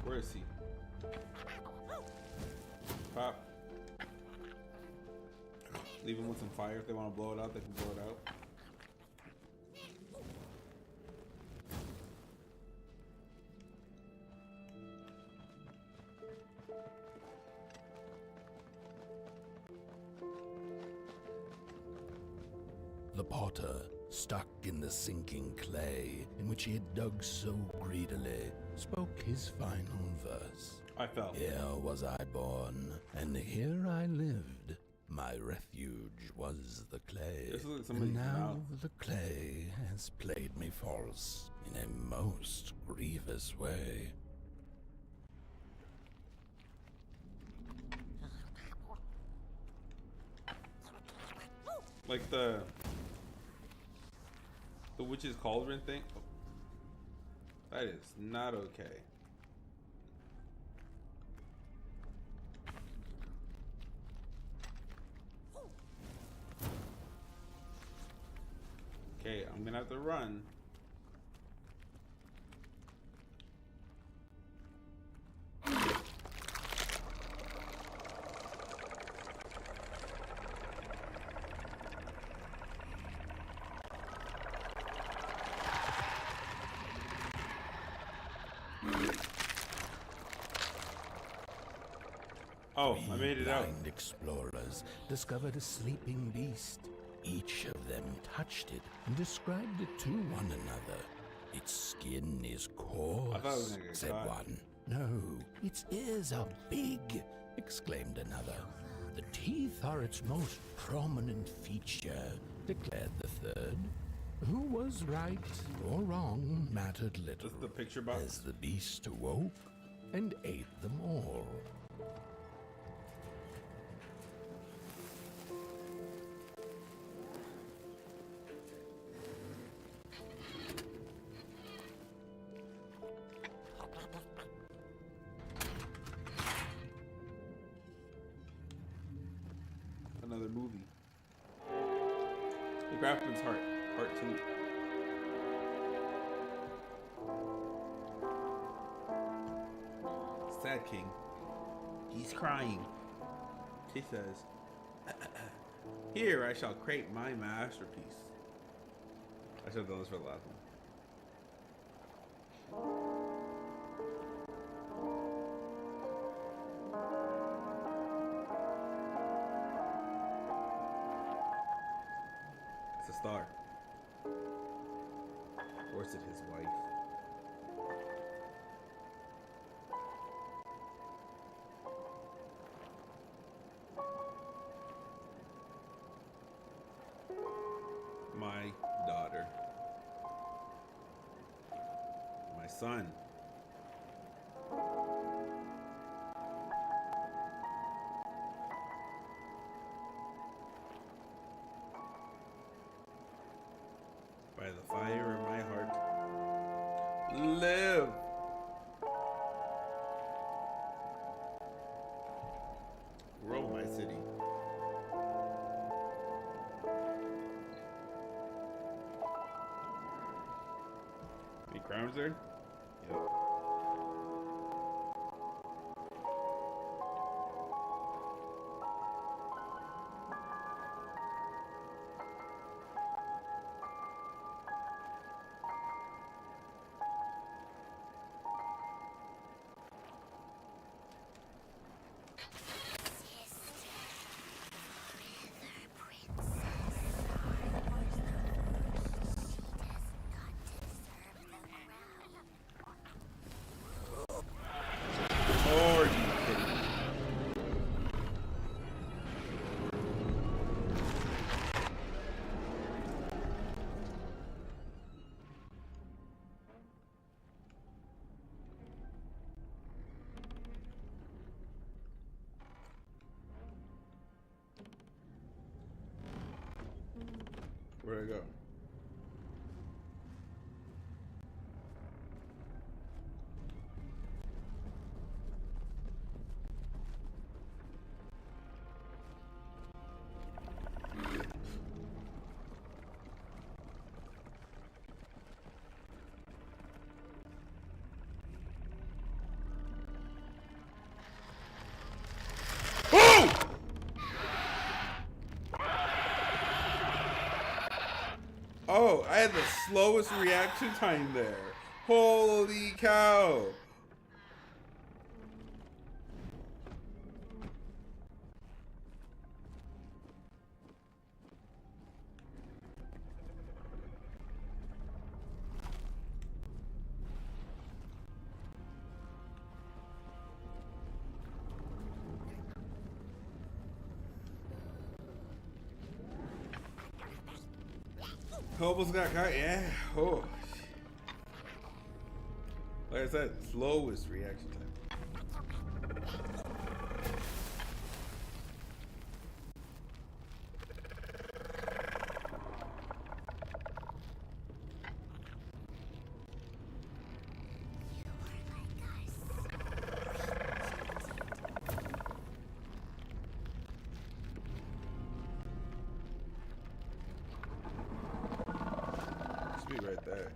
Where is he? Pop. Leave him with some fire. If they want to blow it out, they can blow it out. The potter, stuck in the sinking clay in which he had dug so greedily, spoke his final verse. I fell. Here was I born, and here I lived. My refuge was the clay. This looks like And somebody's now mouth. the clay has played me false in a most grievous way. Like the witch's cauldron thing. Oh. That is not okay. Okay, I'm gonna have to run. Oh, I made it out. Blind explorers discovered a sleeping beast. Each of them touched it and described it to one another. Its skin is coarse, I thought it was gonna get said caught. one. No, its ears are big, exclaimed another. The teeth are its most prominent feature, declared the third. Who was right or wrong mattered little, Just the picture box. as the beast awoke and ate them all. Another movie. The Craftsman's Heart, Part 2. Sad King. He's crying. She says, "Here I shall create my masterpiece." I should have done this for the last one. It's a star. Or is it his wife? My daughter. My son. By the fire of my heart, live. Grow my city. Any crowns there? Yep. Where'd I go? Oh, I had the slowest reaction time there. Holy cow. Almost got caught, yeah. Oh. Like I said, slowest reaction time. Should be right there.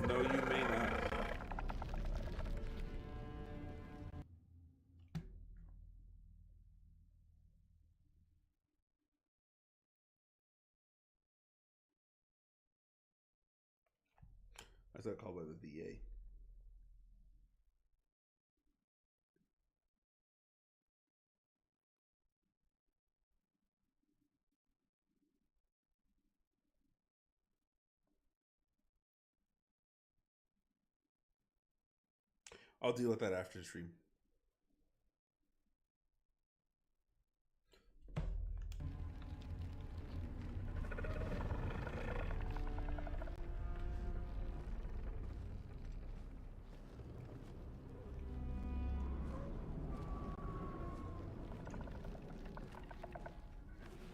No, you may not. I got called by the VA. I'll deal with that after the stream.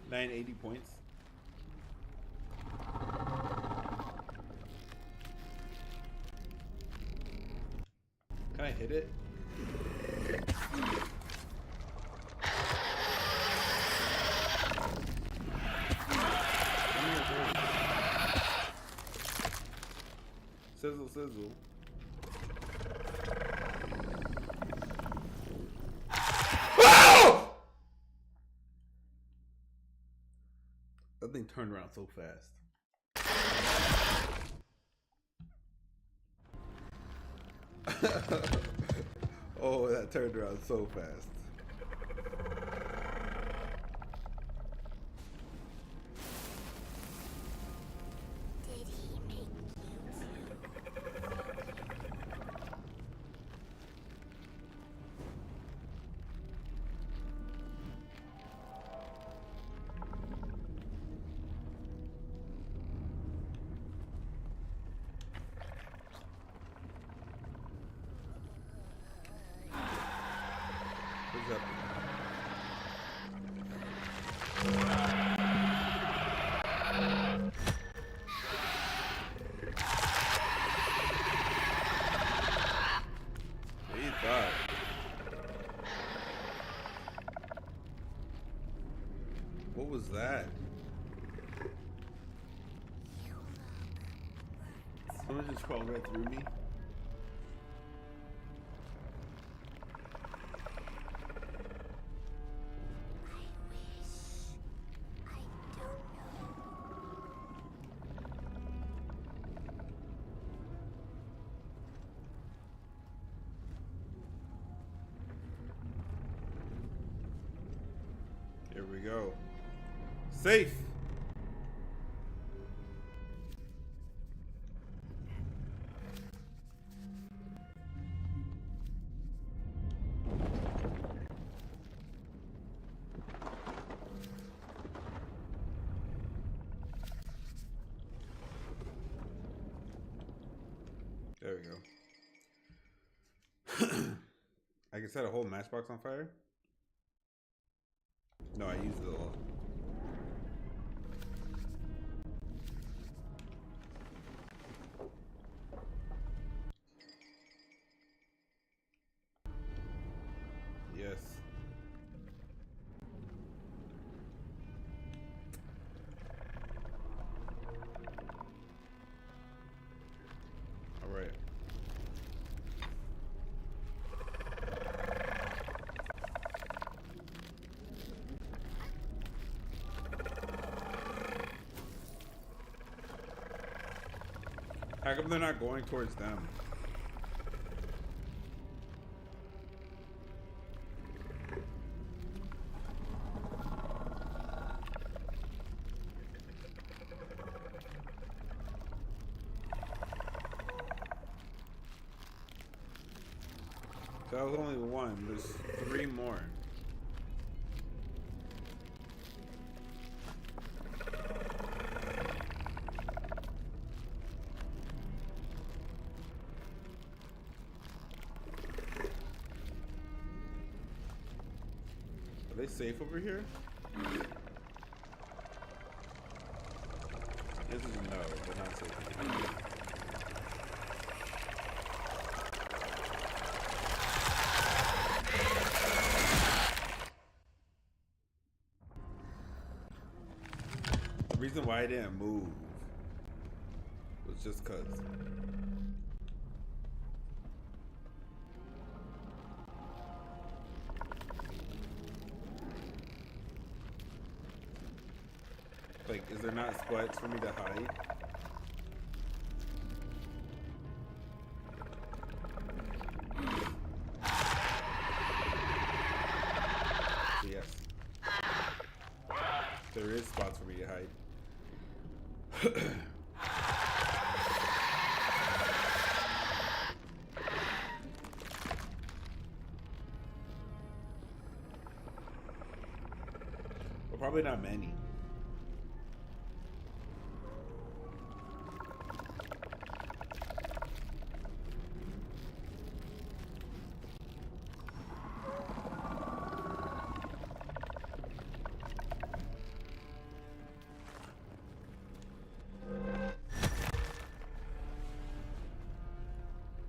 $980 points. Can I hit it? Sizzle, sizzle. Oh! That thing turned around so fast. Oh, that turned around so fast. Did he make you What's up? What you thought? What was that? Someone just crawled right through me. Here we go. Safe. There we go. I can set a whole matchbox on fire? No, I used it all. Yes. All right. How come they're not going towards them? So that was only one. There's 3 more. Are they safe over here? This is no, they're not safe. The reason why I didn't move was just cause. Like, is there not spots for me to hide? Yes. There is spots for me to hide. Well, probably not many.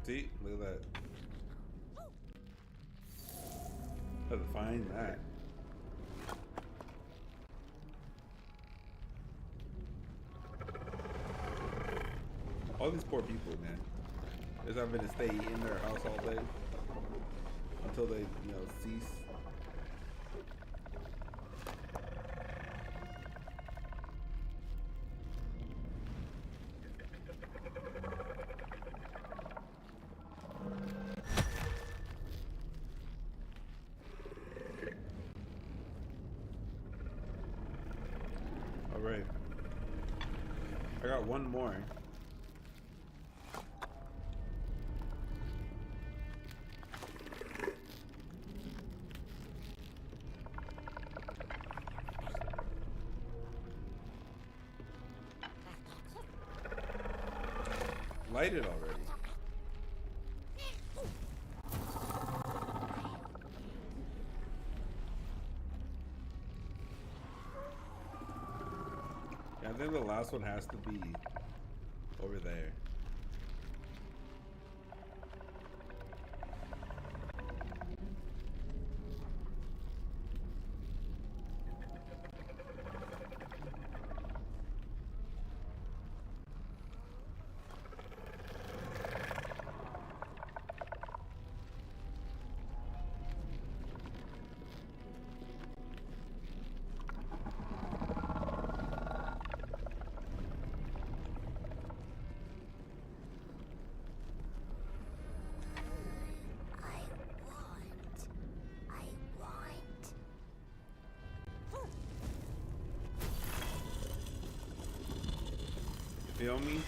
See, look at that. How to find that? All these poor people, man. They're just having to stay in their house all day until they, cease. All right. I got one more. Light it already. Yeah, I think the last one has to be over there. Feel me?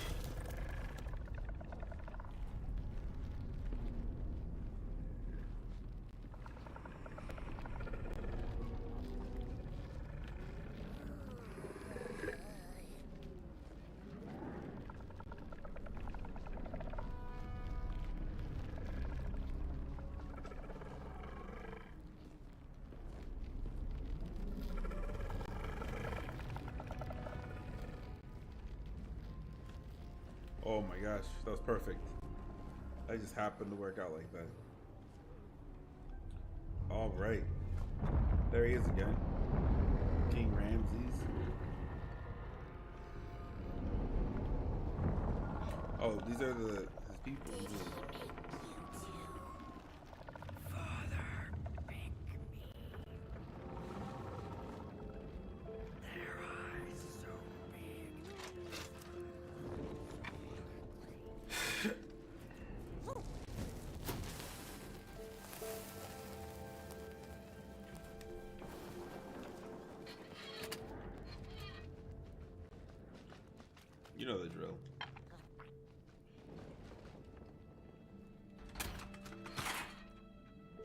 Oh my gosh, that was perfect. That just happened to work out like that. All right, there he is again, King Ramses. Oh, these are his people. You know the drill.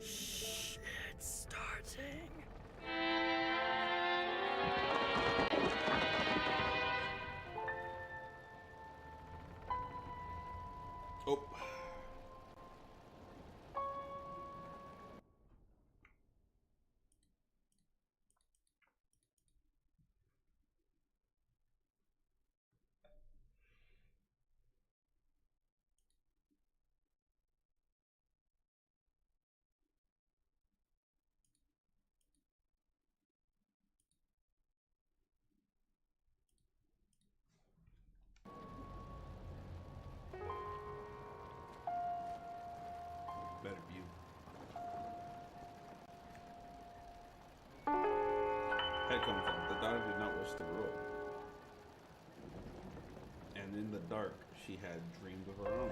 Shh, it's starting. Oh. Better view. Head comes up. The daughter did not wish to rule. And in the dark, she had dreams of her own.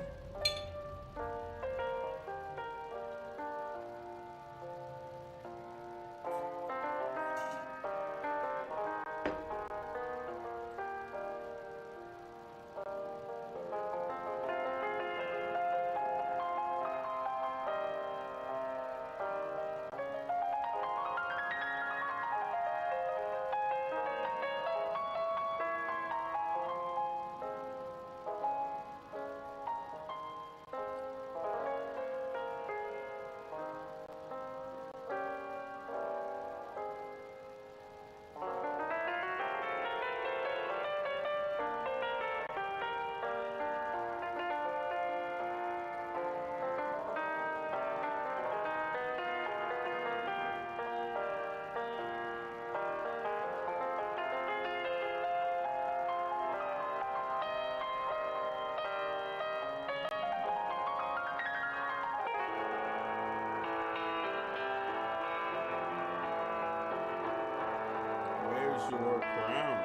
Where's your crown?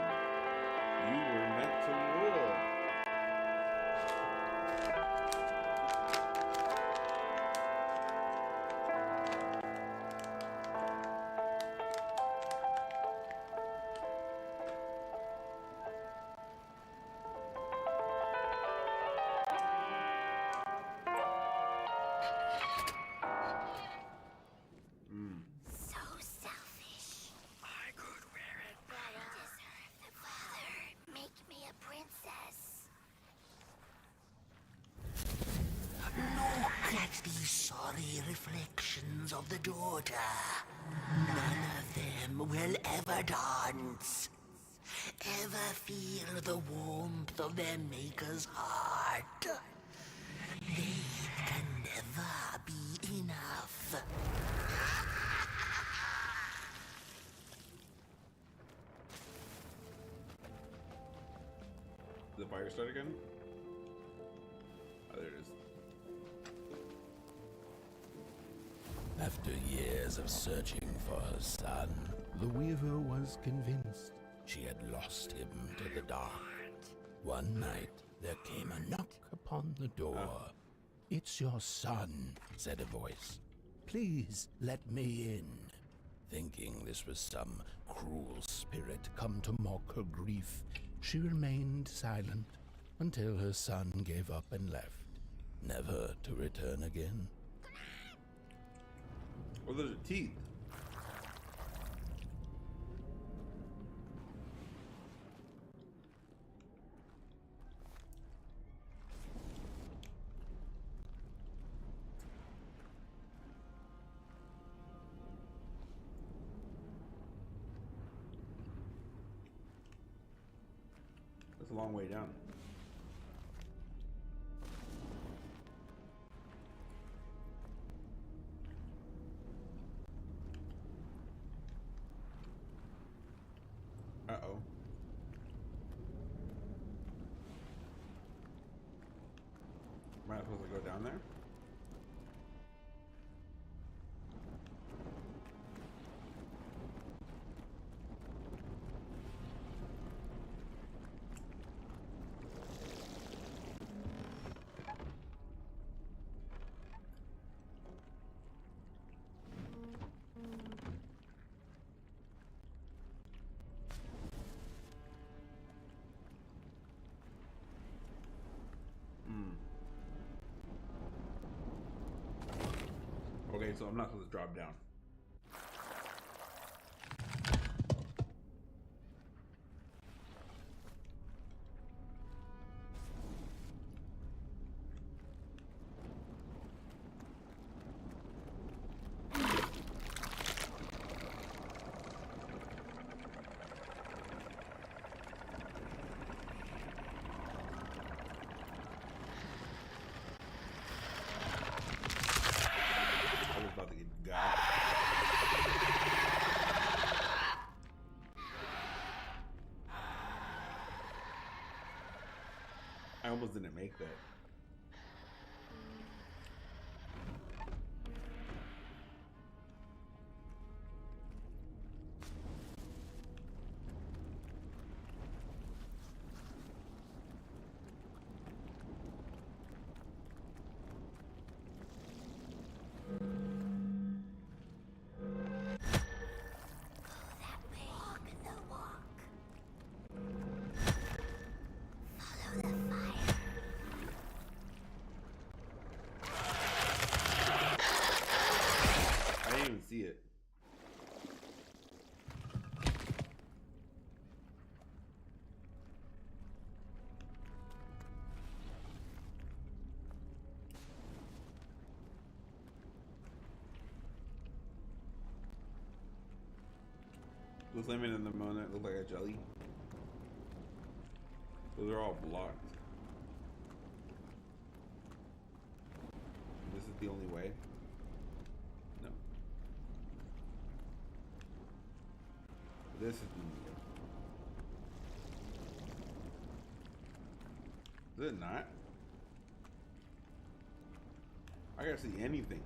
You were meant to rule. So selfish. I could wear it. But I deserve the father. Make me a princess. Look at these sorry reflections of the daughter. None of them will ever dance. Ever feel the warmth of their maker's heart. They can never be enough. Did the fire start again? Oh, there it is. After years of searching for her son, the weaver was convinced she had lost him to the dark. One night, there came a knock upon the door. "It's your son," said a voice. "Please let me in." Thinking this was some cruel spirit come to mock her grief, she remained silent until her son gave up and left, never to return again. Oh, those are teeth. That's a long way down. down there? Okay, so I'm not supposed to drop down. I was about to get got. I almost didn't make that. I didn't even see it. Those lemon in the moment look like a jelly. Those are all blocked. This is the only way. No. This is the only way. Is it not? I gotta see anything.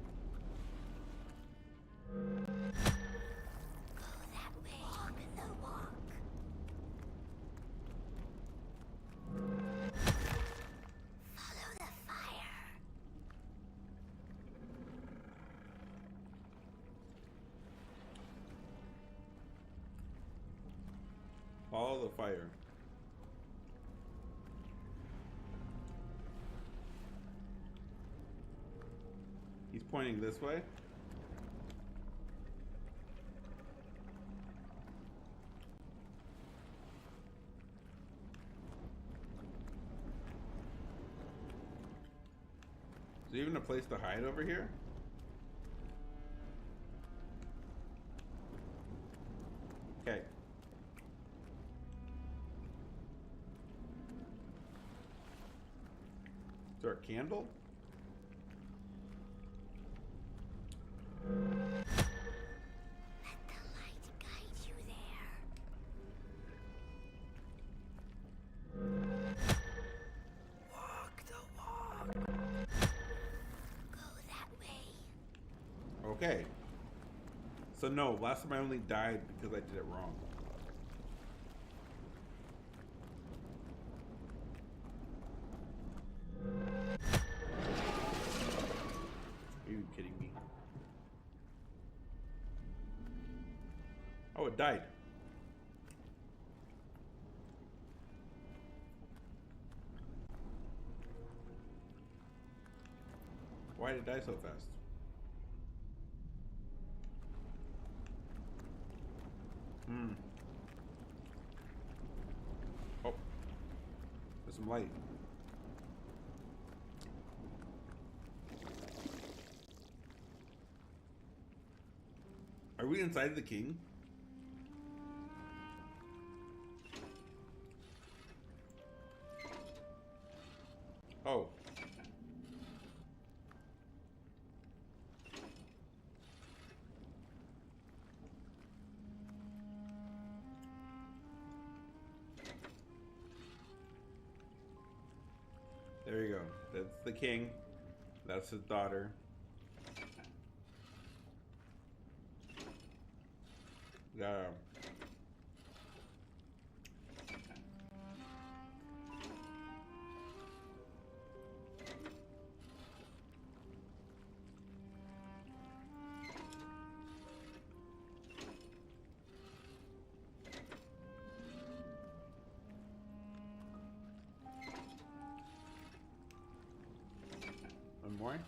Follow the fire. He's pointing this way. Is there even a place to hide over here? Okay. Is there a candle? Okay. So no, last time I only died because I did it wrong. Are you kidding me? Oh, it died. Why did it die so fast? Oh. There's some light. Are we inside the king? Oh. There you go. That's the king. That's his daughter. Yeah. One more.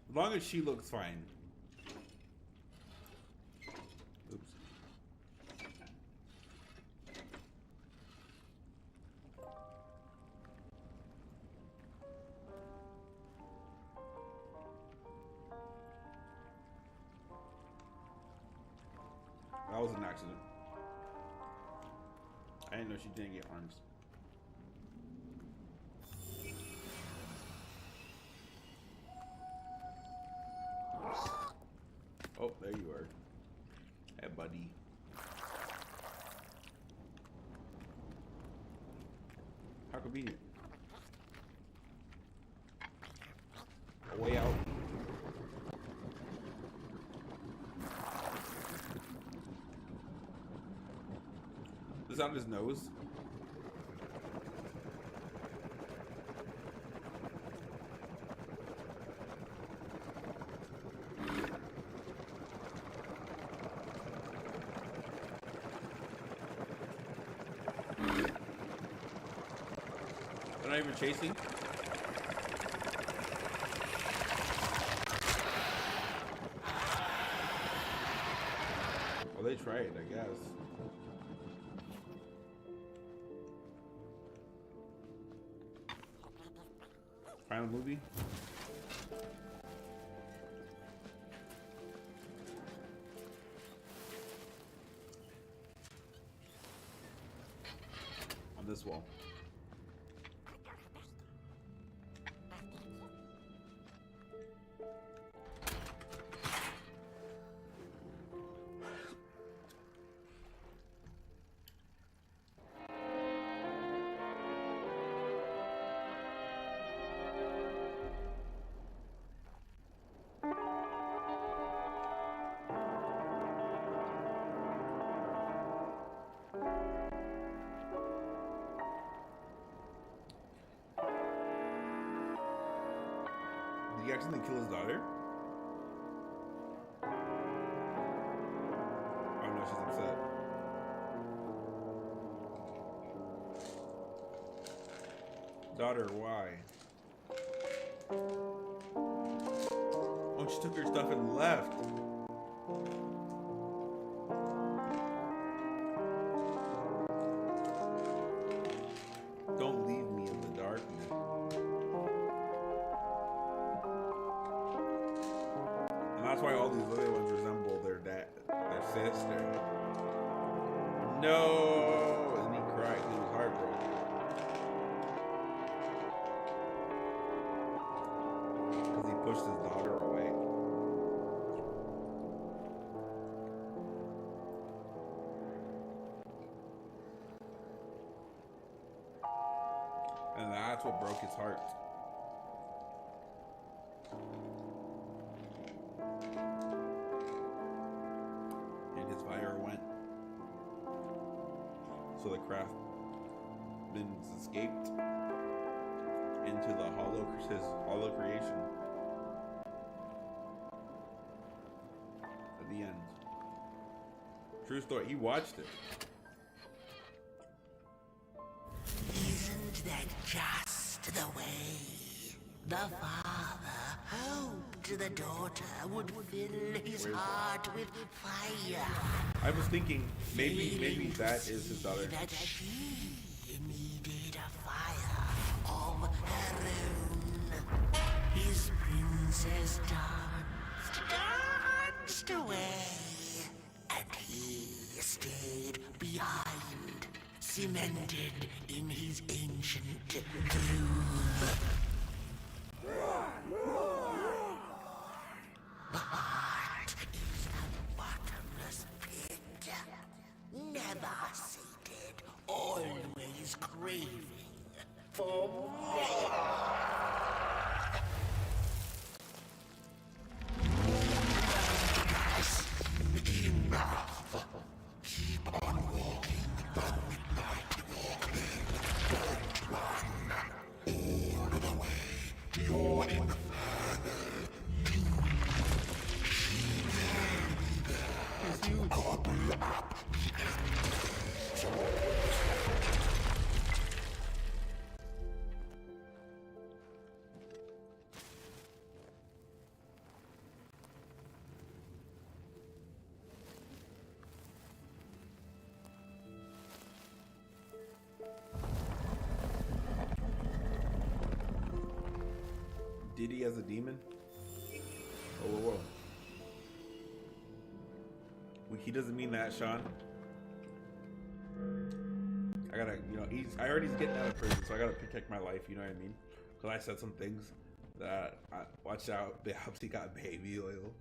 As long as she looks fine. Oops. That was an accident. I didn't know she didn't get arms. Oh, there you are. Hey, buddy. How convenient. A way out. Is that his nose? They're not even chasing. Well, they tried, I guess. Final movie. On this wall. Did he accidentally kill his daughter? Oh no, she's upset. Daughter, why? Oh, she took her stuff and left. Don't leave me in the darkness. And that's why all these other ones resemble their dad, their sister. No! And he cried. He was heartbroken. Because he pushed his daughter away. And that's what broke his heart. And his fire went. So the craftsman's escaped into the his hollow creation. At the end. True story. He watched it. Isn't that just the way the father hoped the daughter would fill his heart with fire? I was thinking maybe that is his daughter. That she needed a fire of her own. His princess danced away, and he stayed behind, cemented in his ancient tomb. The heart is a bottomless pit, never sated or craving for more. Enough. Keep on walking. Don't like walking. Don't run all the way. You're infernal. He's huge. Gobble up. Diddy as a demon? Oh, whoa, whoa. Well, he doesn't mean that, Sean. I gotta, you know, I heard he's getting out of prison, so I gotta protect my life, you know what I mean? Because I said some things that, watch out, the house he got baby oil.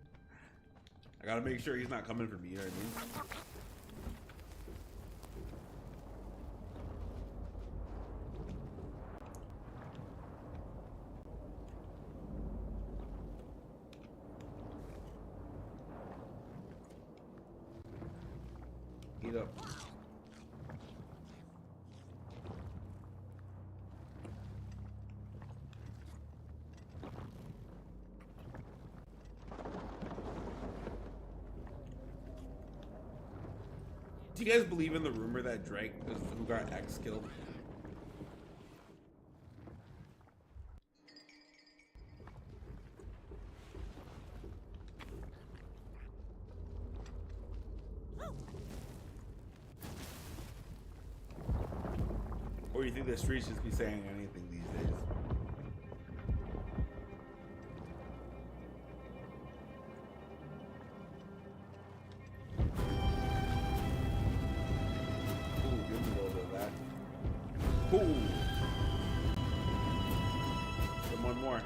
I gotta make sure he's not coming for me, you know what I mean? Eat up. Do you guys believe in the rumor that Drake is who got X killed? Or you think the streets just be saying anything these days? Ooh, give me a little bit of that. Ooh. And one more.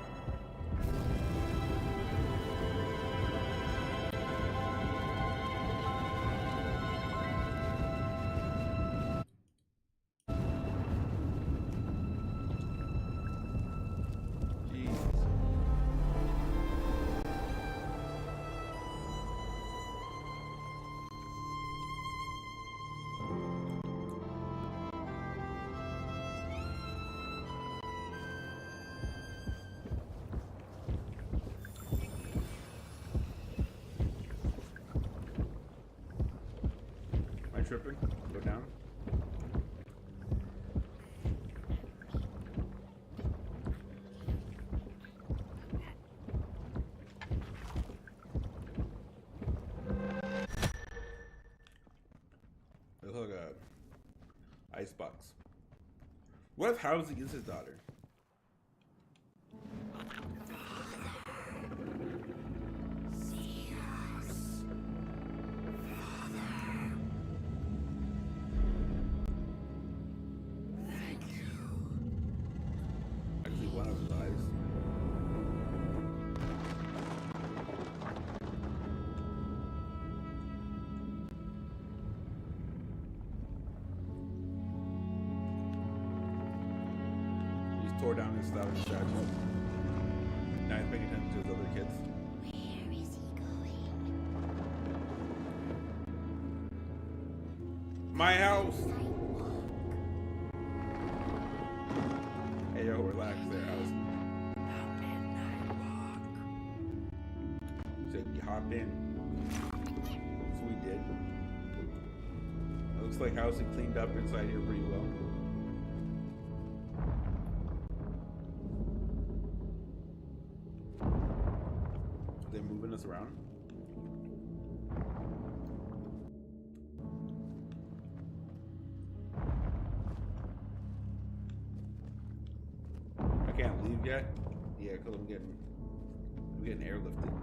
Tripping? Go down. Looks like a icebox. What if Housing is his daughter? One of his eyes. He's tore down his statue. Now he's paying attention to his other kids. Where is he going? My house! Hey, yo, relax there, house. So you hop in. That's what we did. It looks like house is cleaned up inside here pretty well. They're moving us around. I can't leave yet. Yeah, because I'm getting airlifted.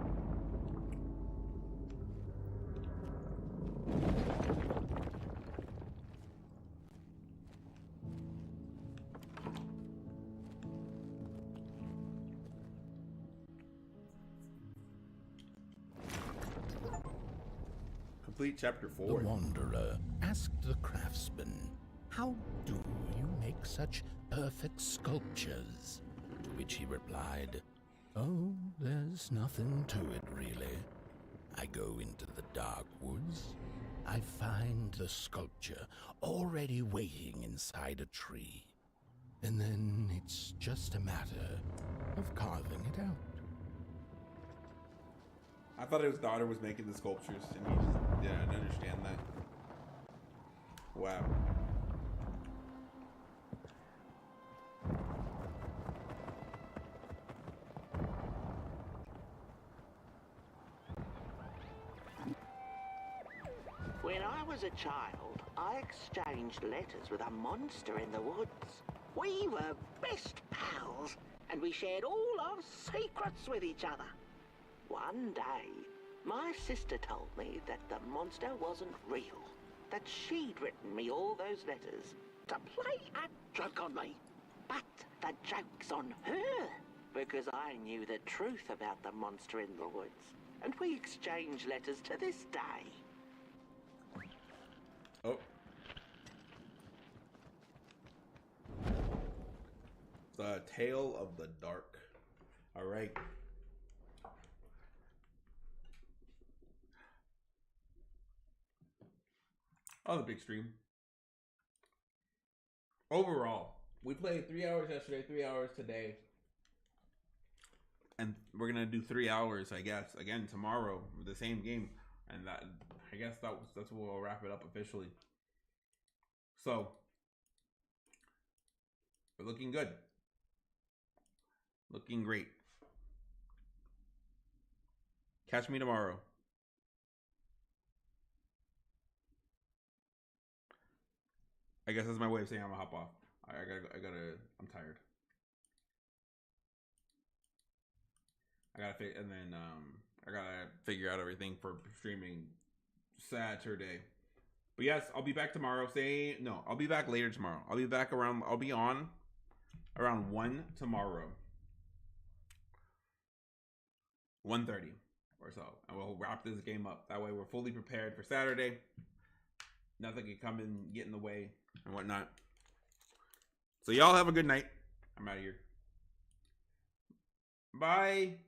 Complete chapter 4. The wanderer asked the craftsman, "How do you make such perfect sculptures? To which he replied, "Oh, there's nothing to it, really. I go into the dark woods. I find the sculpture already waiting inside a tree. And then it's just a matter of carving it out." I thought his daughter was making the sculptures, and he just didn't understand that. Wow. When I was a child, I exchanged letters with a monster in the woods. We were best pals, and we shared all our secrets with each other. One day, my sister told me that the monster wasn't real, that she'd written me all those letters to play a joke on me. But the joke's on her, because I knew the truth about the monster in the woods, and we exchange letters to this day. Oh. The Tale of the Dark. All right. Oh, the big stream. Overall, we played 3 hours yesterday, 3 hours today. And we're going to do 3 hours, I guess, again tomorrow with the same game. And that, I guess that's where we'll wrap it up officially. So, we're looking good. Looking great. Catch me tomorrow. I guess that's my way of saying I'm gonna hop off. I'm tired. I gotta figure out everything for streaming Saturday. But yes, I'll be back tomorrow. I'll be back later tomorrow. I'll be on around 1 tomorrow. 1:30 or so. And we'll wrap this game up. That way we're fully prepared for Saturday. Nothing can come and get in the way and whatnot. So y'all have a good night. I'm out of here. Bye.